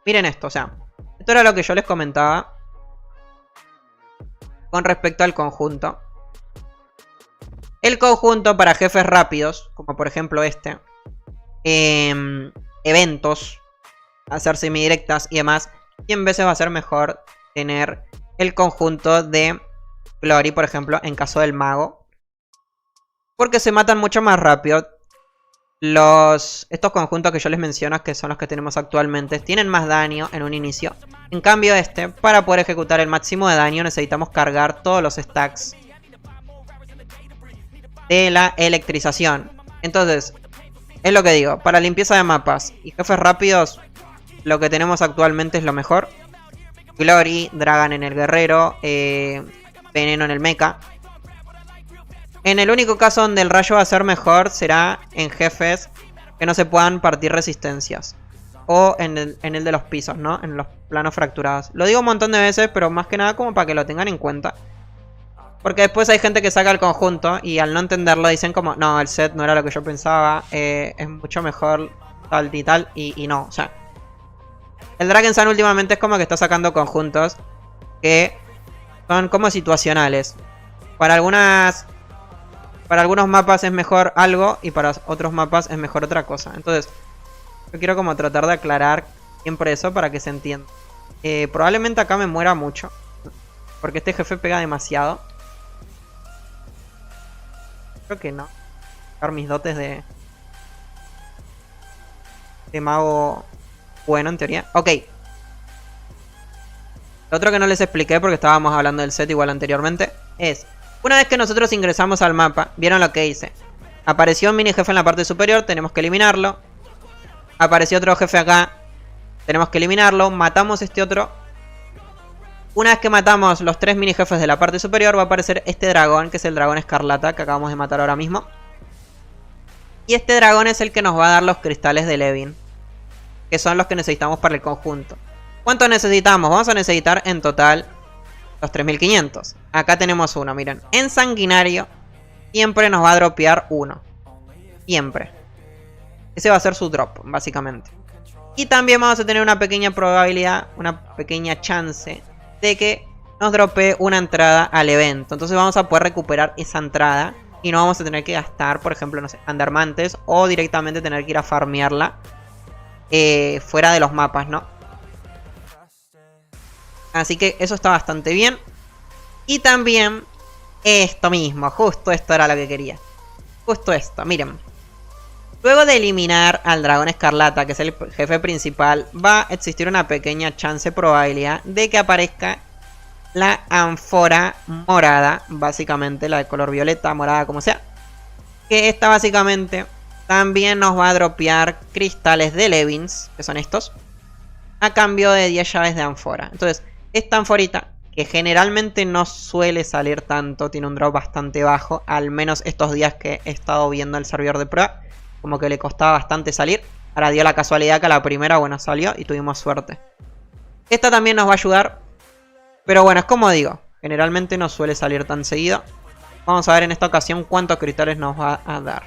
miren esto, o sea, esto era lo que yo les comentaba con respecto al conjunto. El conjunto para jefes rápidos, como por ejemplo este, eventos, hacer semidirectas y demás, 100 veces va a ser mejor tener el conjunto de Glory, por ejemplo, en caso del mago. Porque se matan mucho más rápido. Estos conjuntos que yo les menciono, que son los que tenemos actualmente, tienen más daño en un inicio. En cambio este, para poder ejecutar el máximo de daño necesitamos cargar todos los stacks de la electrización. Entonces, es lo que digo, para limpieza de mapas y jefes rápidos, lo que tenemos actualmente es lo mejor. Glory, Dragon en el guerrero, veneno en el mecha. En el único caso donde el rayo va a ser mejor será en jefes que no se puedan partir resistencias. O en el de los pisos, ¿no? En los planos fracturados. Lo digo un montón de veces, pero más que nada como para que lo tengan en cuenta. Porque después hay gente que saca el conjunto y al no entenderlo dicen como... no, el set no era lo que yo pensaba, es mucho mejor tal y tal. Y no, o sea... el Dragon Sun últimamente es como que está sacando conjuntos que son como situacionales. Para algunos mapas es mejor algo y para otros mapas es mejor otra cosa. Entonces, yo quiero como tratar de aclarar siempre eso para que se entienda. Probablemente acá me muera mucho, porque este jefe pega demasiado. Creo que no. Sacar mis dotes de mago bueno, en teoría. Ok. Lo otro que no les expliqué, porque estábamos hablando del set igual anteriormente, es... una vez que nosotros ingresamos al mapa, ¿vieron lo que hice? Apareció un mini jefe en la parte superior, tenemos que eliminarlo. Apareció otro jefe acá, tenemos que eliminarlo. Matamos este otro. Una vez que matamos los 3 mini jefes de la parte superior, va a aparecer este dragón, que es el dragón escarlata, que acabamos de matar ahora mismo. Y este dragón es el que nos va a dar los cristales de Levin, que son los que necesitamos para el conjunto. ¿Cuánto necesitamos? Vamos a necesitar en total... los 3500. Acá tenemos uno, miren. En sanguinario siempre nos va a dropear uno. Siempre. Ese va a ser su drop, básicamente. Y también vamos a tener una pequeña probabilidad, una pequeña chance de que nos dropee una entrada al evento. Entonces vamos a poder recuperar esa entrada y no vamos a tener que gastar, por ejemplo, no sé, Andermantes, o directamente tener que ir a farmearla fuera de los mapas, ¿no? Así que eso está bastante bien. Y también esto mismo, justo esto era lo que quería. Justo esto, miren. Luego de eliminar al dragón escarlata, que es el jefe principal, va a existir una pequeña chance, probabilidad de que aparezca la ánfora morada. Básicamente la de color violeta, morada, como sea. Que esta básicamente también nos va a dropear cristales de Levins, que son estos, a cambio de 10 llaves de ánfora. Entonces, esta ánforita, que generalmente no suele salir tanto, tiene un drop bastante bajo, al menos estos días que he estado viendo el servidor de prueba, como que le costaba bastante salir. Ahora dio la casualidad que a la primera, bueno, salió y tuvimos suerte. Esta también nos va a ayudar, pero bueno, es como digo, generalmente no suele salir tan seguido. Vamos a ver en esta ocasión cuántos cristales nos va a dar.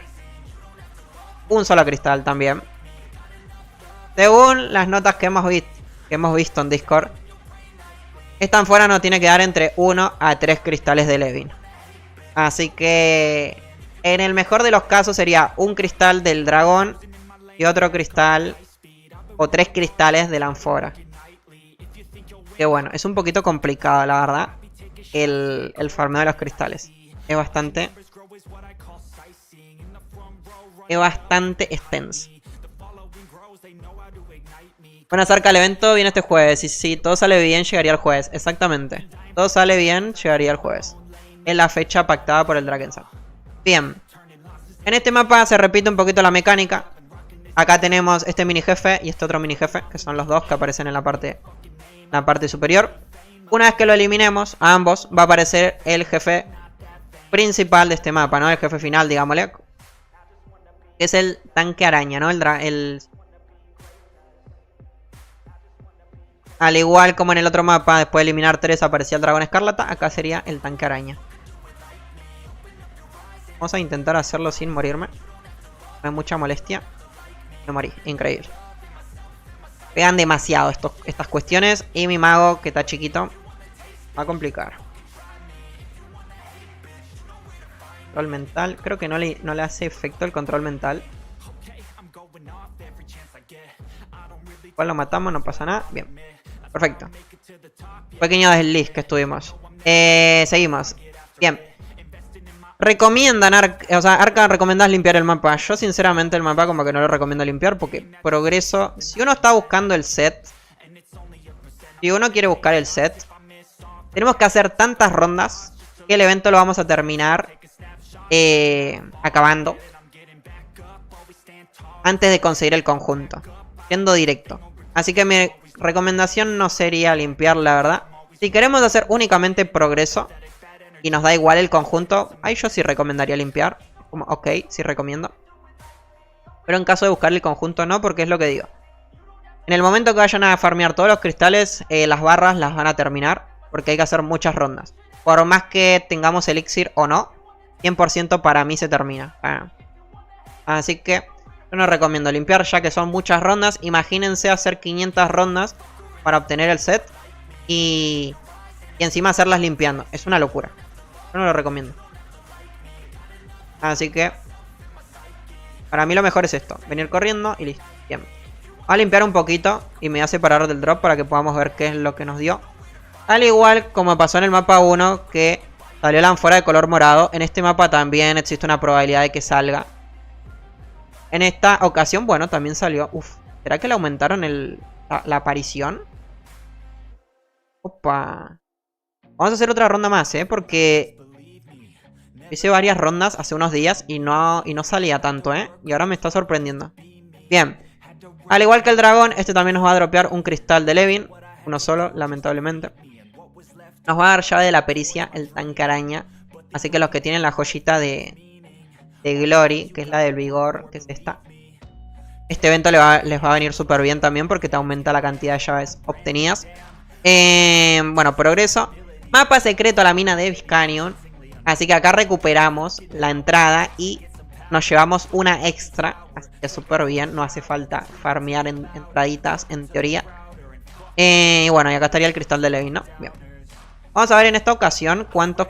Un solo cristal también. Según las notas que hemos visto en Discord, esta ánfora nos tiene que dar entre 1 a 3 cristales de Levin. Así que en el mejor de los casos sería un cristal del dragón y otro cristal o 3 cristales de la ánfora. Que bueno, es un poquito complicado, la verdad, el farmeo de los cristales. Es bastante extenso. Bueno, acerca del evento viene este jueves. Y si todo sale bien, llegaría el jueves. Exactamente. Todo sale bien, llegaría el jueves. Es la fecha pactada por el Dragon Sun. Bien. En este mapa se repite un poquito la mecánica. Acá tenemos este mini jefe y este otro mini jefe, que son los dos que aparecen en la parte superior. Una vez que lo eliminemos, a ambos, va a aparecer el jefe principal de este mapa, ¿no? El jefe final, digámosle. Que es el tanque araña, ¿no? Al igual como en el otro mapa, después de eliminar 3 aparecía el dragón escarlata, acá sería el tanque araña. Vamos a intentar hacerlo sin morirme. No hay mucha molestia. Me morí, increíble. Pegan demasiado estas cuestiones. Y mi mago, que está chiquito, va a complicar. Control mental. Creo que no le hace efecto el control mental. Igual lo matamos, no pasa nada. Bien. Perfecto. Pequeño desliz que estuvimos. Seguimos. Bien. Recomiendan, Arca, recomendás limpiar el mapa. Yo sinceramente el mapa como que no lo recomiendo limpiar porque progreso. Si uno está buscando el set, si uno quiere buscar el set, tenemos que hacer tantas rondas que el evento lo vamos a terminar acabando antes de conseguir el conjunto, yendo directo. Así que mi recomendación no sería limpiar, la verdad. Si queremos hacer únicamente progreso y nos da igual el conjunto, ahí yo sí recomendaría limpiar. Como, ok, sí recomiendo. Pero en caso de buscar el conjunto no, porque es lo que digo. En el momento que vayan a farmear todos los cristales, las barras las van a terminar. Porque hay que hacer muchas rondas. Por más que tengamos elixir o no, 100% para mí se termina. Así que yo no recomiendo limpiar, ya que son muchas rondas. Imagínense hacer 500 rondas para obtener el set. Y encima hacerlas limpiando. Es una locura. Yo no lo recomiendo. Así que para mí lo mejor es esto. Venir corriendo y listo. Bien. Vamos a limpiar un poquito. Y me voy a separar del drop para que podamos ver qué es lo que nos dio. Al igual como pasó en el mapa 1, que salió la ánfora de color morado. En este mapa también existe una probabilidad de que salga. En esta ocasión, bueno, también salió. Uf, ¿será que le aumentaron la aparición? Opa. Vamos a hacer otra ronda más, porque hice varias rondas hace unos días y no salía tanto, y ahora me está sorprendiendo. Bien. Al igual que el dragón, este también nos va a dropear un cristal de Levin. Uno solo, lamentablemente. Nos va a dar llave de la pericia, el tanque araña. Así que los que tienen la joyita de Glory, que es la del vigor, que es esta, este evento les va a venir súper bien también porque te aumenta la cantidad de llaves obtenidas. Bueno, progreso. Mapa secreto a la mina de Vizcanion. Así que acá recuperamos la entrada y nos llevamos una extra. Así que súper bien, no hace falta farmear entraditas en teoría. Y bueno, y acá estaría el cristal de Levin, ¿no? Bien. Vamos a ver en esta ocasión cuántos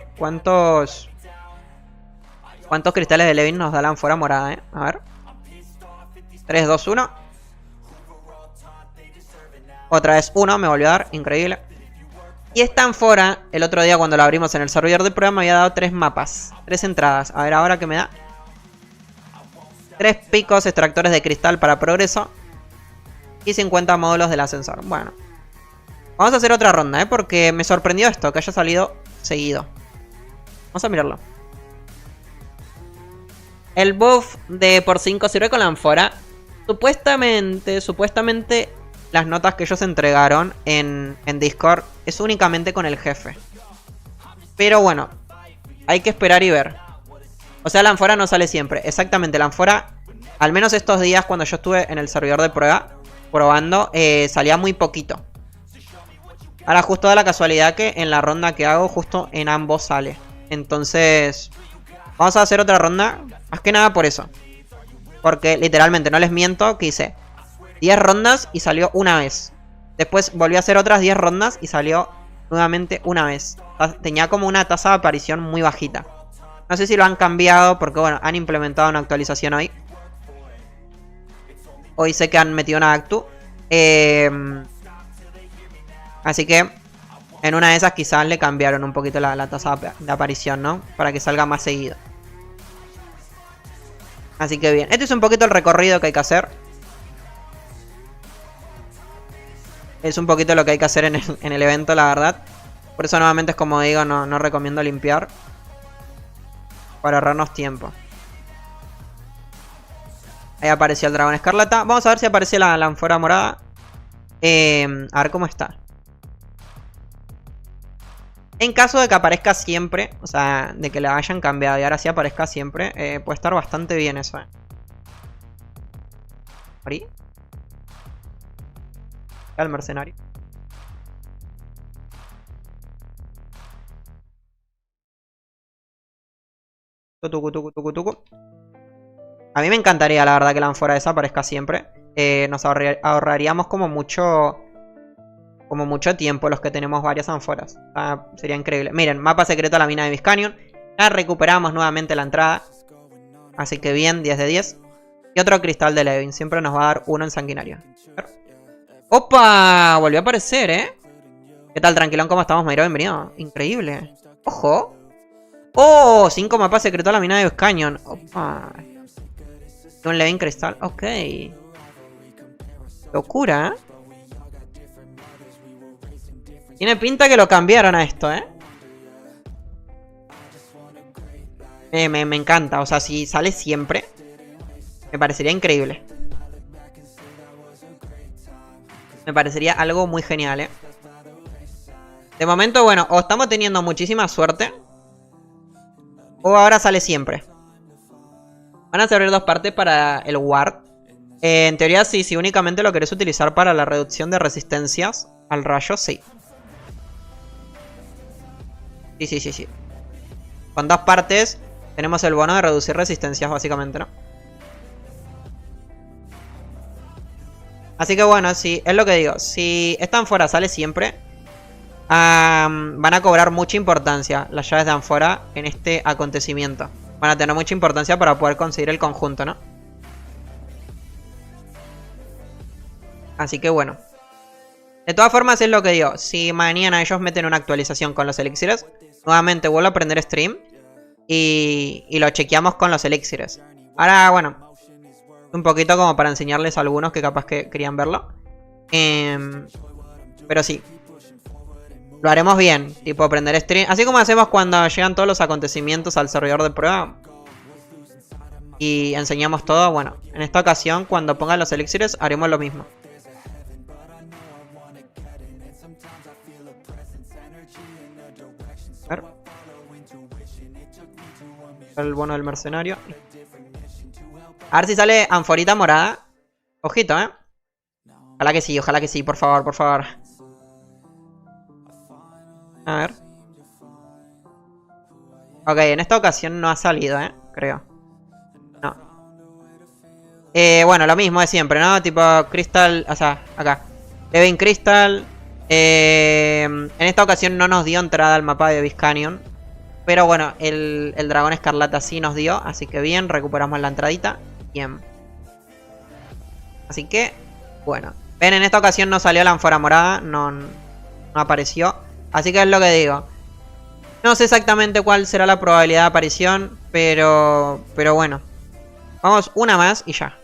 cristales de Levin nos da la ánfora morada, A ver. 3, 2, 1. Otra vez 1, me volvió a dar, increíble. Y esta ánfora, el otro día cuando la abrimos en el servidor de prueba, me había dado 3 mapas, 3 entradas. A ver ahora qué me da. 3 picos extractores de cristal para progreso. Y 50 módulos del ascensor. Bueno. Vamos a hacer otra ronda, porque me sorprendió esto, que haya salido seguido. Vamos a mirarlo. El buff de por 5 sirve con la ánfora. Supuestamente las notas que ellos entregaron en Discord es únicamente con el jefe. Pero bueno, hay que esperar y ver. O sea, la ánfora no sale siempre. Exactamente, la ánfora, al menos estos días cuando yo estuve en el servidor de prueba probando, salía muy poquito. Ahora justo da la casualidad que en la ronda que hago justo en ambos sale. Entonces vamos a hacer otra ronda. Más que nada por eso. Porque literalmente no les miento que hice 10 rondas y salió una vez. Después volví a hacer otras 10 rondas y salió nuevamente una vez. Tenía como una tasa de aparición muy bajita. No sé si lo han cambiado porque bueno, han implementado una actualización hoy. Hoy sé que han metido una actu. Así que en una de esas quizás le cambiaron un poquito la tasa de aparición, ¿no? Para que salga más seguido. Así que bien, este es un poquito el recorrido que hay que hacer. Es un poquito lo que hay que hacer en el evento, la verdad. Por eso nuevamente es como digo, no recomiendo limpiar. Para ahorrarnos tiempo. Ahí apareció el dragón escarlata. Vamos a ver si aparece la ánfora morada. A ver cómo está. En caso de que aparezca siempre, o sea, de que la hayan cambiado y ahora sí aparezca siempre, puede estar bastante bien eso, ¿Ahí? El mercenario. Tucu, tucu, tucu, tucu. A mí me encantaría, la verdad, que la ánfora esa aparezca siempre. Nos ahorraríamos como mucho tiempo los que tenemos varias ánforas. Sería increíble. Miren, mapa secreto a la mina de Vizcanyon. Ya recuperamos nuevamente la entrada. Así que bien, 10 de 10. Y otro cristal de Levin. Siempre nos va a dar uno en sanguinario. ¡Opa! Volvió a aparecer, ¿eh? ¿Qué tal, tranquilón? ¿Cómo estamos, Mayro? Bienvenido. Increíble. ¡Ojo! ¡Oh! 5 mapas secretos a la mina de Vizcanyon. ¡Opa! Un Levin cristal. Ok. Locura, ¿eh? Tiene pinta que lo cambiaron a esto, ¿eh? Me encanta. O sea, si sale siempre, me parecería increíble. Me parecería algo muy genial, ¿eh? De momento, bueno, o estamos teniendo muchísima suerte, o ahora sale siempre. Van a servir 2 partes para el ward. En teoría, sí, si únicamente lo querés utilizar para la reducción de resistencias al rayo, sí. Sí. Con 2 partes tenemos el bono de reducir resistencias, básicamente, ¿no? Así que bueno, sí, es lo que digo. Si esta ánfora sale siempre, van a cobrar mucha importancia las llaves de ánfora en este acontecimiento. Van a tener mucha importancia para poder conseguir el conjunto, ¿no? Así que bueno. De todas formas es lo que digo. Si mañana ellos meten una actualización con los elixires, nuevamente vuelvo a prender stream y lo chequeamos con los elixires. Ahora, bueno, un poquito como para enseñarles a algunos que capaz que querían verlo. Pero sí, lo haremos bien, tipo prender stream. Así como hacemos cuando llegan todos los acontecimientos al servidor de prueba y enseñamos todo. Bueno, en esta ocasión cuando pongan los elixires haremos lo mismo. A ver. El bono del mercenario. A ver si sale anforita morada. Ojito, ojalá que sí, por favor, por favor. A ver. Ok, en esta ocasión no ha salido, creo. No. Bueno, lo mismo de siempre, ¿no? Tipo Crystal, o sea, acá Levin Crystal. En esta ocasión no nos dio entrada al mapa de Vizcanyon. Pero bueno, el dragón escarlata sí nos dio. Así que bien, recuperamos la entradita. Bien. Así que, bueno. Ven, en esta ocasión no salió la ánfora morada. No apareció. Así que es lo que digo. No sé exactamente cuál será la probabilidad de aparición. Pero bueno. Vamos una más y ya.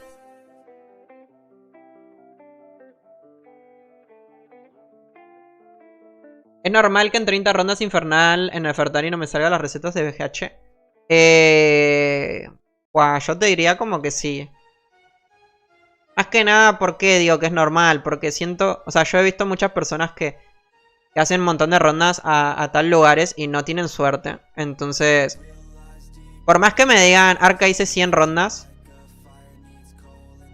¿Es normal que en 30 rondas infernal en el Fertari no me salgan las recetas de BGH? Yo te diría como que sí. Más que nada, ¿por qué digo que es normal? Porque siento... O sea, yo he visto muchas personas que hacen un montón de rondas a tal lugares y no tienen suerte. Entonces, por más que me digan, Arca hice 100 rondas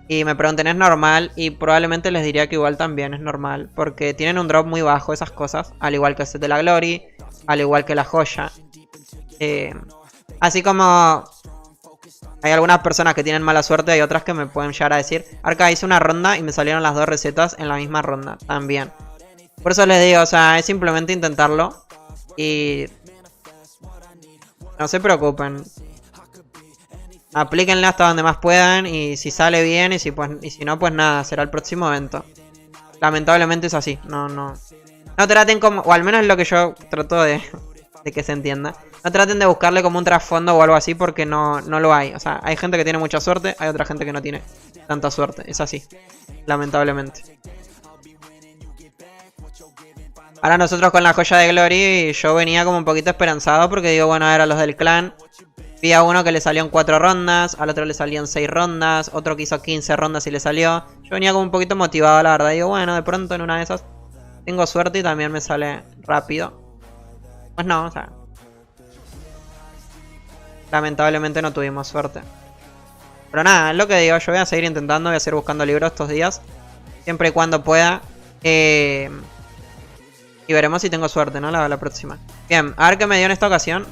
y me pregunten, ¿es normal? Y probablemente les diría que igual también es normal. Porque tienen un drop muy bajo esas cosas. Al igual que el set de la Glory. Al igual que la joya. Así como hay algunas personas que tienen mala suerte. Hay otras que me pueden llegar a decir, Arca, hice una ronda y me salieron las 2 recetas en la misma ronda. También. Por eso les digo, o sea, es simplemente intentarlo. Y no se preocupen. Aplíquenle hasta donde más puedan. Y si sale bien y si no, pues nada, será el próximo evento. Lamentablemente es así. No traten como... O al menos es lo que yo trato de que se entienda. No traten de buscarle como un trasfondo o algo así, porque no lo hay. O sea, hay gente que tiene mucha suerte. Hay otra gente que no tiene tanta suerte. Es así. Lamentablemente. Ahora nosotros con la joya de Glory, yo venía como un poquito esperanzado. Porque digo, bueno, era los del clan. Vi a uno que le salió en 4 rondas, al otro le salió en 6 rondas, otro que hizo 15 rondas y le salió. Yo venía como un poquito motivado, la verdad. Digo, bueno, de pronto en una de esas tengo suerte y también me sale rápido. Pues no, o sea, lamentablemente no tuvimos suerte. Pero nada, es lo que digo, yo voy a seguir intentando, voy a seguir buscando libros estos días. Siempre y cuando pueda. Y veremos si tengo suerte, ¿no? La próxima. Bien, a ver qué me dio en esta ocasión.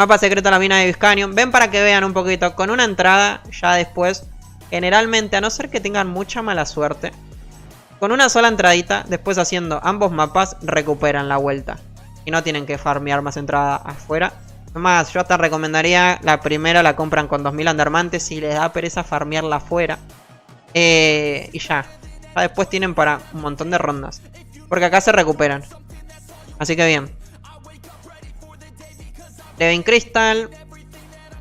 Mapa secreto a la mina de Viscanium. Ven para que vean un poquito. Con una entrada, ya después, generalmente, a no ser que tengan mucha mala suerte, con una sola entradita, después haciendo ambos mapas, recuperan la vuelta. Y no tienen que farmear más entrada afuera. Además, yo hasta recomendaría la primera la compran con 2000 Andermantes si les da pereza farmearla afuera. Y ya. Ya después tienen para un montón de rondas. Porque acá se recuperan. Así que bien. Levin Crystal.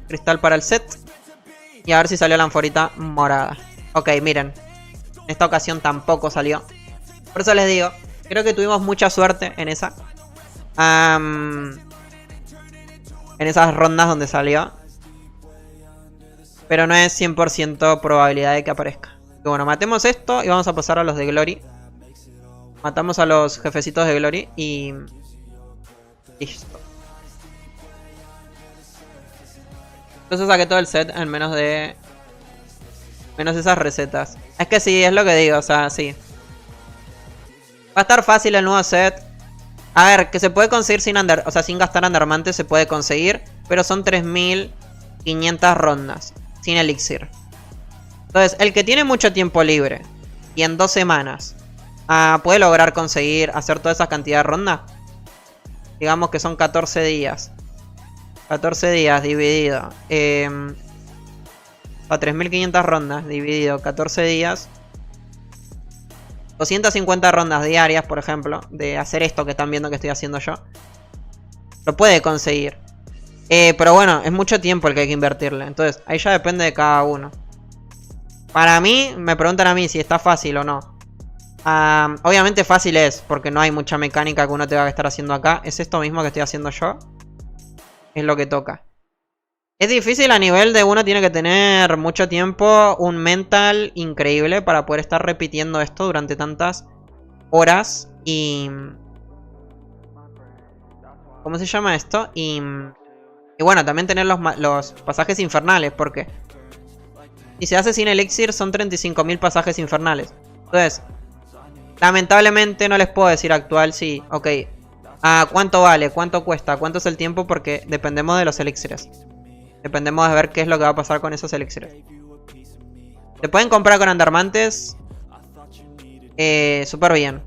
Cristal para el set. Y a ver si salió la anforita morada. Ok, miren. En esta ocasión tampoco salió. Por eso les digo. Creo que tuvimos mucha suerte en esa. En esas rondas donde salió. Pero no es 100% probabilidad de que aparezca. Y bueno, matemos esto y vamos a pasar a los de Glory. Matamos a los jefecitos de Glory y... listo. Entonces saqué todo el set en menos de... menos esas recetas. Es que sí, es lo que digo, o sea, sí. Va a estar fácil el nuevo set. A ver, que se puede conseguir sin sin gastar Andermantes se puede conseguir. Pero son 3500 rondas. Sin elixir. Entonces, el que tiene mucho tiempo libre y en 2 semanas puede lograr conseguir hacer toda esa cantidad de rondas. Digamos que son 14 días. 14 días dividido. A 3500 rondas dividido 14 días. 250 rondas diarias, por ejemplo, de hacer esto que están viendo que estoy haciendo yo. Lo puede conseguir. Pero bueno, es mucho tiempo el que hay que invertirle. Entonces, ahí ya depende de cada uno. Para mí, me preguntan a mí si está fácil o no. Obviamente fácil es, porque no hay mucha mecánica que uno tenga que estar haciendo acá. Es esto mismo que estoy haciendo yo. Es lo que toca. Es difícil a nivel de uno tiene que tener mucho tiempo, un mental increíble para poder estar repitiendo esto durante tantas horas. Y... ¿cómo se llama esto? Y bueno, también tener los pasajes infernales, porque... si se hace sin elixir son 35.000 pasajes infernales. Entonces, lamentablemente no les puedo decir actual si, ok, ¿cuánto vale? ¿Cuánto cuesta? ¿Cuánto es el tiempo? Porque dependemos de los elixires. Dependemos de ver qué es lo que va a pasar con esos elixires. Se pueden comprar con Andermantes. Súper bien.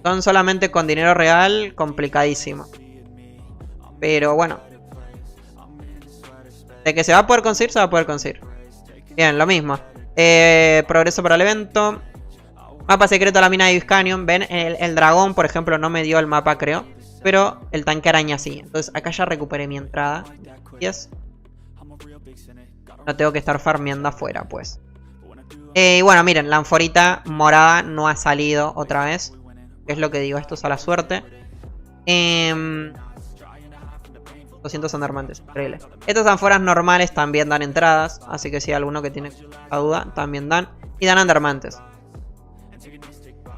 Son solamente con dinero real, complicadísimo. Pero bueno. De que se va a poder conseguir, se va a poder conseguir. Bien, lo mismo. Progreso para el evento. Mapa secreto a la mina de Viscanium. Ven, el dragón, por ejemplo, no me dio el mapa, creo. Pero el tanque araña sí. Entonces acá ya recuperé mi entrada. Yes. No tengo que estar farmeando afuera, pues. Y bueno, miren, la anforita morada no ha salido otra vez. Es lo que digo, esto es a la suerte. 200 Andermantes, increíble. Estas anforas normales también dan entradas. Así que si hay alguno que tiene la duda, también dan. Y dan Andermantes.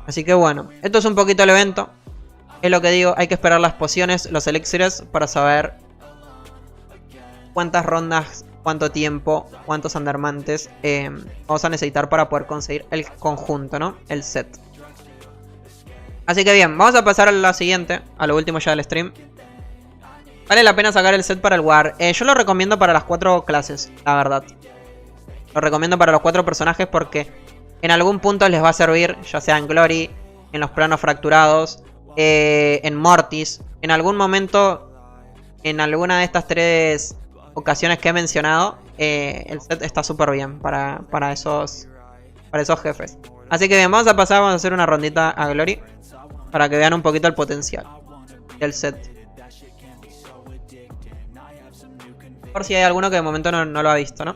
Así que bueno, esto es un poquito el evento. Es lo que digo, hay que esperar las pociones, los elixires, para saber cuántas rondas, cuánto tiempo, cuántos Andermantes vamos a necesitar para poder conseguir el conjunto, ¿no? El set. Así que bien, vamos a pasar a lo siguiente, a lo último ya del stream. Vale la pena sacar el set para el War. Yo lo recomiendo para las 4 clases, la verdad. Lo recomiendo para los 4 personajes porque en algún punto les va a servir, ya sea en Glory, en los planos fracturados, en Mortis. En algún momento, en alguna de estas 3 ocasiones que he mencionado, el set está súper bien para esos jefes. Así que bien, vamos a pasar, vamos a hacer una rondita a Glory para que vean un poquito el potencial del set. Por si hay alguno que de momento no lo ha visto, ¿no?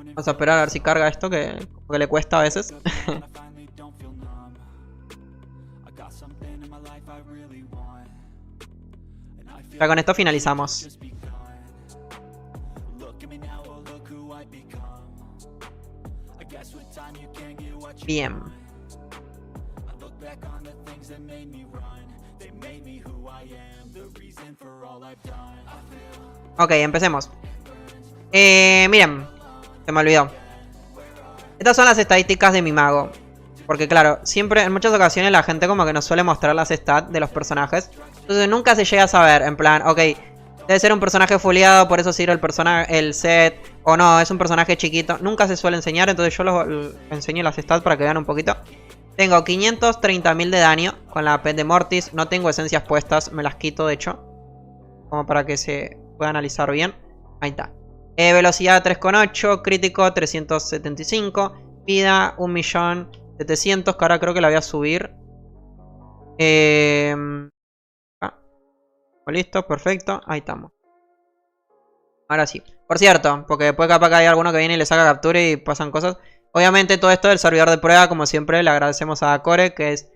Vamos a esperar a ver si carga esto, que le cuesta a veces. Ya con esto finalizamos. Bien. Ok, empecemos. Miren, se me olvidó. Estas son las estadísticas de mi mago. Porque claro, siempre en muchas ocasiones la gente como que nos suele mostrar las stats de los personajes. Entonces nunca se llega a saber, en plan, ok, debe ser un personaje fuleado, por eso sirve el set. O no, es un personaje chiquito. Nunca se suele enseñar, entonces yo los enseño las stats para que vean un poquito. Tengo 530.000 de daño con la pet de Mortis. No tengo esencias puestas, me las quito de hecho. Como para que se pueda analizar bien. Ahí está. Velocidad 3,8, crítico 375. Vida 1.700.000, que ahora creo que la voy a subir. Listo, perfecto. Ahí estamos. Ahora sí. Por cierto, porque después capaz que hay alguno que viene y le saca captura y pasan cosas. Obviamente todo esto del servidor de prueba, como siempre, le agradecemos a Core, que es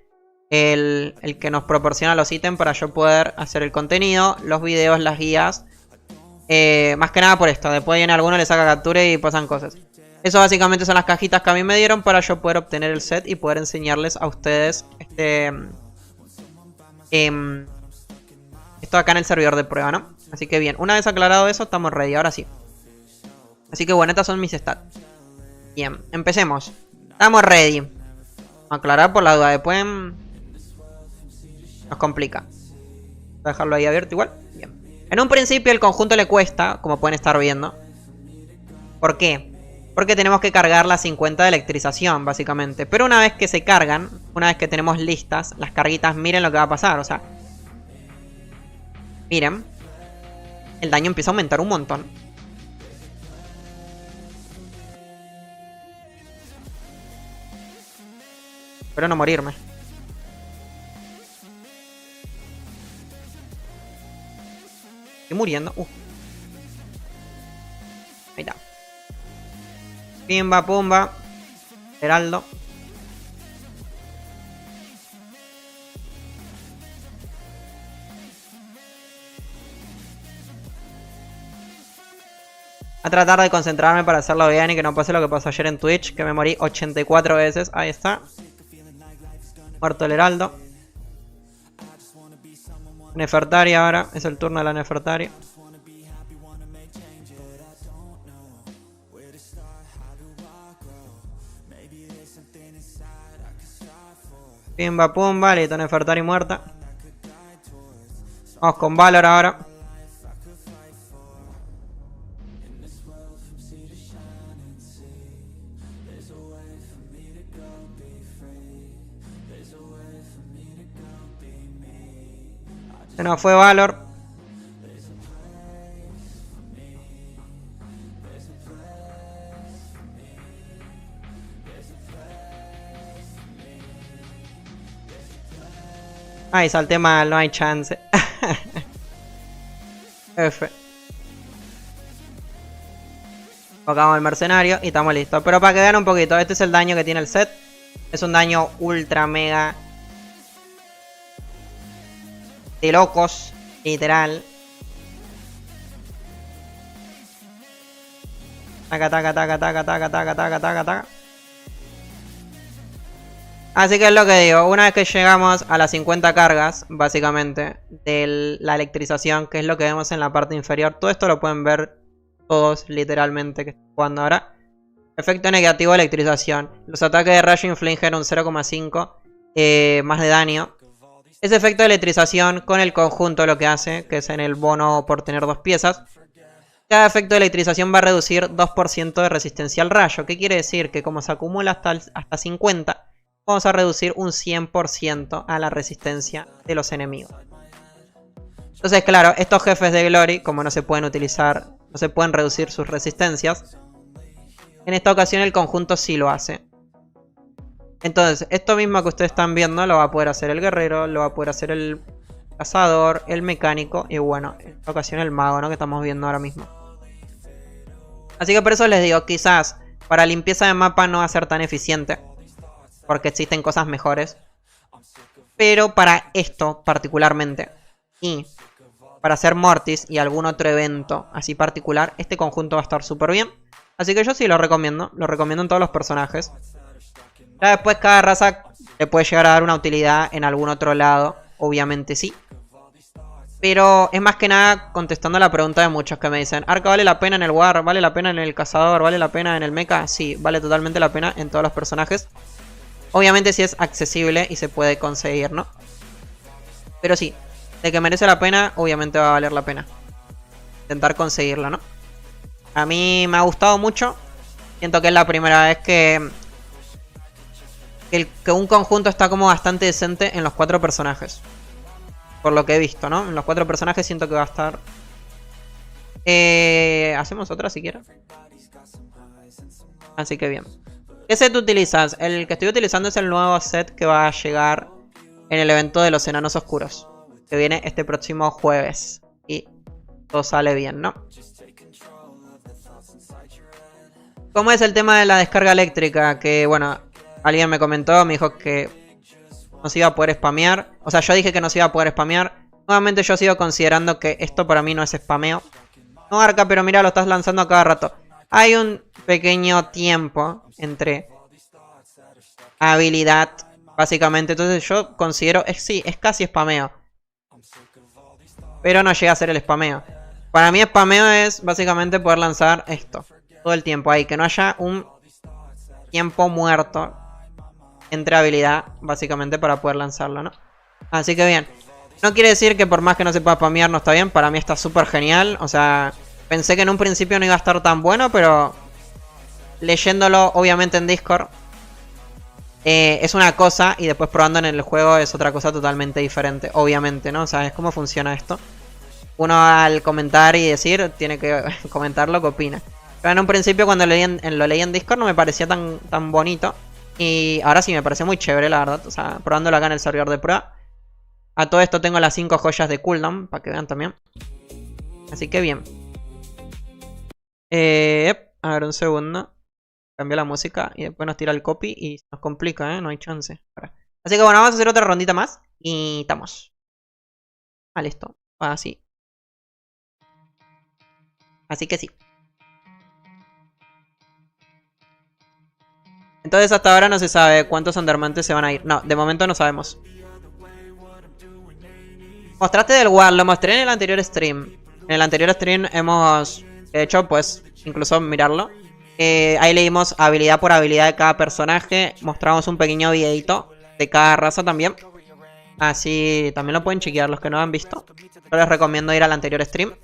el que nos proporciona los ítems para yo poder hacer el contenido, los videos, las guías. Más que nada por esto. Después viene alguno, le saca captura y pasan cosas. Eso básicamente son las cajitas que a mí me dieron para yo poder obtener el set y poder enseñarles a ustedes esto acá en el servidor de prueba, ¿no? Así que bien, una vez aclarado eso, estamos ready, ahora sí. Así que bueno, estas son mis stats. Bien, empecemos. Estamos ready. Vamos a aclarar por la duda, después nos complica. Voy a dejarlo ahí abierto igual. Bien. En un principio el conjunto le cuesta, como pueden estar viendo. ¿Por qué? Porque tenemos que cargar las 50 de electrización, básicamente. Pero una vez que se cargan, una vez que tenemos listas las carguitas, miren lo que va a pasar, o sea. Miren. El daño empieza a aumentar un montón. Espero no morirme. Estoy muriendo. Ahí está. Pimba, pumba. Heraldo. A tratar de concentrarme para hacerlo bien y que no pase lo que pasó ayer en Twitch, que me morí 84 veces. Ahí está. Muerto el heraldo. Nefertari ahora. Es el turno de la Nefertari. Pimba pumba. Listo, Nefertari muerta. Vamos con Valor ahora. Se nos fue Valor. Ay, salté mal, no hay chance. F. Tocamos el mercenario y estamos listos. Pero para que vean un poquito, este es el daño que tiene el set. Es un daño ultra mega de locos, literal. Taca, taca, taca, taca, taca, taca, taca, taca, taca. Así que es lo que digo, una vez que llegamos a las 50 cargas, básicamente, de la electrización, que es lo que vemos en la parte inferior. Todo esto lo pueden ver todos, literalmente, que estoy jugando ahora. Efecto negativo de electrización. Los ataques de rayo infligen un 0,5 más de daño. Ese efecto de electrización con el conjunto lo que hace, que es en el bono por tener 2 piezas. Cada efecto de electrización va a reducir 2% de resistencia al rayo. ¿Qué quiere decir? Que como se acumula hasta 50, vamos a reducir un 100% a la resistencia de los enemigos. Entonces, claro, estos jefes de Glory, como no se pueden utilizar, no se pueden reducir sus resistencias, en esta ocasión el conjunto sí lo hace. Entonces, esto mismo que ustedes están viendo lo va a poder hacer el guerrero, lo va a poder hacer el cazador, el mecánico y bueno, en esta ocasión el mago, ¿no? Que estamos viendo ahora mismo. Así que por eso les digo, quizás para limpieza de mapa no va a ser tan eficiente, porque existen cosas mejores. Pero para esto particularmente, y para hacer Mortis y algún otro evento así particular, este conjunto va a estar súper bien. Así que yo sí lo recomiendo en todos los personajes. Ya después cada raza le puede llegar a dar una utilidad en algún otro lado, obviamente sí. Pero es más que nada contestando a la pregunta de muchos que me dicen: ¿Arca vale la pena en el War? ¿Vale la pena en el Cazador? ¿Vale la pena en el Mecha? Sí, vale totalmente la pena en todos los personajes. Obviamente si es accesible y se puede conseguir, ¿no? Pero sí, de que merece la pena, obviamente va a valer la pena intentar conseguirlo, ¿no? A mí me ha gustado mucho. Siento que es la primera vez que un conjunto está como bastante decente en los 4 personajes. Por lo que he visto, ¿no? En los 4 personajes siento que va a estar... hacemos otra si quieres. Así que bien. ¿Qué set utilizas? El que estoy utilizando es el nuevo set que va a llegar en el evento de los enanos oscuros. Que viene este próximo jueves. Y todo sale bien, ¿no? ¿Cómo es el tema de la descarga eléctrica? Que bueno, alguien me comentó, me dijo que no se iba a poder spamear. O sea, yo dije que no se iba a poder spamear. Nuevamente yo sigo considerando que esto para mí no es spameo. No, Arca, pero mira, lo estás lanzando a cada rato. Hay un pequeño tiempo entre habilidad, básicamente. Entonces yo considero, sí, es casi spameo. Pero no llega a ser el spameo. Para mí spameo es básicamente poder lanzar esto todo el tiempo ahí. Que no haya un tiempo muerto entre habilidad, básicamente, para poder lanzarlo, ¿no? Así que bien. No quiere decir que por más que no se pueda spamear no está bien. Para mí está súper genial. O sea, pensé que en un principio no iba a estar tan bueno, pero leyéndolo obviamente en Discord es una cosa y después probando en el juego es otra cosa totalmente diferente, obviamente, ¿no? O sea, es cómo funciona esto. Uno al comentar y decir tiene que comentar lo que opina. Pero en un principio cuando lo leí en Discord no me parecía tan bonito. Y ahora sí me parece muy chévere, la verdad. O sea, probándolo acá en el servidor de prueba. A todo esto tengo las 5 joyas de cooldown, para que vean también. Así que bien. A ver, un segundo. Cambia la música y después nos tira el copy y nos complica, ¿eh? No hay chance. Así que bueno, vamos a hacer otra rondita más. Y estamos. Ah, listo. Así. Así que sí. Entonces hasta ahora no se sabe cuántos Undermantes se van a ir. No, de momento no sabemos. Mostraste del War, lo mostré en el anterior stream. En el anterior stream hemos hecho, pues, incluso mirarlo. Ahí leímos habilidad por habilidad de cada personaje. Mostramos un pequeño videito de cada raza también. Así también lo pueden chequear los que no han visto. Yo les recomiendo ir al anterior stream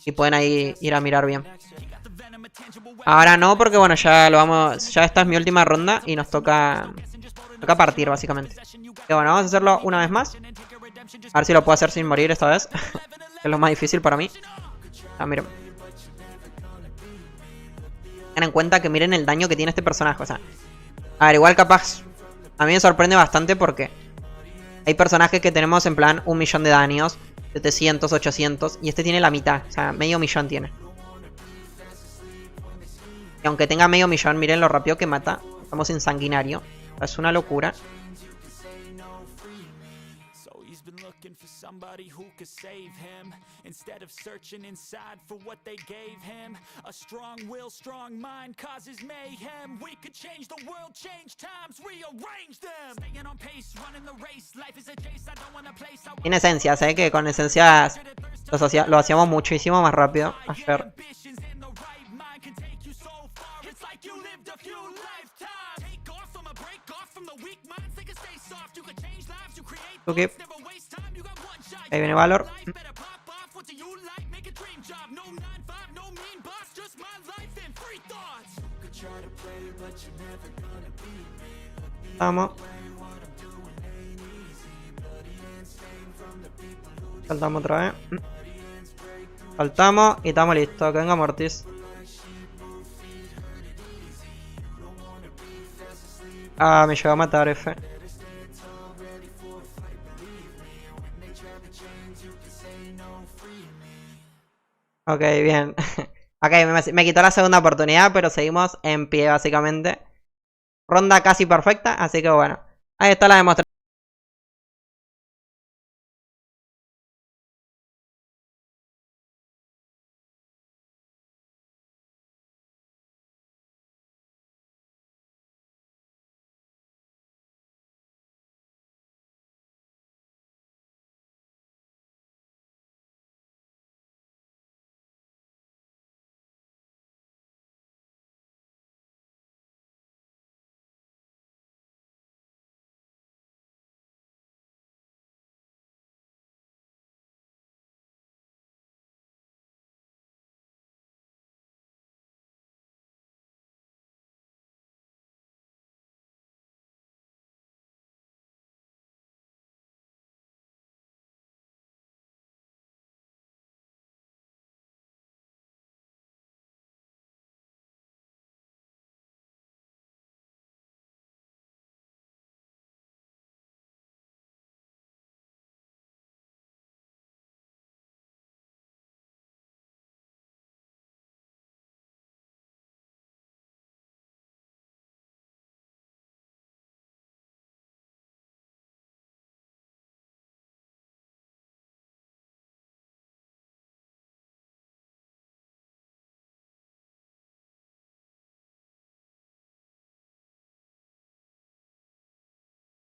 y pueden ahí ir a mirar bien. Ahora no, porque bueno, ya lo vamos. Ya esta es mi última ronda y nos toca partir, básicamente. Que bueno, vamos a hacerlo una vez más. A ver si lo puedo hacer sin morir esta vez. Es lo más difícil para mí. Ah, miren. Tengan en cuenta que miren el daño que tiene este personaje. O sea, a ver, igual capaz. A mí me sorprende bastante porque hay personajes que tenemos en plan 1.000.000 de daños, 700, 800. Y este tiene la mitad. O sea, medio millón tiene. Y aunque tenga medio millón, miren lo rápido que mata. Estamos en sanguinario. Es una locura. Somebody who could save him instead of searching inside for what they gave him. A strong will, strong mind causes mayhem. We could change the world, change times, rearrange them. Staying on pace, running the race. Life is a chase, I don't want a place. Tiene esencias, que con esencias lo hacíamos muchísimo más rápido ayer. Okay. Ahí viene Valor. Vamos. Saltamos otra vez. Saltamos y estamos listos. Que venga Mortis. Ah, me llegó a matar F. Ok, bien. Ok, me quitó la segunda oportunidad, pero seguimos en pie básicamente. Ronda casi perfecta, así que bueno. Ahí está la demostración.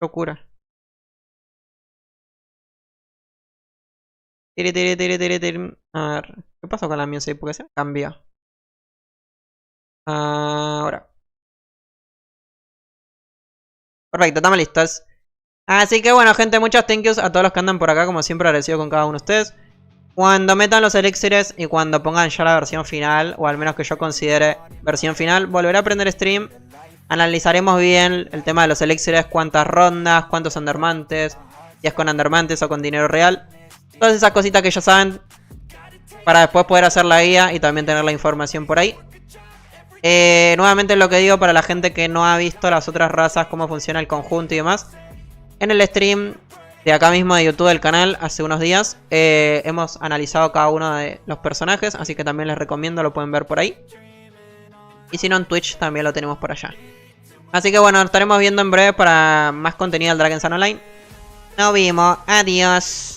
Locura. Tiri, tiri, tiri, tiri, tiri. A ver, ¿qué pasó con la music? ¿Por qué se cambió? Ahora. Perfecto, estamos listos. Así que bueno, gente, muchos thank yous a todos los que andan por acá. Como siempre, agradecido con cada uno de ustedes. Cuando metan los elixires y cuando pongan ya la versión final, o al menos que yo considere versión final, volveré a prender stream. Analizaremos bien el tema de los elixires, cuántas rondas, cuántos endermantes, si es con endermantes o con dinero real. Todas esas cositas que ya saben, para después poder hacer la guía y también tener la información por ahí. Nuevamente lo que digo para la gente que no ha visto las otras razas, cómo funciona el conjunto y demás. En el stream de acá mismo de YouTube del canal, hace unos días, hemos analizado cada uno de los personajes, así que también les recomiendo, lo pueden ver por ahí. Y si no, en Twitch también lo tenemos por allá. Así que bueno, nos estaremos viendo en breve para más contenido del Dragon's Den Online. Nos vimos, adiós.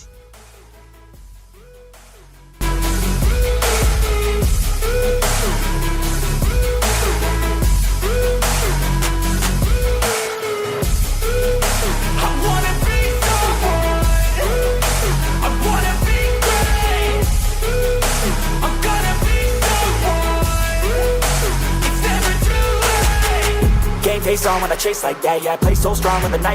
Game face on when I chase like that, yeah, I play so strong when the night